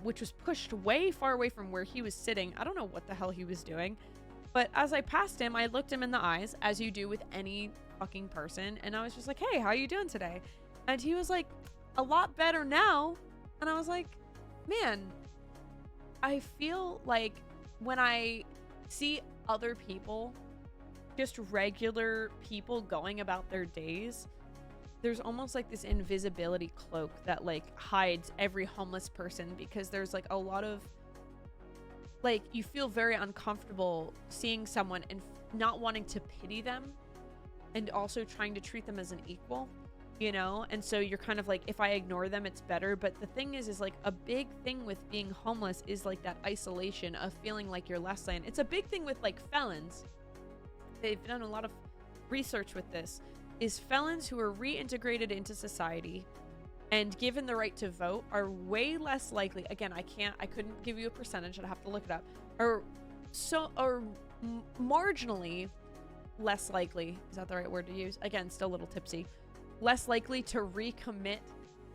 which was pushed way far away from where he was sitting. I don't know what the hell he was doing, but as I passed him, I looked him in the eyes, as you do with any fucking person, and I was just like, hey, how you doing today? And he was like, a lot better now. And I was like, man, I feel like when I see other people, just regular people going about their days, there's almost like this invisibility cloak that like hides every homeless person, because there's like a lot of like, you feel very uncomfortable seeing someone and not wanting to pity them and also trying to treat them as an equal, you know? And so you're kind of like, if I ignore them, it's better. But the thing is like a big thing with being homeless is like that isolation of feeling like you're less than. It's a big thing with like felons. They've done a lot of research with this. Is felons who are reintegrated into society and given the right to vote are way less likely. Again, I couldn't give you a percentage. I'd have to look it up. Or marginally less likely. Is that the right word to use? Again, still a little tipsy. Less likely to recommit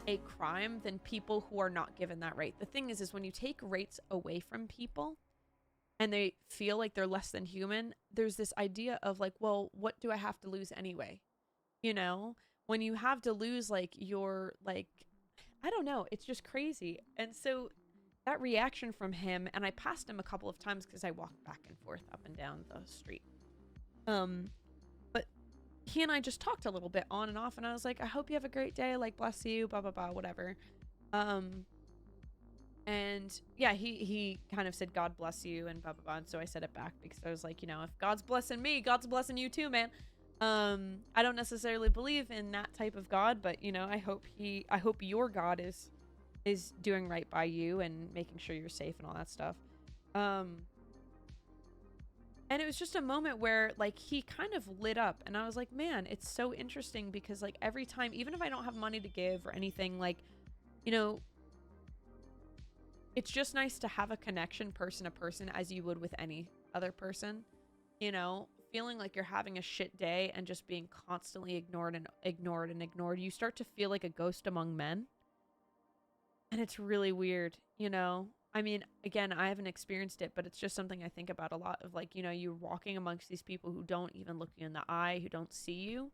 a crime than people who are not given that right. The thing is when you take rights away from people and they feel like they're less than human, there's this idea of like, well, what do I have to lose anyway? You know, when you have to lose like your, like, I don't know, it's just crazy. And so that reaction from him, and I passed him a couple of times because I walked back and forth up and down the street. But he and I just talked a little bit on and off, and I was like, I hope you have a great day, like, bless you, blah, blah, blah, whatever. And yeah, he kind of said, God bless you, and blah, blah, blah. And so I said it back because I was like, you know, if God's blessing me, God's blessing you too, man. I don't necessarily believe in that type of God, but you know, I hope your God is doing right by you and making sure you're safe and all that stuff. And it was just a moment where like he kind of lit up, and I was like, man, it's so interesting because like every time, even if I don't have money to give or anything, like, you know, it's just nice to have a connection person to person as you would with any other person, you know. Feeling like you're having a shit day and just being constantly ignored and ignored and ignored, you start to feel like a ghost among men. And it's really weird, you know? I mean, again, I haven't experienced it, but it's just something I think about a lot of like, you know, you're walking amongst these people who don't even look you in the eye, who don't see you.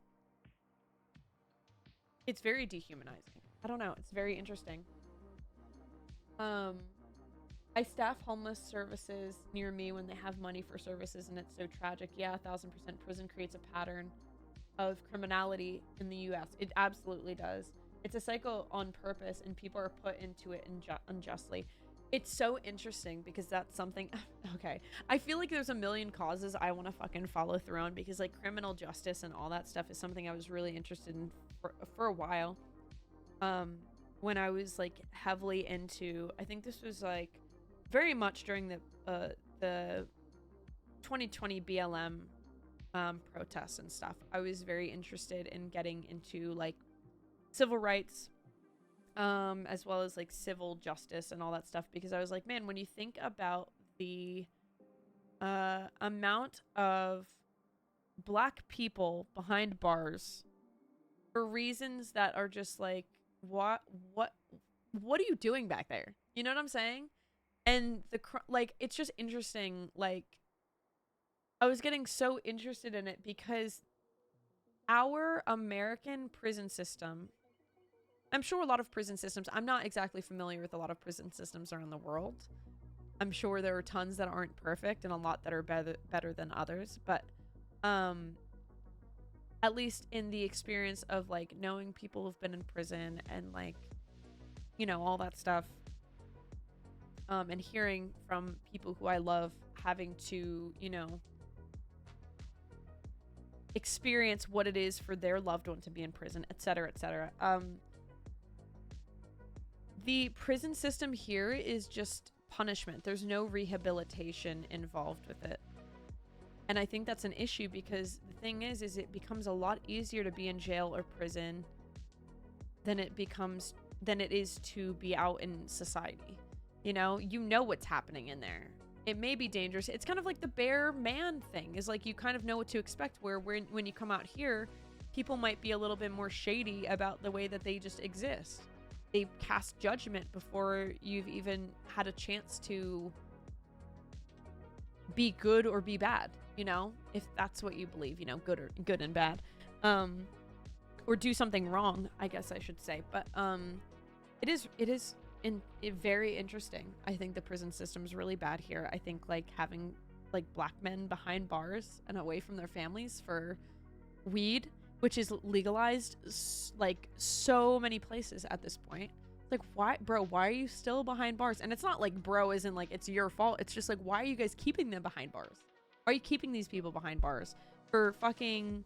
It's very dehumanizing. I don't know. It's very interesting. I staff homeless services near me when they have money for services, and it's so tragic. Yeah, 1000% prison creates a pattern of criminality in the U.S. It absolutely does. It's a cycle on purpose, and people are put into it unjustly. It's so interesting because that's something... Okay, I feel like there's a million causes I want to fucking follow through on, because like criminal justice and all that stuff is something I was really interested in for a while. When I was like heavily into... I think this was like... very much during the 2020 BLM protests and stuff. I was very interested in getting into like civil rights, as well as like civil justice and all that stuff, because I was like, man, when you think about the amount of black people behind bars for reasons that are just like, what are you doing back there? You know what I'm saying? And like, it's just interesting. Like, I was getting so interested in it because our American prison system I'm sure a lot of prison systems, I'm not exactly familiar with a lot of prison systems around the world. I'm sure there are tons that aren't perfect and a lot that are better than others, but at least in the experience of like knowing people who've been in prison and like, you know, all that stuff, and hearing from people who I love having to, you know, experience what it is for their loved one to be in prison, etc., etc. The prison system here is just punishment. There's no rehabilitation involved with it. And I think that's an issue because the thing is it becomes a lot easier to be in jail or prison than it is to be out in society. You know what's happening in there. It may be dangerous. It's kind of like the bear man thing, is like you kind of know what to expect, where when you come out here, people might be a little bit more shady about the way that they just exist. They cast judgment before you've even had a chance to be good or be bad, you know, if that's what you believe, you know, good and bad, or do something wrong, I guess I should say. But it is very interesting. I think the prison system is really bad here. I think like having like black men behind bars and away from their families for weed, which is legalized like so many places at this point. Like, why are you still behind bars? And it's not like bro isn't like it's your fault. It's just like, why are you guys keeping them behind bars? Why are you keeping these people behind bars for fucking,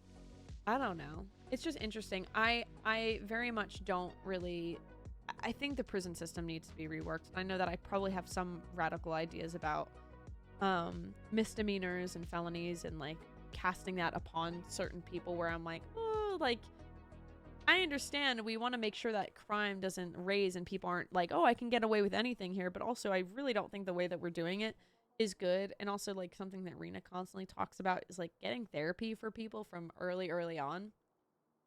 I don't know. It's just interesting. I very much don't really, I think the prison system needs to be reworked. I know that I probably have some radical ideas about misdemeanors and felonies and like casting that upon certain people, where I'm like, oh, like, I understand we want to make sure that crime doesn't raise and people aren't like, oh, I can get away with anything here. But also, I really don't think the way that we're doing it is good. And also, like, something that Rena constantly talks about is like getting therapy for people from early on,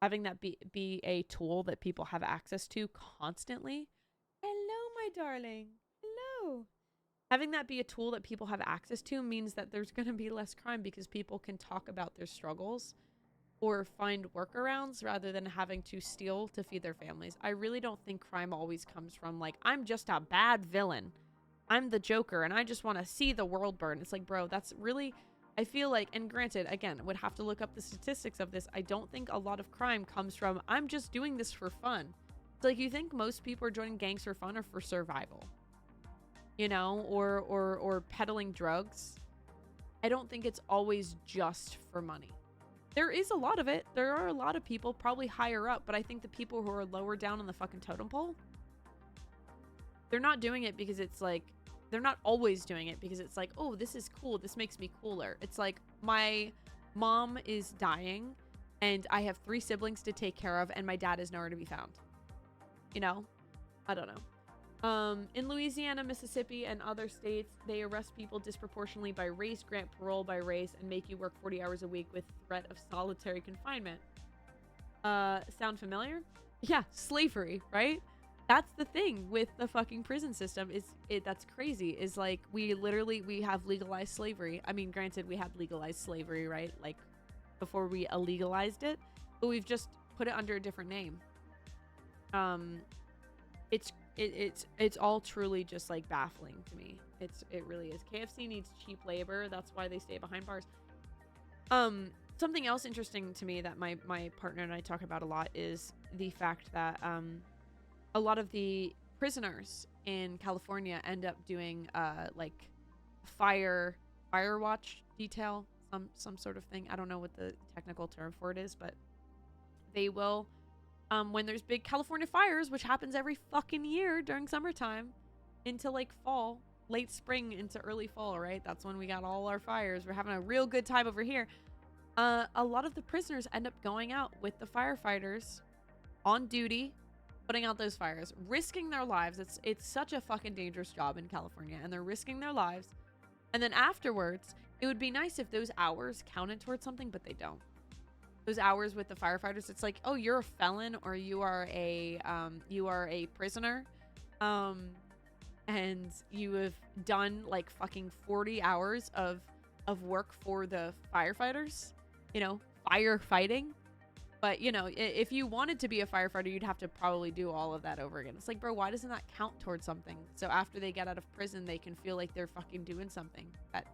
having that be a tool that people have access to constantly. Hello, my darling. Hello. Having that be a tool that people have access to means that there's going to be less crime because people can talk about their struggles or find workarounds rather than having to steal to feed their families. I really don't think crime always comes from like, I'm just a bad villain. I'm the Joker and I just want to see the world burn. It's like, bro, that's really, I feel like, and granted, again, would have to look up the statistics of this. I don't think a lot of crime comes from, I'm just doing this for fun. It's like, you think most people are joining gangs for fun or for survival? You know, or peddling drugs. I don't think it's always just for money. There is a lot of it. There are a lot of people probably higher up, but I think the people who are lower down on the fucking totem pole, they're not doing it because it's like, they're not always doing it because it's like, oh, this is cool. This makes me cooler. It's like, my mom is dying and I have 3 siblings to take care of and my dad is nowhere to be found. You know? I don't know. In Louisiana, Mississippi, and other states, they arrest people disproportionately by race, grant parole by race, and make you work 40 hours a week with threat of solitary confinement. Sound familiar? Yeah, slavery, right? That's the thing with the fucking prison system. That's crazy. Is like, we have legalized slavery. I mean, granted, we had legalized slavery, right? Like, before we illegalized it, but we've just put it under a different name. It's all truly just like baffling to me. It really is. KFC needs cheap labor. That's why they stay behind bars. Something else interesting to me that my partner and I talk about a lot is the fact that a lot of the prisoners in California end up doing like fire watch detail, some sort of thing. I don't know what the technical term for it is, but they will, when there's big California fires, which happens every fucking year during summertime into like fall, late spring into early fall, right? That's when we got all our fires. We're having a real good time over here. A lot of the prisoners end up going out with the firefighters on duty, putting out those fires, risking their lives. It's such a fucking dangerous job in California, and they're risking their lives. And then afterwards, it would be nice if those hours counted towards something, but they don't. Those hours with the firefighters, it's like, oh, you're a felon or you are a prisoner, and you have done like fucking 40 hours of work for the firefighters, you know, firefighting. But, you know, if you wanted to be a firefighter, you'd have to probably do all of that over again. It's like, bro, why doesn't that count towards something? So after they get out of prison, they can feel like they're fucking doing something that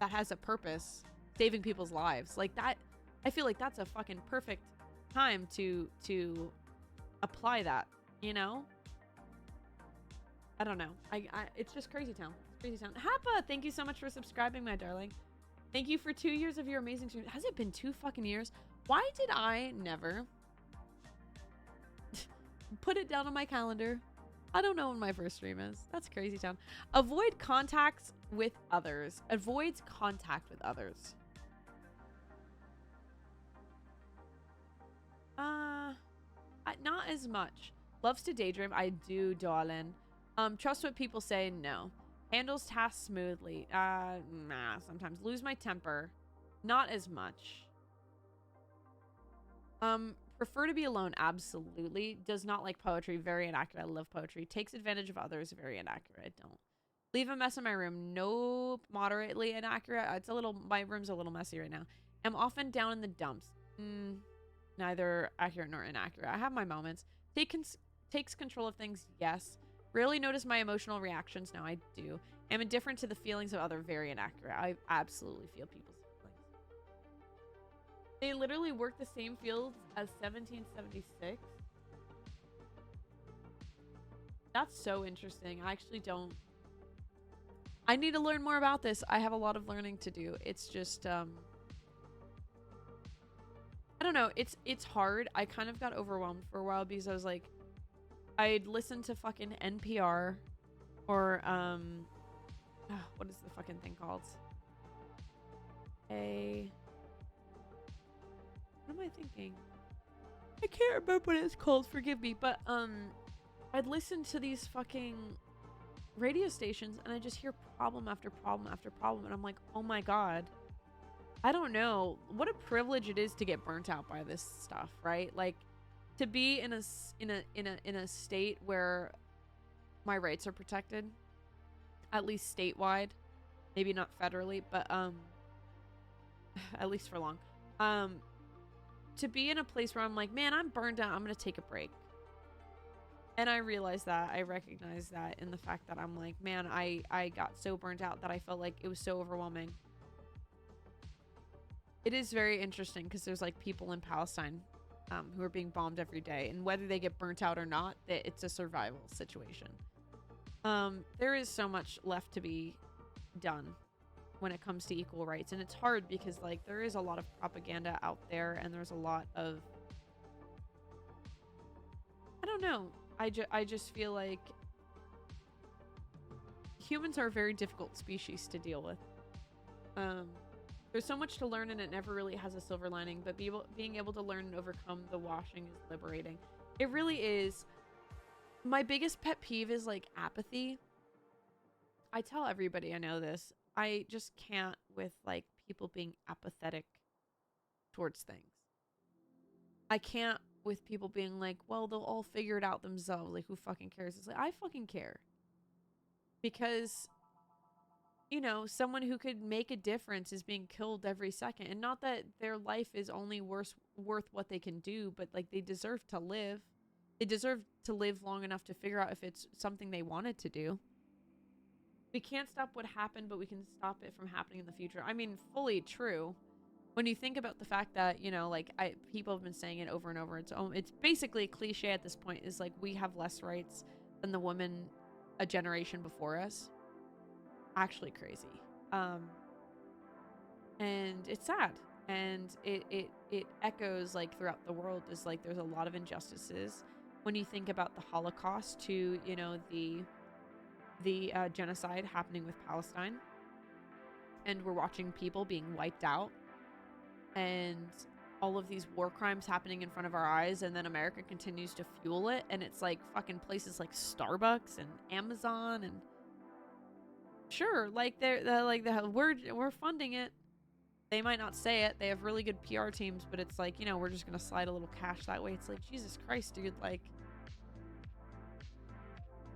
has a purpose, saving people's lives. Like that, I feel like that's a fucking perfect time to apply that, you know? I don't know. It's just crazy town. It's crazy town. Happa, thank you so much for subscribing, my darling. Thank you for 2 years of your amazing stream. Has it been 2 fucking years? Why did I never put it down on my calendar? I don't know when my first stream is. That's crazy town. Avoid contacts with others. Avoids contact with others. Not as much. Loves to daydream. I do, darling. Trust what people say. No. Handles tasks smoothly. Nah, sometimes. Lose my temper. Not as much. Prefer to be alone. Absolutely. Does not like poetry. Very inaccurate. I love poetry. Takes advantage of others. Very inaccurate. I don't. Leave a mess in my room. Nope. Moderately inaccurate. It's a little, my room's a little messy right now. Am often down in the dumps. Neither accurate nor inaccurate. I have my moments. Takes control of things. Yes. Rarely notice my emotional reactions. Now I do. Am indifferent to the feelings of others. Very inaccurate. I absolutely feel people's feelings. They literally work the same fields as 1776. That's so interesting. I actually don't. I need to learn more about this. I have a lot of learning to do. It's just I don't know. It's hard. I kind of got overwhelmed for a while because I was like, I'd listen to fucking NPR or what is the fucking thing called? What am I thinking? I can't remember what it's called. Forgive me, but I'd listen to these fucking radio stations and I just hear problem after problem after problem, and I'm like, oh my god. I don't know what a privilege it is to get burnt out by this stuff, right? Like to be in a state where my rights are protected, at least statewide, maybe not federally, but at least for long. To be in a place where I'm like, man, I'm burned out. I'm gonna take a break. And I realized that, I recognize that in the fact that I'm like, man, I got so burnt out that I felt like it was so overwhelming. It is very interesting because there's like people in Palestine who are being bombed every day, and whether they get burnt out or not, it's a survival situation. There is so much left to be done when it comes to equal rights, and it's hard because like there is a lot of propaganda out there, and there's a lot of, I don't know, I just feel like humans are a very difficult species to deal with. There's so much to learn, and it never really has a silver lining, but being able to learn and overcome the washing is liberating. It really is. My biggest pet peeve is like apathy. I tell everybody I know this. I just can't with like people being apathetic towards things. I can't with people being like, well, they'll all figure it out themselves. Like, who fucking cares? It's like, I fucking care. Because, you know, someone who could make a difference is being killed every second. And not that their life is only worth what they can do, but like they deserve to live. They deserve to live long enough to figure out if it's something they wanted to do. We can't stop what happened, but we can stop it from happening in the future. I mean, fully true. When you think about the fact that, you know, like people have been saying it over and over. It's basically a cliche at this point, is like we have less rights than the woman a generation before us. Actually crazy. And it's sad. And it echoes like throughout the world. Is like there's a lot of injustices. When you think about the Holocaust to, you know, the genocide happening with Palestine, and we're watching people being wiped out, and all of these war crimes happening in front of our eyes, and then America continues to fuel it, and it's like fucking places like Starbucks and Amazon, and sure, like they're like we're funding it. They might not say it. They have really good PR teams, but it's like, you know, we're just gonna slide a little cash that way. It's like, Jesus Christ, dude, like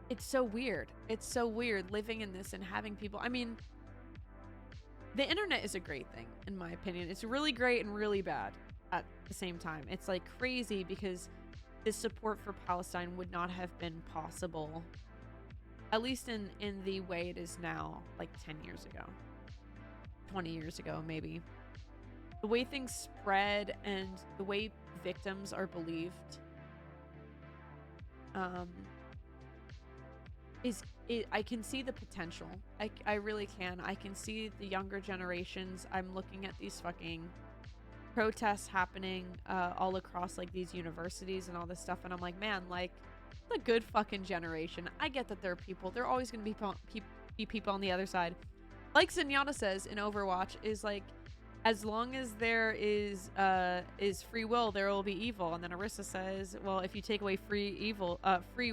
it's so weird. It's so weird living in this and having people. I mean, the internet is a great thing, in my opinion. It's really great and really bad. at the same time. It's like crazy because this support for Palestine would not have been possible, at least in the way it is now, like 10 years ago, 20 years ago, maybe. The way things spread and the way victims are believed I can see the potential. I really can. I can see the younger generations. I'm looking at these fucking protests happening all across like these universities and all this stuff, and I'm like, man, like, it's a good fucking generation. I get that there are people. There are always going to be people on the other side. Like Zenyatta says in Overwatch, is like, as long as there is free will, there will be evil. And then Arissa says, well, if you take away free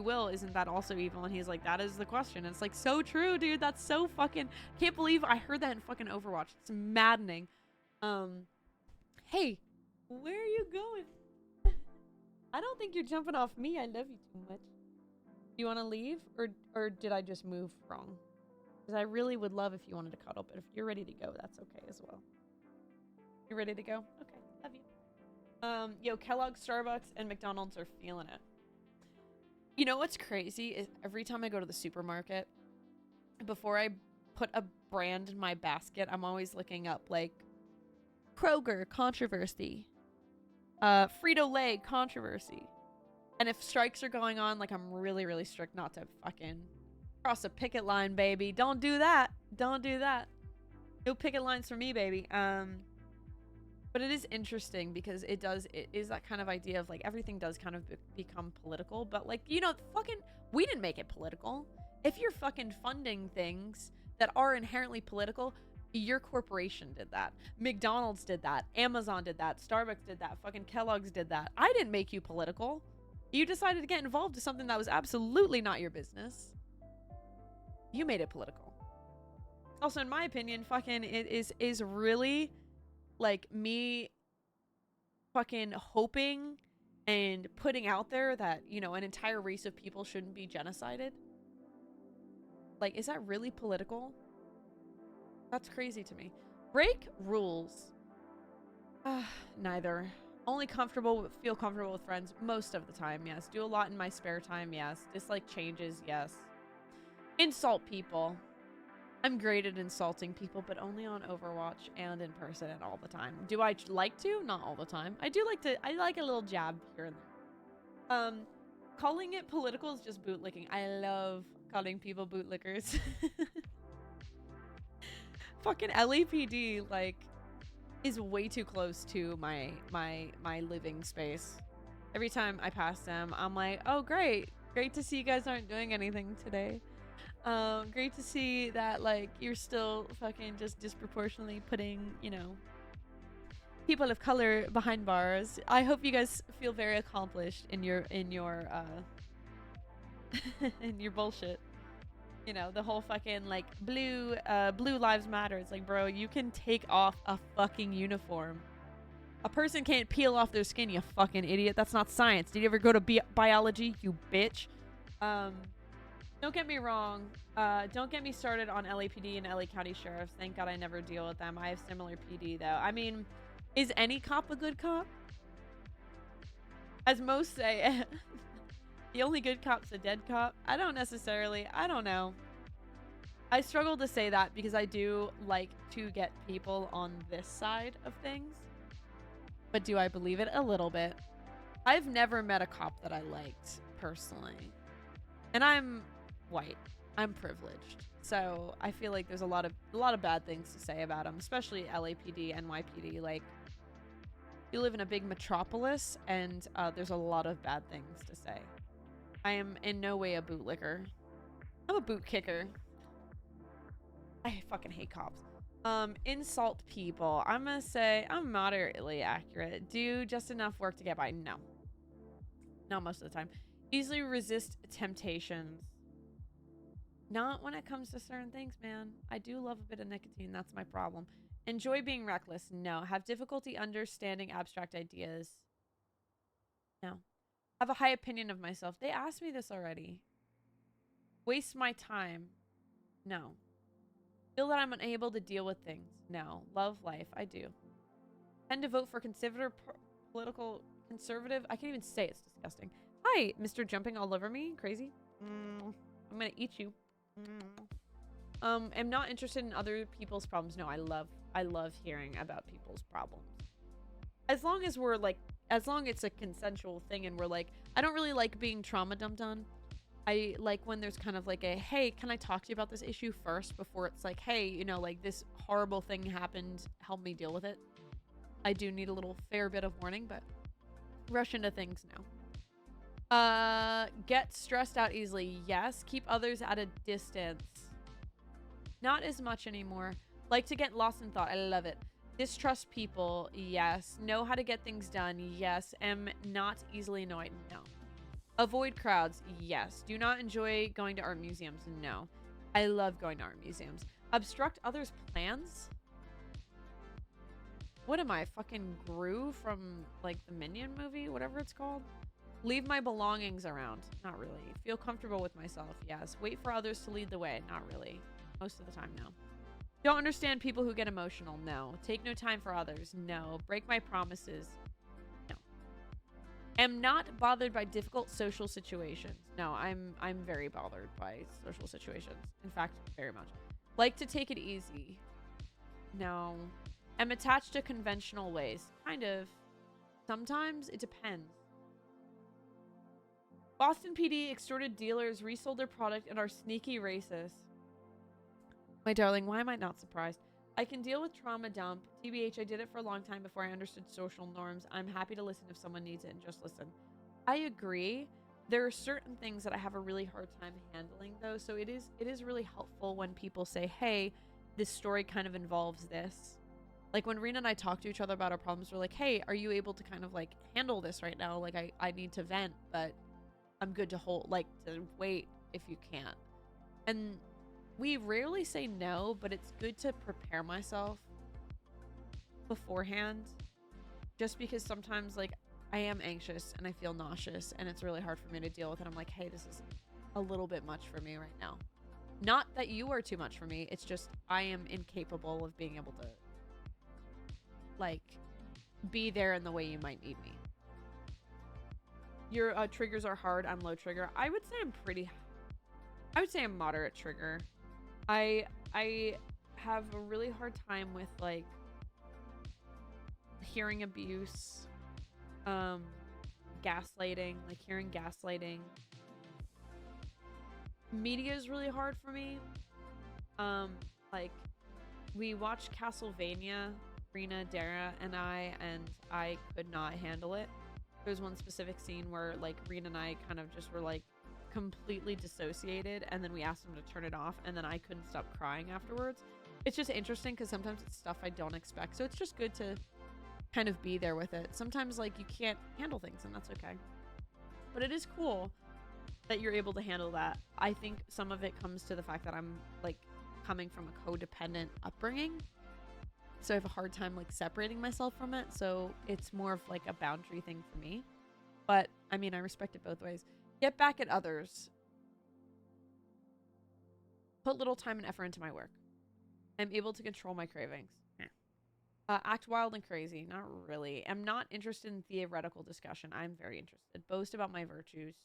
will, isn't that also evil? And he's like, that is the question. And it's like, so true, dude. That's so fucking, can't believe I heard that in fucking Overwatch. It's maddening. Hey, where are you going? I don't think you're jumping off me. I love you too much. Do you want to leave, or did I just move wrong? Because I really would love if you wanted to cuddle, but if you're ready to go, that's okay as well. You ready to go? Okay, love you. Yo, Kellogg's, Starbucks, and McDonald's are feeling it. You know what's crazy is every time I go to the supermarket, before I put a brand in my basket, I'm always looking up like Kroger controversy, Frito-Lay controversy. And if strikes are going on, like, I'm really, really strict not to fucking cross a picket line, baby. Don't do that. Don't do that. No picket lines for me, baby. But it is interesting because it is that kind of idea of like everything does kind of become political, but like, you know, fucking, we didn't make it political. If you're fucking funding things that are inherently political, your corporation did that. McDonald's did that. Amazon did that. Starbucks did that. Fucking Kellogg's did that. I didn't make you political. You decided to get involved in something that was absolutely not your business. You made it political. Also, in my opinion, fucking it is really like me fucking hoping and putting out there that, you know, an entire race of people shouldn't be genocided. Like, is that really political? That's crazy to me. Break rules. Neither. Only feel comfortable with friends most of the time, yes. Do a lot in my spare time, yes. Dislike changes, yes. Insult people. I'm great at insulting people, but only on Overwatch and in person and all the time. Do I like to? Not all the time. I do like to, I like a little jab here and there. Calling it political is just bootlicking. I love calling people bootlickers. Fucking LAPD, like, is way too close to my living space. Every time I pass them, I'm like, oh, great. Great to see you guys aren't doing anything today. Great to see that, like, you're still fucking just disproportionately putting, you know, people of color behind bars. I hope you guys feel very accomplished in your in your bullshit. You know, the whole fucking like blue lives matter. It's like, bro, you can take off a fucking uniform. A person can't peel off their skin, you fucking idiot. That's not science. Did you ever go to biology, you bitch? Don't get me wrong. Don't get me started on LAPD and LA County Sheriffs. Thank God I never deal with them. I have similar PD though. I mean, is any cop a good cop? As most say, the only good cop's a dead cop. I don't necessarily. I don't know. I struggle to say that because I do like to get people on this side of things. But do I believe it? A little bit. I've never met a cop that I liked personally. And I'm white. I'm privileged. So I feel like there's a lot of bad things to say about them, especially LAPD, NYPD. Like, you live in a big metropolis and there's a lot of bad things to say. I am in no way a bootlicker. I'm a boot kicker. I fucking hate cops. Insult people. I'm gonna say I'm moderately accurate. Do just enough work to get by. No. Not most of the time. Easily resist temptations. Not when it comes to certain things, man. I do love a bit of nicotine. That's my problem. Enjoy being reckless. No. Have difficulty understanding abstract ideas. No. Have a high opinion of myself. They asked me this already. Waste my time. No. Feel that I'm unable to deal with things. No. Love life. I do. Tend to vote for political conservative. I can't even say it's disgusting. Hi, Mr. Jumping all over me. Crazy. I'm gonna eat you. Am not interested in other people's problems. No, I love hearing about people's problems. As long as we're like, as long as it's a consensual thing and we're like, I don't really like being trauma dumped on. I like when there's kind of like a, hey, can I talk to you about this issue first before it's like, hey, you know, like this horrible thing happened, help me deal with it. I do need a little fair bit of warning, but rush into things now. Get stressed out easily. Yes. Keep others at a distance. Not as much anymore. Like to get lost in thought. I love it. Distrust people. Yes. Know how to get things done. Yes. Am not easily annoyed. No. Avoid crowds. Yes. Do not enjoy going to art museums. No. I love going to art museums. Obstruct others' plans? What am I, fucking Gru from, like, the Minion movie? Whatever it's called? Leave my belongings around. Not really. Feel comfortable with myself. Yes. Wait for others to lead the way. Not really. Most of the time, no. Don't understand people who get emotional. No. Take no time for others. No. Break my promises. No. Am not bothered by difficult social situations. No, I'm very bothered by social situations. In fact, very much. Like to take it easy. No. Am attached to conventional ways. Kind of. Sometimes it depends. Boston PD extorted dealers, resold their product, and are sneaky racist. My darling, why am I not surprised? I can deal with trauma dump. TBH, I did it for a long time before I understood social norms. I'm happy to listen if someone needs it and just listen. I agree. There are certain things that I have a really hard time handling though. So it is really helpful when people say, hey, this story kind of involves this. Like when Rena and I talk to each other about our problems, we're like, hey, are you able to kind of like handle this right now? Like I need to vent, but I'm good to hold, like to wait if you can't. And we rarely say no, but it's good to prepare myself beforehand. Just because sometimes like I am anxious and I feel nauseous and it's really hard for me to deal with it. I'm like, hey, this is a little bit much for me right now. Not that you are too much for me. It's just I am incapable of being able to like be there in the way you might need me. Your triggers are hard. I'm low trigger. I would say I'm moderate trigger. I have a really hard time with like hearing abuse, gaslighting, like hearing gaslighting. Media is really hard for me. Like we watched Castlevania, Rena, Dara, and I could not handle it. There's one specific scene where like Rena and I kind of just were like completely dissociated, and then we asked him to turn it off, and then I couldn't stop crying afterwards. It's just interesting because sometimes it's stuff I don't expect, so it's just good to kind of be there with it. Sometimes like you can't handle things, and that's okay, but it is cool that you're able to handle that. I think some of it comes to the fact that I'm like coming from a codependent upbringing, so I have a hard time like separating myself from it, so it's more of like a boundary thing for me. But I mean, I respect it both ways. Get back at others. Put little time and effort into my work. I'm able to control my cravings. Act wild and crazy. Not really. I'm not interested in theoretical discussion. I'm very interested. Boast about my virtues.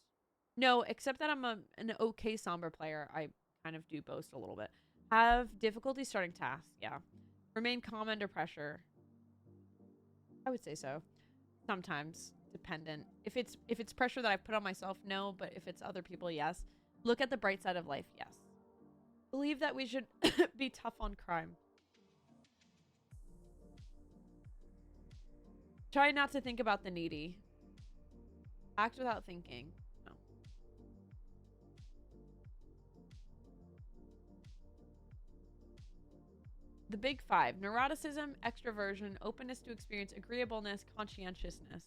No, except that I'm an okay somber player. I kind of do boast a little bit. Have difficulty starting tasks. Yeah. Remain calm under pressure. I would say so. Sometimes. Dependent. If it's pressure that I've put on myself, no. But if it's other people, yes. Look at the bright side of life, yes. Believe that we should be tough on crime. Try not to think about the needy. Act without thinking. No. The big five. Neuroticism, extroversion, openness to experience, agreeableness, conscientiousness.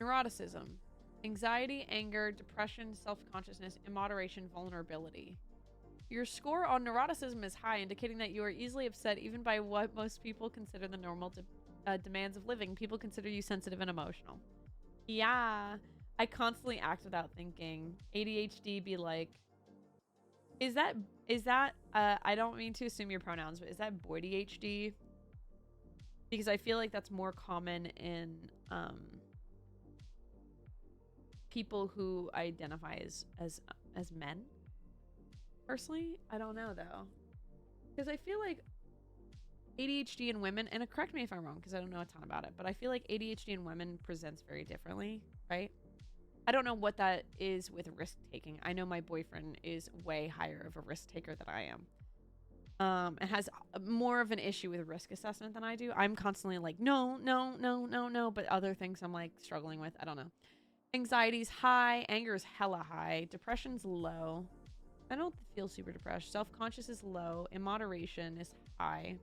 Neuroticism. Anxiety, anger, depression, self-consciousness, immoderation, vulnerability. Your score on neuroticism is high, indicating that you are easily upset even by what most people consider the normal demands of living. People consider you sensitive and emotional. Yeah. I constantly act without thinking. ADHD be like... Is that I don't mean to assume your pronouns, but is that boy ADHD? because I feel like that's more common in people who identify as men. Personally, I don't know though, because I feel like ADHD in women, and correct me if I'm wrong because I don't know a ton about it, but I feel like ADHD in women presents very differently, right? I don't know what that is with risk taking. I know my boyfriend is way higher of a risk taker than I am. And has more of an issue with risk assessment than I do. I'm constantly like, no, no, no, no, no. But other things I'm like struggling with. I don't know. Anxiety's high. Anger is hella high. Depression's low. I don't feel super depressed. Self-conscious is low. Immoderation is high.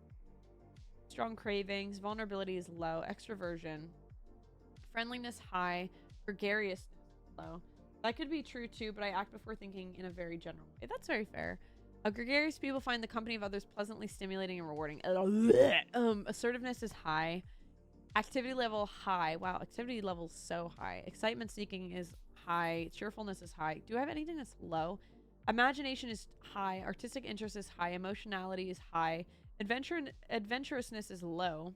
Strong cravings. Vulnerability is low. Extroversion. Friendliness high. Gregariousness low. That could be true too, but I act before thinking in a very general way. That's very fair. Gregarious people find the company of others pleasantly stimulating and rewarding. Assertiveness is high. Activity level high. Wow, activity level is so high. Excitement seeking is high. Cheerfulness is high. Do I have anything that's low? Imagination is high. Artistic interest is high. Emotionality is high. Adventurousness is low.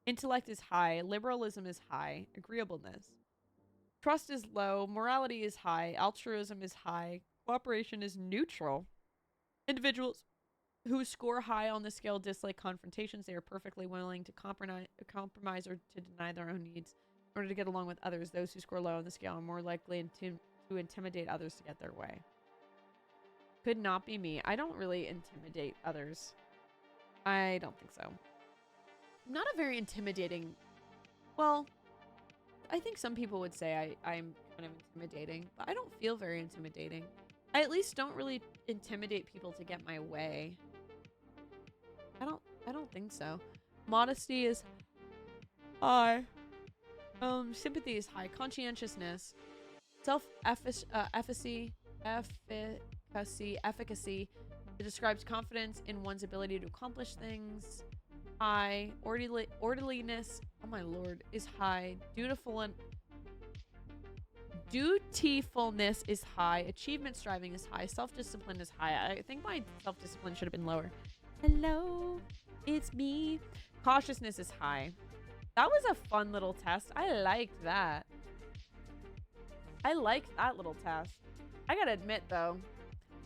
Intellect is high. Liberalism is high. Agreeableness. Trust is low. Morality is high. Altruism is high. Cooperation is neutral. Individuals who score high on the scale dislike confrontations. They are perfectly willing to compromise or to deny their own needs in order to get along with others. Those who score low on the scale are more likely to intimidate others to get their way. Could not be me. I don't really intimidate others. I don't think so. I'm not a very intimidating... Well, I think some people would say I'm kind of intimidating, but I don't feel very intimidating. I at least don't really intimidate people to get my way. I don't think so. Modesty is high. Sympathy is high. Conscientiousness. Efficacy. It describes confidence in one's ability to accomplish things. High. Orderliness, oh my lord, is high. Dutifulness is high. Achievement striving is high. Self-discipline is high. I think my self-discipline should have been lower. Hello, it's me. Cautiousness is high. That was a fun little test. I liked that. I liked that little test. I gotta admit though,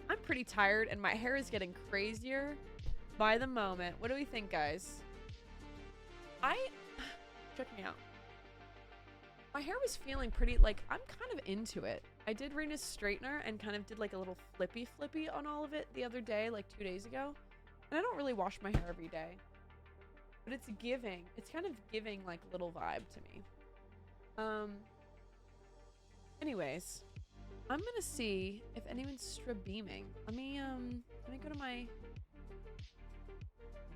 I'm pretty tired and my hair is getting crazier by the moment. What do we think, guys? Check me out. My hair was feeling pretty, like, I'm kind of into it. I did Rena's straightener and kind of did like a little flippy on all of it the other day, like 2 days ago. And I don't really wash my hair every day. But it's giving. It's kind of giving like little vibe to me. Anyways, I'm gonna see if anyone's streaming. Let me go to my...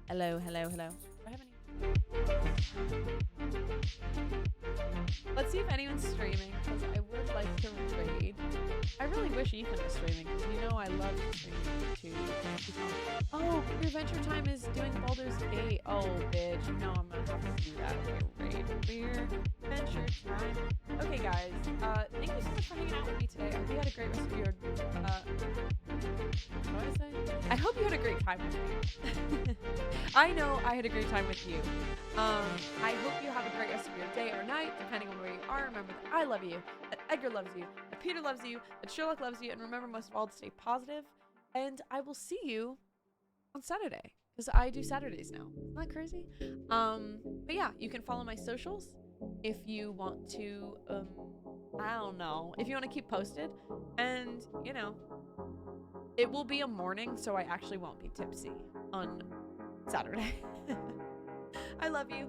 Hello. Do I have any... Let's see if anyone's streaming, because I would like to raid. I really wish Ethan was streaming, because you know I love streaming too. Oh, your Adventure Time is doing Baldur's Gate. Oh, bitch. You know I'm gonna have to do that. Okay, raid. Weird. Adventure Time. Okay, guys. Thank you so much for hanging out with me today. I hope you had a great rest of your... what do I say? I hope you had a great time with me. I know I had a great time with you. I hope you have a great rest of your day or night, depending on where you are. Remember that I love you, that Edgar loves you, that Peter loves you, that Sherlock loves you, and remember most of all to stay positive. And I will see you on Saturday, because I do Saturdays now. Isn't that crazy? But yeah, you can follow my socials if you want to, I don't know, if you want to keep posted. And, you know, it will be a morning, so I actually won't be tipsy on Saturday. I love you.